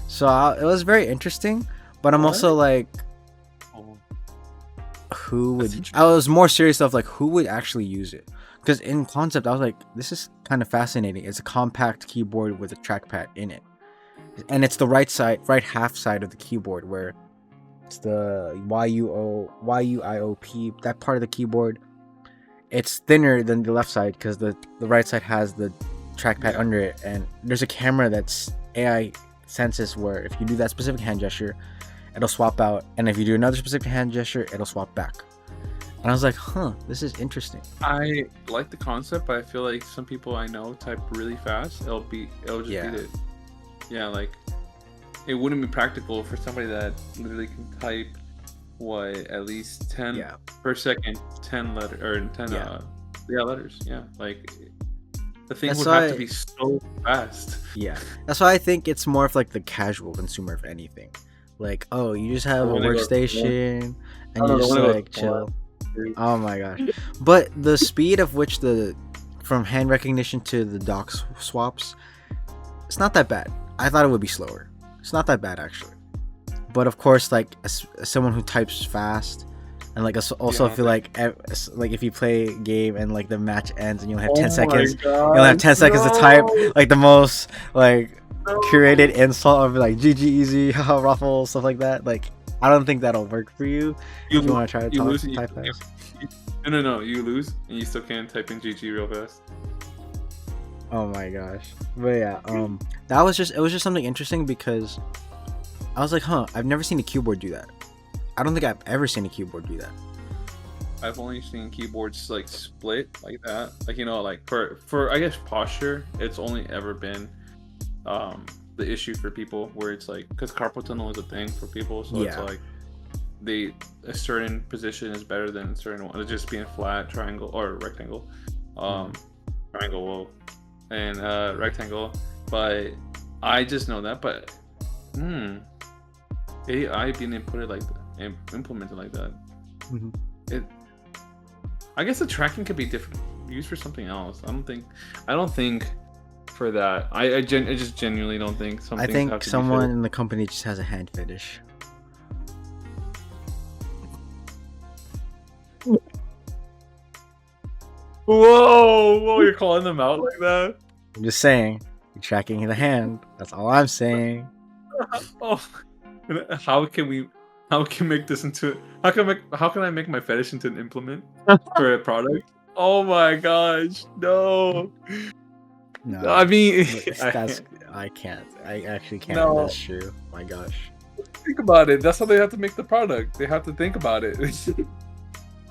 So it was very interesting, but I'm also like, who would? I was more serious of like who would actually use it, because in concept I was like, this is kind of fascinating. It's a compact keyboard with a trackpad in it, and it's the right half side of the keyboard where it's the YUIOP, that part of the keyboard. It's thinner than the left side because the right side has the trackpad under it, and there's a camera that's AI senses where if you do that specific hand gesture, it'll swap out, and if you do another specific hand gesture, it'll swap back. And I was like, this is interesting. I like the concept, but I feel like some people I know type really fast. It'll just beat it. Yeah, like it wouldn't be practical for somebody that literally can type at least 10 per second, 10 letters or 10 letters. Yeah, like the thing would have to be so fast. Yeah, that's why I think it's more of like the casual consumer, if anything. Like, you just have a workstation and you just like chill. Oh my gosh. But the speed of which from hand recognition to the dock swaps, it's not that bad. I thought it would be slower. It's not that bad actually. But of course, like as someone who types fast, and like also feel like if you play a game and like the match ends and you only have 10 seconds, you only have 10 seconds to type, like the most like curated insult of like GG easy, haha, ruffle, stuff like that. Like I don't think that'll work for you. If you want to try to type fast. No, you lose and you still can't type in GG real fast. Oh my gosh. But yeah, it was just something interesting because I was like, I've never seen a keyboard do that. I don't think I've ever seen a keyboard do that. I've only seen keyboards like split like that. Like, like for I guess posture, it's only ever been the issue for people where it's like, because carpal tunnel is a thing for people, so it's like a certain position is better than a certain one. It's just being flat, triangle or rectangle, triangle, and rectangle. But I just know that. But AI being implemented like that, I guess the tracking could be different, used for something else. I don't think for that. I just genuinely don't think something. I think someone in the company just has a hand fetish. Whoa, you're calling them out like that? I'm just saying, you're tracking the hand. That's all I'm saying. How can we make this into? How can I make my fetish into an implement for a product? Oh my gosh, no. No, I mean, I can't. I actually can't. No. That's true. My gosh. Think about it. That's how they have to make the product. They have to think about it.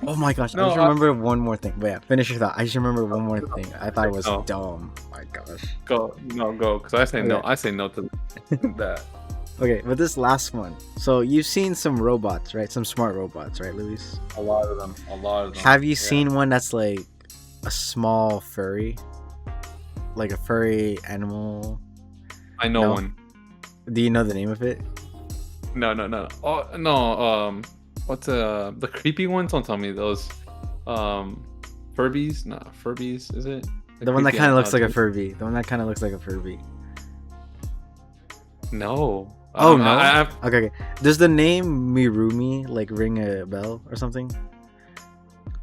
Oh my gosh. No, I just remember one more thing. But yeah, finish your thought. I just remember one more thing. I thought it was dumb. My gosh. Go. Because I say no. I say no to that. Okay, but this last one. So you've seen some robots, right? Some smart robots, right, Luis? A lot of them. Have you seen one that's like a small furry? Like a furry animal? I know one. Do you know the name of it? No. Oh, no. What's the creepy ones? Don't tell me those. Furbies? No, Furbies, is it? The one that kind of looks like a Furby. The one that kind of looks like a Furby. No. Oh, no? Okay. Does the name Mirumi like ring a bell or something?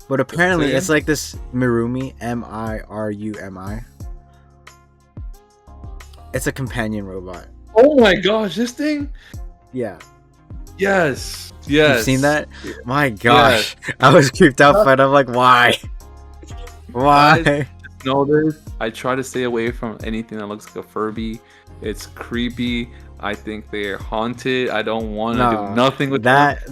But apparently it's like this Mirumi, Mirumi. It's a companion robot. Oh my gosh, this thing? Yeah. Yes. You've seen that? My gosh. Yes. I was creeped out, but I'm like, why? Why? Guys, just know this. I try to stay away from anything that looks like a Furby. It's creepy. I think they're haunted. I don't want to do nothing with that.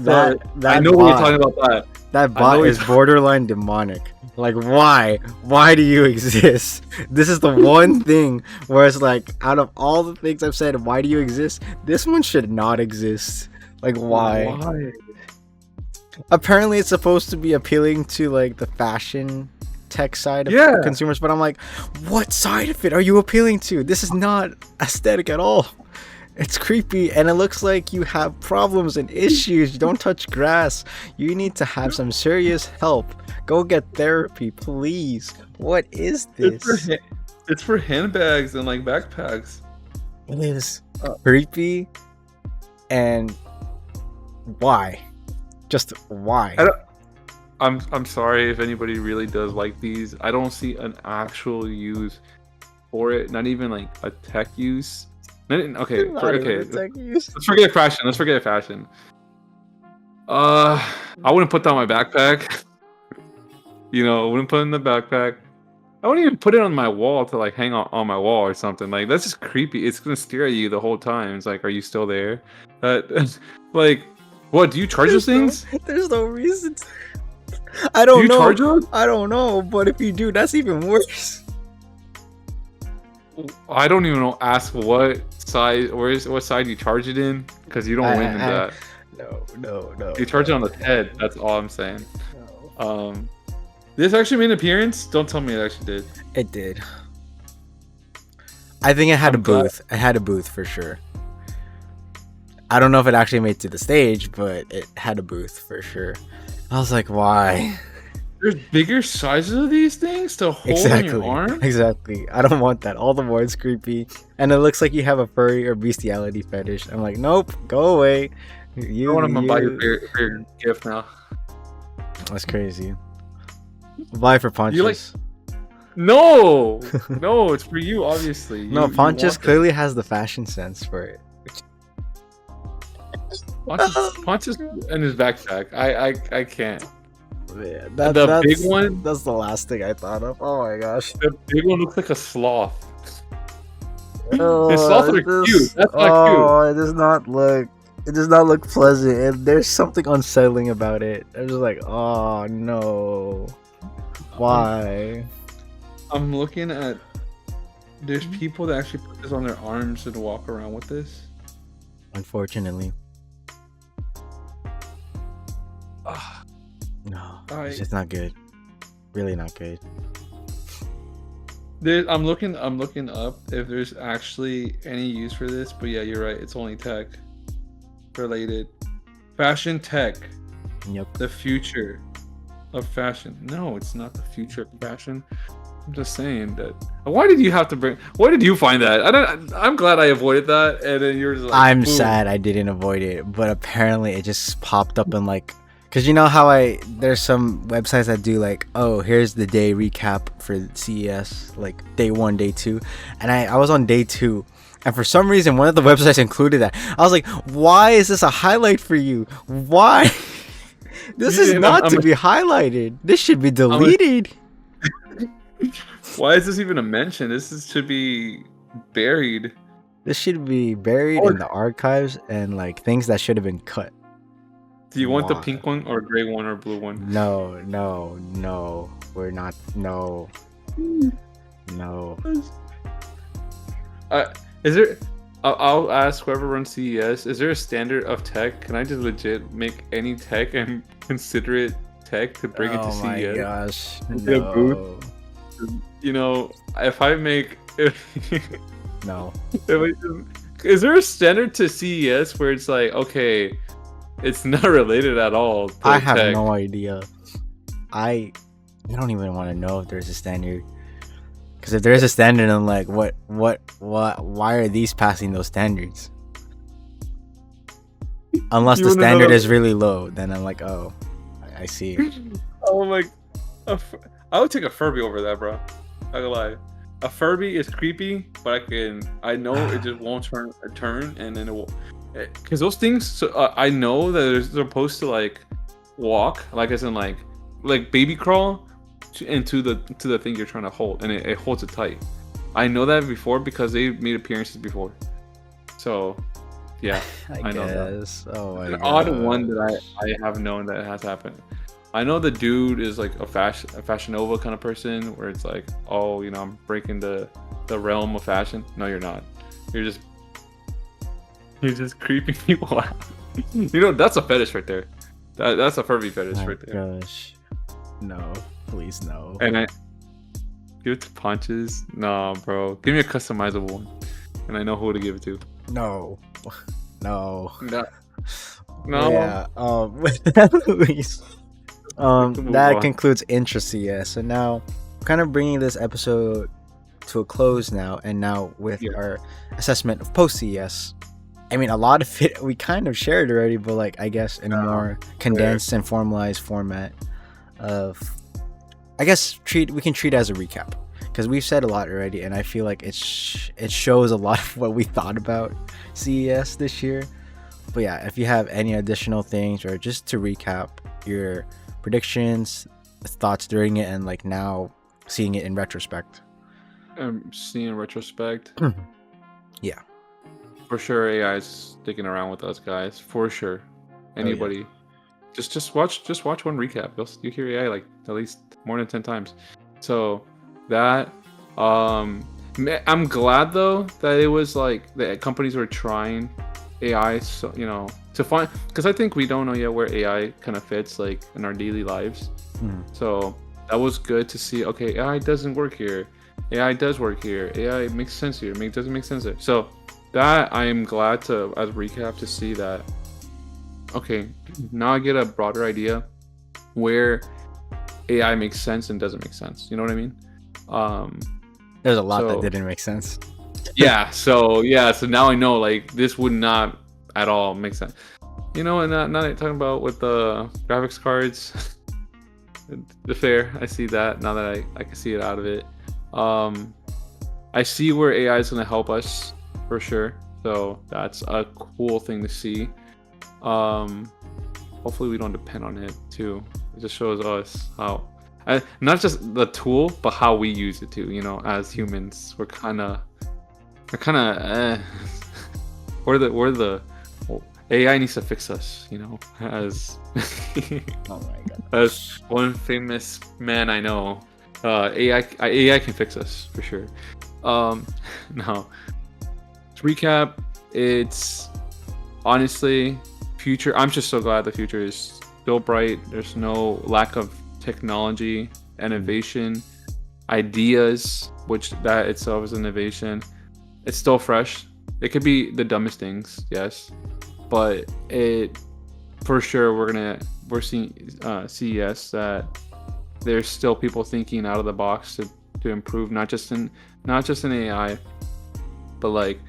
I know what you're talking about. That bot is borderline demonic. Like, why? Why do you exist? This is the one thing where it's like, out of all the things I've said, why do you exist? This one should not exist. Like, why? Apparently, it's supposed to be appealing to like the fashion tech side of consumers, but I'm like, what side of it are you appealing to? This is not aesthetic at all. It's creepy, and it looks like you have problems and issues. You don't touch grass. You need to have some serious help. Go get therapy, please. What is this? It's for handbags and like backpacks. It is creepy, and why? Just why? I'm sorry if anybody really does like these. I don't see an actual use for it. Not even like a tech use. Okay. Let's forget fashion. I wouldn't put that on my backpack. I wouldn't put it in the backpack. I wouldn't even put it on my wall to like hang on my wall or something. Like, that's just creepy. It's gonna stare at you the whole time. It's like, are you still there? Like, what? Do you charge those things? There's no reason. I don't know. Charge those? I don't know. But if you do, that's even worse. I don't even know. Ask what side you charge it in, because you don't win in that. No. You charge it on the head. That's all I'm saying. No. This actually made an appearance. Don't tell me it actually did. It did. I think it had a booth. It had a booth for sure. I don't know if it actually made it to the stage, but it had a booth for sure. I was like, why? There's bigger sizes of these things to hold on your arm? Exactly. I don't want that. All the more it's creepy. And it looks like you have a furry or bestiality fetish. I'm like, nope, go away. I want to buy your gift now. That's crazy. Buy for Pontius. No, it's for you, obviously. No, Pontius clearly has the fashion sense for it. Pontius and his backpack. I can't. Yeah, the big one. That's the last thing I thought of. Oh my gosh. The big one looks like a sloth. His sloths are cute. That's not cute. It does not look pleasant, and there's something unsettling about it. I'm just like, oh no. Why? I'm looking at. There's people that actually put this on their arms and walk around with this. Unfortunately. No, it's just not good. Really not good. I'm looking up if there's actually any use for this, but yeah, you're right. It's only tech related. Fashion tech. Yep. The future of fashion. No, it's not the future of fashion. I'm just saying that. Why did you find that? I'm glad I avoided that, and then you're just like, I'm boom. Sad I didn't avoid it, but apparently it just popped up in like, because you know how there's some websites that do like, oh, here's the day recap for CES, like day 1, day 2, and I was on day 2, and for some reason one of the websites included that. I was like, why is this a highlight for you? Why? This is not to be highlighted. This should be deleted. Why is this even a mention? Should be buried. This should be buried in the archives and like things that should have been cut. Do you want the pink one or gray one or blue one? No. We're not. No. Is there? I'll ask whoever runs CES. Is there a standard of tech? Can I just legit make any tech and consider it tech to bring it to CES? Oh my gosh! No. Booth? If I make no. Is there a standard to CES where it's like, okay, it's not related at all to I have tech? No idea. I don't even want to know if there's a standard. Because if there's a standard, I'm like, what, why are these passing those standards? Unless the standard is really low, then I'm like, oh, I see. Oh my, I would take a Furby over that, bro. Not gonna lie. A Furby is creepy, but I know it just won't turn, and then because those things. So, I know that they're supposed to like walk, like as in like baby crawl into the thing you're trying to hold, and it holds it tight. I know that before because they made appearances before. So, yeah, I know guess. that. Oh my An god. odd one that I have known that has happened. I know the dude is like a Fashion Nova kind of person, where it's like, oh, I'm breaking the realm of fashion. No, you're not. You're just creeping people out. That's a fetish right there. That's a Furby fetish right there. Gosh, no, please no. And I give it to Punches. No, bro, give me a customizable one, and I know who to give it to. No. No. Yeah. Please. That concludes Intra-CES. And now, kind of bringing this episode to a close now, and now with our assessment of Post-CES. I mean, a lot of it we kind of shared already, but like I guess in a more condensed and formalized format of, I guess we can treat it as a recap, because we've said a lot already, and I feel like it shows a lot of what we thought about CES this year. But yeah, if you have any additional things, or just to recap your predictions, thoughts during it, and like now seeing it in retrospect. Seeing in retrospect. Yeah. For sure, AI is sticking around with us, guys. For sure. Anybody, just watch one recap. You hear AI like at least more than 10 times. So that, I'm glad though that it was like the companies were trying AI, so to find, because I think we don't know yet where AI kind of fits like in our daily lives. So that was good to see. Okay, AI doesn't work here. AI does work here. AI makes sense here. Doesn't make sense there. So that I am glad to, as a recap, to see that. Okay, now I get a broader idea where AI makes sense and doesn't make sense. You know what I mean? There's a lot that didn't make sense. So now I know like this would not at all make sense. And now that you're talking about with the graphics cards, the fair, I see that now that I can see it out of it. I see where AI is going to help us for sure. So that's a cool thing to see. Hopefully we don't depend on it too. It just shows us how, not just the tool, but how we use it too. As humans, we're kind of we're the AI needs to fix us. As oh my god, as one famous man I know, AI can fix us for sure. Now to recap, it's honestly future. I'm just so glad the future is still bright. There's no lack of technology, innovation, ideas, which that itself is innovation. It's still fresh. It could be the dumbest things, yes, but it for sure we're seeing CES that there's still people thinking out of the box to improve, not just in AI, but like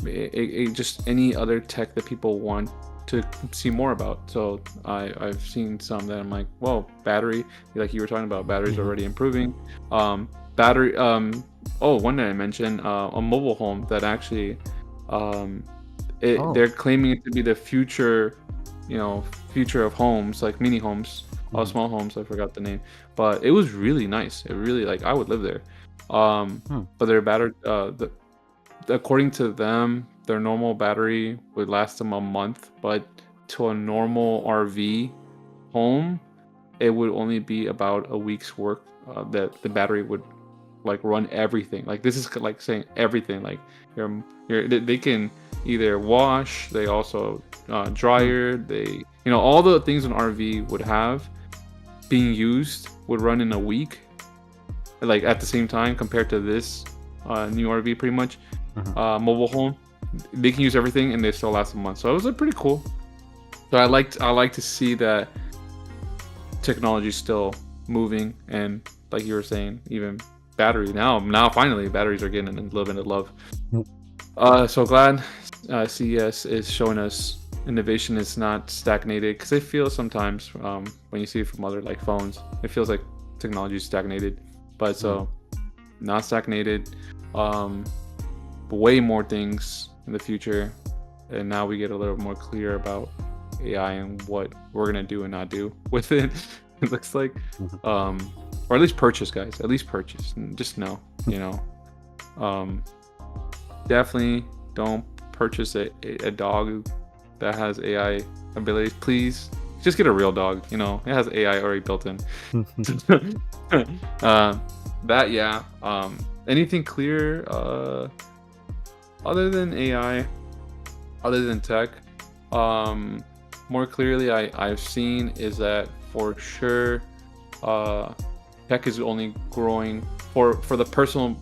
it just any other tech that people want to see more about. So I've seen some that I'm like, well, battery, like you were talking about, batteries already improving. One that I mentioned, a mobile home that actually they're claiming it to be the future of homes, like mini homes, small homes. I forgot the name, but it was really nice. It really, like, I would live there. But their battery, according to them, their normal battery would last them a month, but to a normal RV home, it would only be about a week's work. That the battery would like run everything. Like, this is like saying everything. Like they can either wash, they also dryer, they all the things an RV would have being used would run in a week, like at the same time, compared to this new RV pretty much. Mobile home, they can use everything and they still last a month. So it was pretty cool. So I like to see that technology still moving, and like you were saying, even battery now finally batteries are getting a little bit of love. So glad CES is showing us innovation is not stagnated, because I feel sometimes when you see it from other like phones, it feels like technology is stagnated, but so not stagnated. Way more things in the future. and now we get a little more clear about AI and what we're gonna do and not do with it. It looks like, or at least purchase, guys. At least purchase. And just know, definitely don't purchase a dog that has AI abilities. Please, just get a real dog. It has AI already built in. Anything clear other than AI, other than tech, more clearly I've seen is that for sure tech is only growing for the personal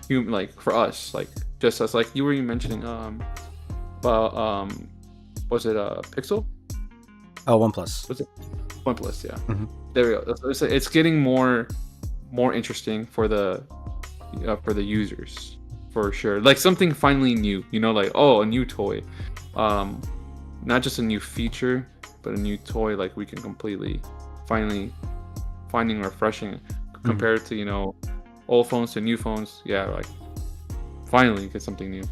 human, like for us, like just as like you were mentioning about was it Pixel? Oh, OnePlus. Was it OnePlus? Yeah. There we go. It's getting more interesting for the users, for sure. Like something finally new, like, oh, a new toy, not just a new feature, but a new toy, like we can completely finally finding refreshing compared to old phones to new phones. Yeah, like finally get something new.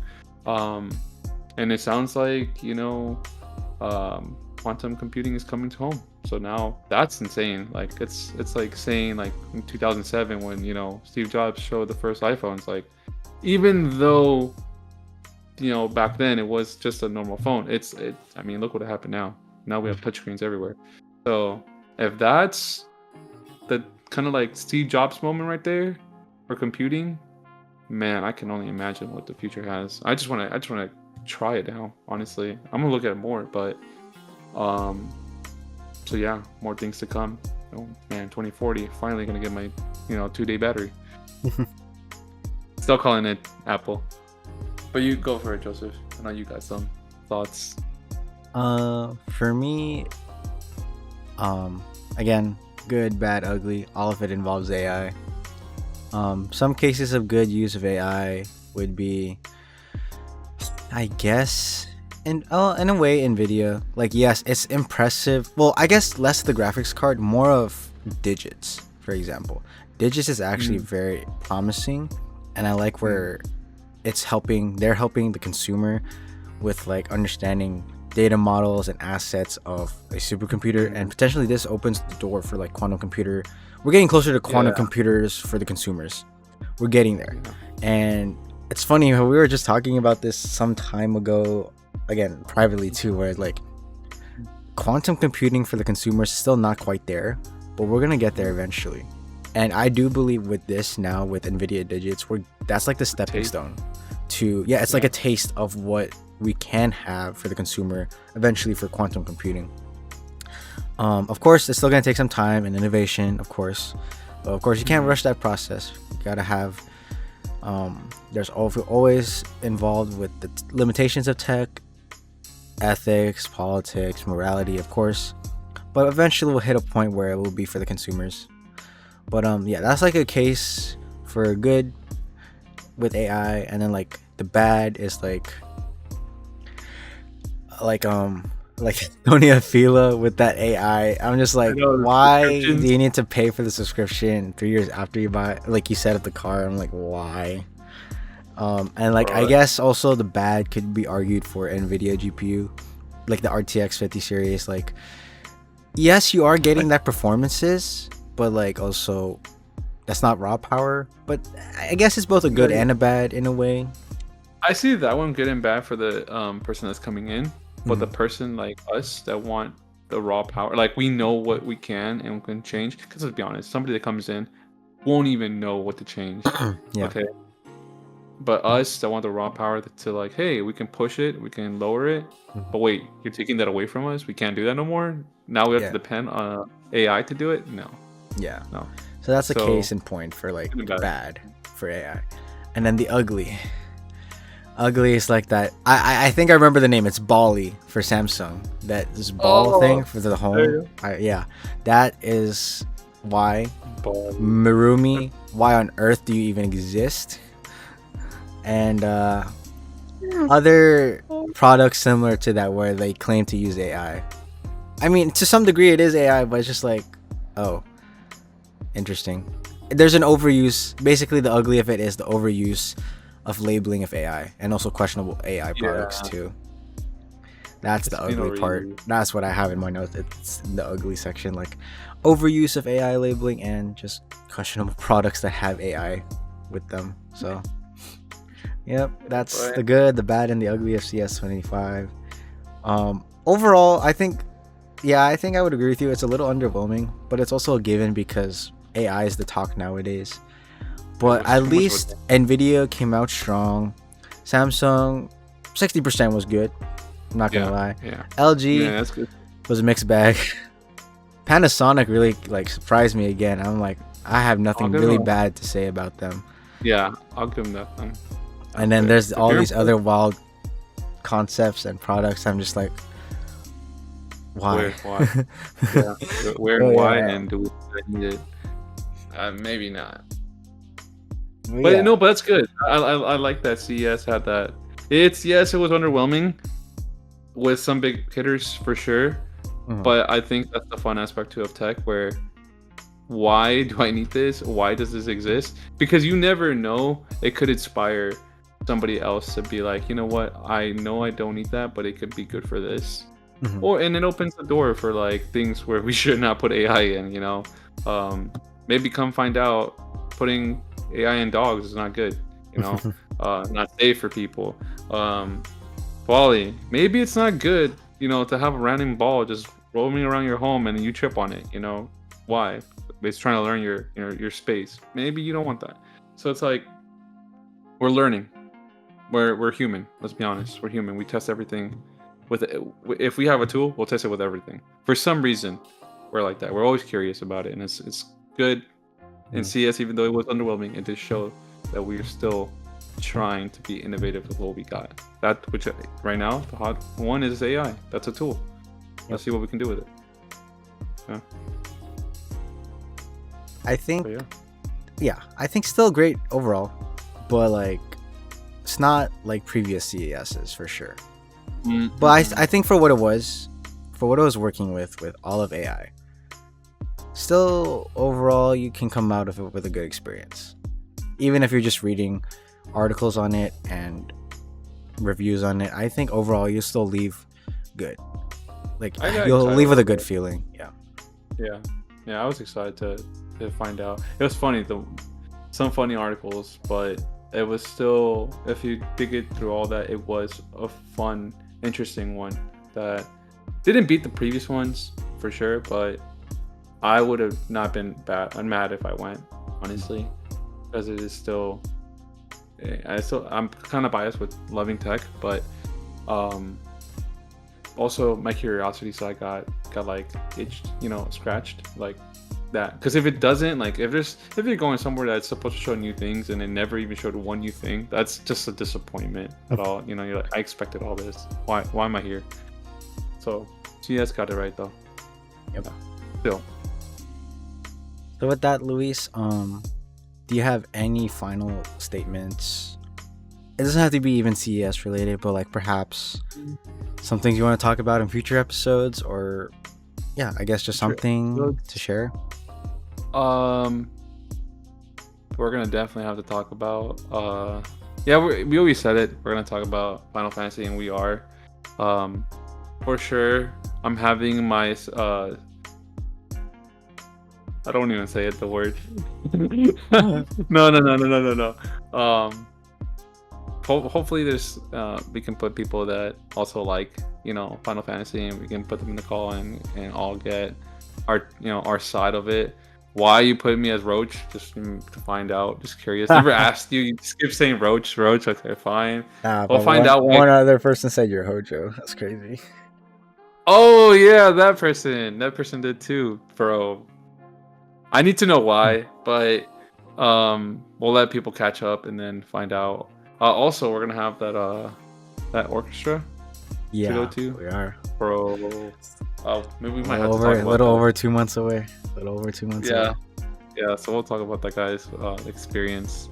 And it sounds like quantum computing is coming to home. So now that's insane. Like it's like saying like in 2007 when Steve Jobs showed the first iPhones. Like even though back then it was just a normal phone, I mean, look what happened now. Now we have touchscreens everywhere. So if that's the kind of like Steve Jobs moment right there for computing, man, I can only imagine what the future has. I just want to try it now. Honestly, I'm gonna look at it more, but so yeah, more things to come. Oh man, 2040, finally gonna get my 2-day battery. Still calling it Apple, but you go for it, Joseph. I know you got some thoughts. For me, again, good, bad, ugly, all of it involves AI. Some cases of good use of AI would be, I guess, in a way, Nvidia. Like, yes, it's impressive. Well, I guess less the graphics card, more of digits, for example. Digits is actually very promising, and I like where they're helping the consumer with like understanding data models and assets of a supercomputer, and potentially this opens the door for like quantum computer. We're getting closer to quantum computers for the consumers. We're getting there. And it's funny how we were just talking about this some time ago, again, privately too, where like quantum computing for the consumers is still not quite there, but we're going to get there eventually. And I do believe with this now, with Nvidia digits, that's like the stepping stone to, it's like a taste of what we can have for the consumer eventually for quantum computing. Of course, it's still going to take some time and innovation, of course. But of course, you can't rush that process. You got to have, there's always involved with the limitations of tech, ethics, politics, morality, of course. But eventually we'll hit a point where it will be for the consumers. But that's like a case for good with AI. And then like the bad is like Tony Afeela with that AI. I'm just like, why do you need to pay for the subscription 3 years after you buy, like you set up the car? I'm like, why? And like, I guess also the bad could be argued for Nvidia GPU, like the RTX 50 series. Like, yes, you are getting that performances, but like also that's not raw power. But I guess it's both a good and a bad in a way. I see that one good and bad for the person that's coming in. But the person like us that want the raw power, like we know what we can and we can change. Because let's be honest, somebody that comes in won't even know what to change. Okay. But us that want the raw power to like, hey, we can push it, we can lower it. But wait, you're taking that away from us. We can't do that no more. Now we have to depend on AI to do it. No. Yeah. No. So that's a case in point for like bad for AI, and then the ugly. Ugly is like that. I think I remember the name. It's Bali for Samsung. That this ball thing for the home. That is why. Marumi. Why on earth do you even exist? And other products similar to that where they claim to use AI. I mean, to some degree it is AI, but it's just like, oh, interesting. There's an overuse. Basically, the ugly of it is the overuse of labeling of AI, and also questionable AI products too. That's the ugly part. That's what I have in my notes. It's in the ugly section, like overuse of AI labeling and just questionable products that have AI with them. So, yep, that's the good, the bad, and the ugly of CS25. Overall, I think I would agree with you. It's a little underwhelming, but it's also a given because AI is the talk nowadays. But at least Nvidia came out strong. Samsung, 60% was good. I'm not gonna lie. Yeah. LG that's good. Was a mixed bag. Panasonic really like surprised me again. I'm like, I have nothing really bad to say about them. Yeah, I'll give them that. And then there's all these other wild concepts and products. I'm just like, why? Where and why, and do we need it? Maybe not. But no, but that's good. I like that CES had that. It was underwhelming with some big hitters for sure. But I think that's the fun aspect too of tech, where why do I need this? Why does this exist? Because you never know. It could inspire somebody else to be like, you know what? I know I don't need that, but it could be good for this. And it opens the door for like things where we should not put AI in, you know. Maybe come find out putting AI in dogs is not good, you know. Not safe for people. Quality. Maybe it's not good, you know, to have a random ball just roaming around your home and you trip on it, you know. Why? It's trying to learn your space. Maybe you don't want that. So it's like we're learning. We're human. Let's be honest. We're human. We test everything with it. If we have a tool, we'll test it with everything. For some reason, we're like that. We're always curious about it, and it's good. In CS, even though it was underwhelming, it did show that we're still trying to be innovative with what we got. That which right now the hot one is AI. That's a tool. Let's see what we can do with it. Yeah. I think, I think still great overall, but like it's not like previous CESs for sure. But I think for what it was working with all of AI, still overall you can come out of it with a good experience, even if you're just reading articles on it and reviews on it. I think overall you still leave good, like you'll leave with a good feeling. I was excited to find out. It was funny, some funny articles, but it was still, if you dig it through all that, it was a fun, interesting one that didn't beat the previous ones for sure, but I would have not been mad if I went, honestly, because it is still, I'm kind of biased with loving tech, but also my curiosity side got like itched, you know, scratched like that. Because if it doesn't, like if you're going somewhere that's supposed to show new things and it never even showed one new thing, that's just a disappointment at all. You know, you're like, I expected all this. Why am I here? So CS got it right though. Yep. Still. So with that, Luis, do you have any final statements? It doesn't have to be even CES related, but like perhaps some things you want to talk about in future episodes, or I guess just something to share. We're gonna definitely have to talk about we always said it, we're gonna talk about Final Fantasy, and we are for sure. I'm having my I don't even say it, the word. No. Hopefully there's we can put people that also like, you know, Final Fantasy, and we can put them in the call and all get our, you know, our side of it. Why you put me as Roach? Just to find out. Just curious. Never asked you. You just keep saying Roach. Okay, fine. We'll find out. One other person said you're Hojo. That's crazy. Oh yeah, that person did too, bro. I need to know why, but we'll let people catch up and then find out. Also, we're gonna have that orchestra to go to. We are, bro. Maybe we might have to talk about a little over 2 months away. Away. Yeah. So we'll talk about that guy's experience.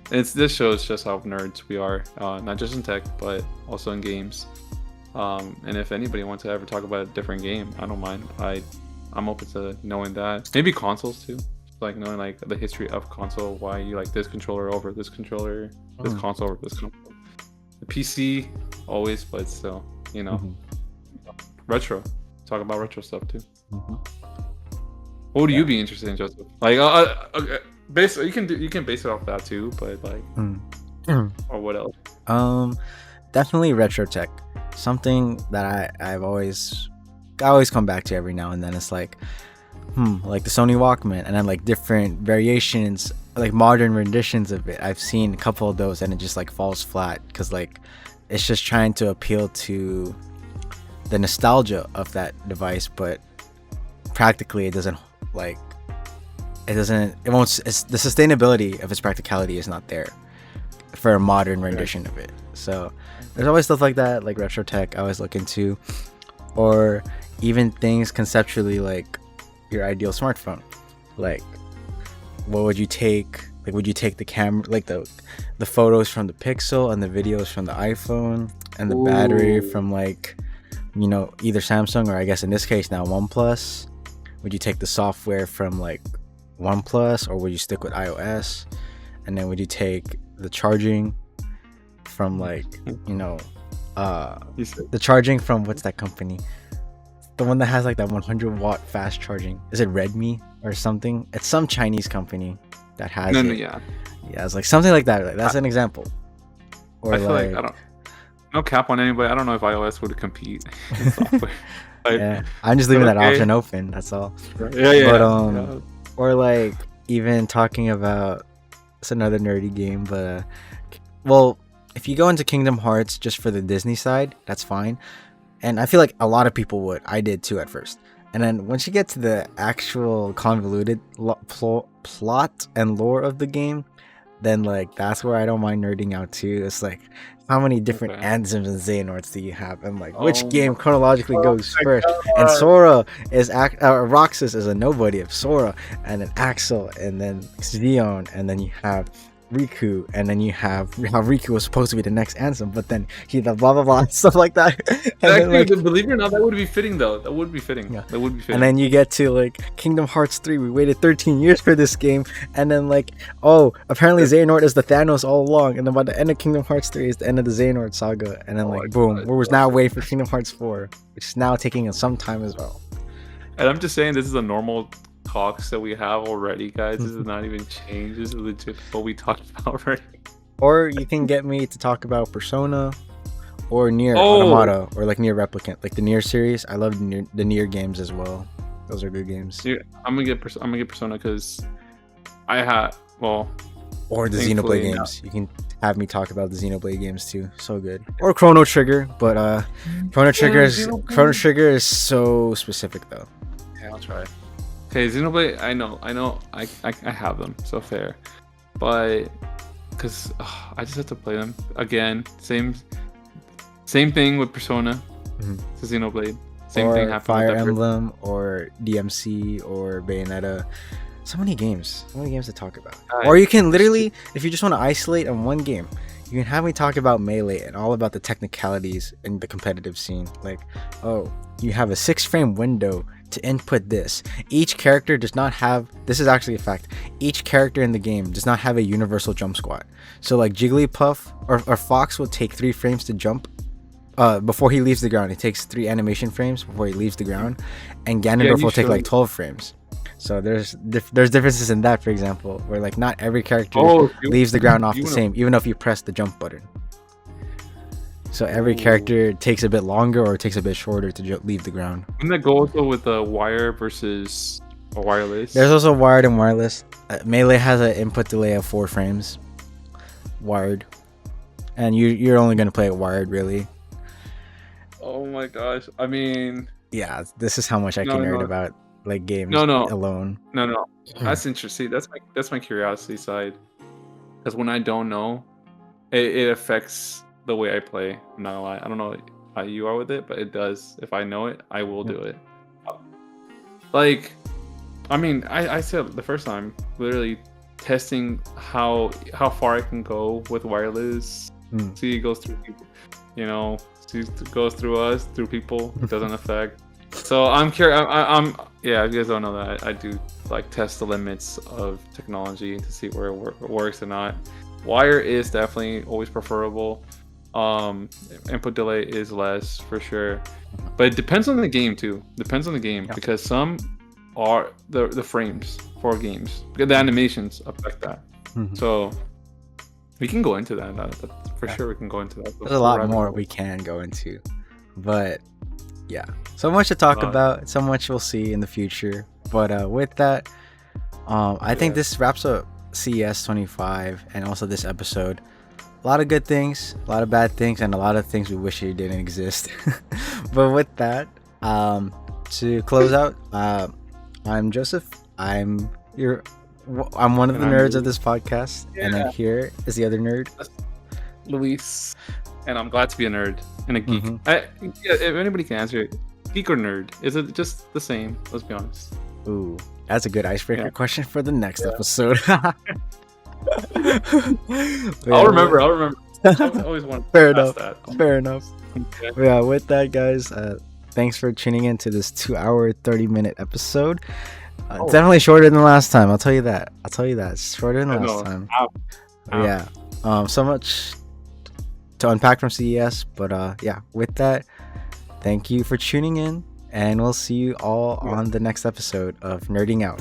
This shows just how nerds we are, not just in tech, but also in games. And if anybody wants to ever talk about a different game, I don't mind. I'm open to knowing that. Maybe consoles too. Like knowing like the history of console, why you like this controller over this controller, this console over this console. The PC, always, but still, you know, retro. Talk about retro stuff too. What would you be interested in, Joseph? Like, you can base it off that too, but like, or what else? Definitely retro tech. Something that I always come back to every now and then. It's like, like the Sony Walkman, and then like different variations, like modern renditions of it. I've seen a couple of those, and it just like falls flat because like it's just trying to appeal to the nostalgia of that device, but practically it doesn't like it won't. It's the sustainability of its practicality is not there for a modern rendition of it. So there's always stuff like that, like retro tech I always look into, or even things conceptually like your ideal smartphone. Like, what would you take? Like, would you take the camera, like the photos from the Pixel and the videos from the iPhone and the battery from like, you know, either Samsung or I guess in this case now OnePlus? Would you take the software from like OnePlus, or would you stick with iOS? And then would you take the charging from like, you know, the charging from what's that company? The one that has like that 100-watt fast charging. Is it Redmi or something? It's some Chinese company that has it. Yeah, it's like something like that. Like, that's an example. Or I feel like I don't. No cap on anybody. I don't know if iOS would compete in software. Yeah, I'm just leaving that option open. That's all. Yeah. But or like even talking about, it's another nerdy game, but well, if you go into Kingdom Hearts just for the Disney side, that's fine. And I feel like a lot of people would. I did too at first. And then once you get to the actual convoluted plot and lore of the game, then like that's where I don't mind nerding out too. It's like, how many different Anthems and Xehanorts do you have, and like which game chronologically goes first? And Sora is Roxas is a nobody of Sora, and then Axel, and then Xeon, and then you have Riku, and then you have how Riku was supposed to be the next Ansem, but then he blah blah blah stuff like that. Actually, believe it or not, that would be fitting though. That would be fitting. Yeah. That would be fitting. And then you get to like Kingdom Hearts 3. We waited 13 years for this game, and then like, oh, apparently Xehanort is the Thanos all along, and then by the end of Kingdom Hearts 3 is the end of the Xehanort saga, and then like boom, we was now waiting for Kingdom Hearts 4, which is now taking us some time as well. And I'm just saying, this is a normal talks that we have already, guys. This is not even change. This is legit what we talked about already. Or you can get me to talk about Persona or Nier Automata, or like Nier Replicant, like the Nier series. I love the Nier games as well. Those are good games. Yeah, I'm gonna get Persona because I had or the Xenoblade games. You can have me talk about the Xenoblade games too. So good. Or Chrono Trigger, but Chrono Trigger is so specific though. Yeah, I'll try. Okay, Xenoblade, I know, I have them, so fair, but because I just have to play them again. Same thing with Persona to Xenoblade. Same thing happened Fire with Emblem or DMC or Bayonetta. So many games to talk about. Or you can literally, if you just want to isolate on one game, you can have me talk about Melee and all about the technicalities in the competitive scene. Like, oh, you have a 6-frame window to input this. Each character does not have, this is actually a fact, each character in the game does not have a universal jump squat. So like Jigglypuff or Fox will take 3 frames to jump before he leaves the ground. It takes 3 animation frames before he leaves the ground, and Ganondorf will take like 12 frames. So there's differences in that, for example, where like not every character leaves the ground off the same, even if you press the jump button. So every character takes a bit longer or takes a bit shorter to leave the ground. Wouldn't that go also with the wire versus a wireless? There's also wired and wireless. Melee has an input delay of 4 frames. Wired. And you're only going to play it wired, really. Oh my gosh. I mean... Yeah, this is how much I can nerd about like games alone. No. That's interesting. That's my curiosity side. Because when I don't know, it affects the way I play. I'm not gonna lie. I don't know how you are with it, but it does. If I know it, I will do it. Like, I mean, I said the first time, literally testing how far I can go with wireless. See, it goes through people, you know. See, it goes through us, through people. It doesn't affect. So I'm curious. I'm yeah. If you guys don't know that, I do like test the limits of technology to see where it works or not. Wire is definitely always preferable. input delay is less for sure. But it depends on the game too. Depends on the game because some are the frames for games because the animations affect that. So we can go into that. That's for sure. We can go into that. There's a lot more we can go into, but yeah, so much to talk about. So much we'll see in the future. But with that, I think this wraps up CES 25 and also this episode. A lot of good things, a lot of bad things, and a lot of things we wish it didn't exist. But with that, to close out, I'm Joseph. I'm one of the nerds of this podcast, and then here is the other nerd, Luis. And I'm glad to be a nerd and a geek. If anybody can answer it, geek or nerd? Is it just the same? Let's be honest. Ooh, that's a good icebreaker question for the next episode. I'll remember. I always want to Fair ask enough. that. Fair enough. Okay. Yeah, with that, guys, thanks for tuning in to this 2-hour, 30-minute episode. Definitely shorter than last time. I'll tell you that. It's shorter than last time. Ow. Yeah. So much to unpack from CES, but yeah, with that, thank you for tuning in, and we'll see you all on the next episode of Nerding Out.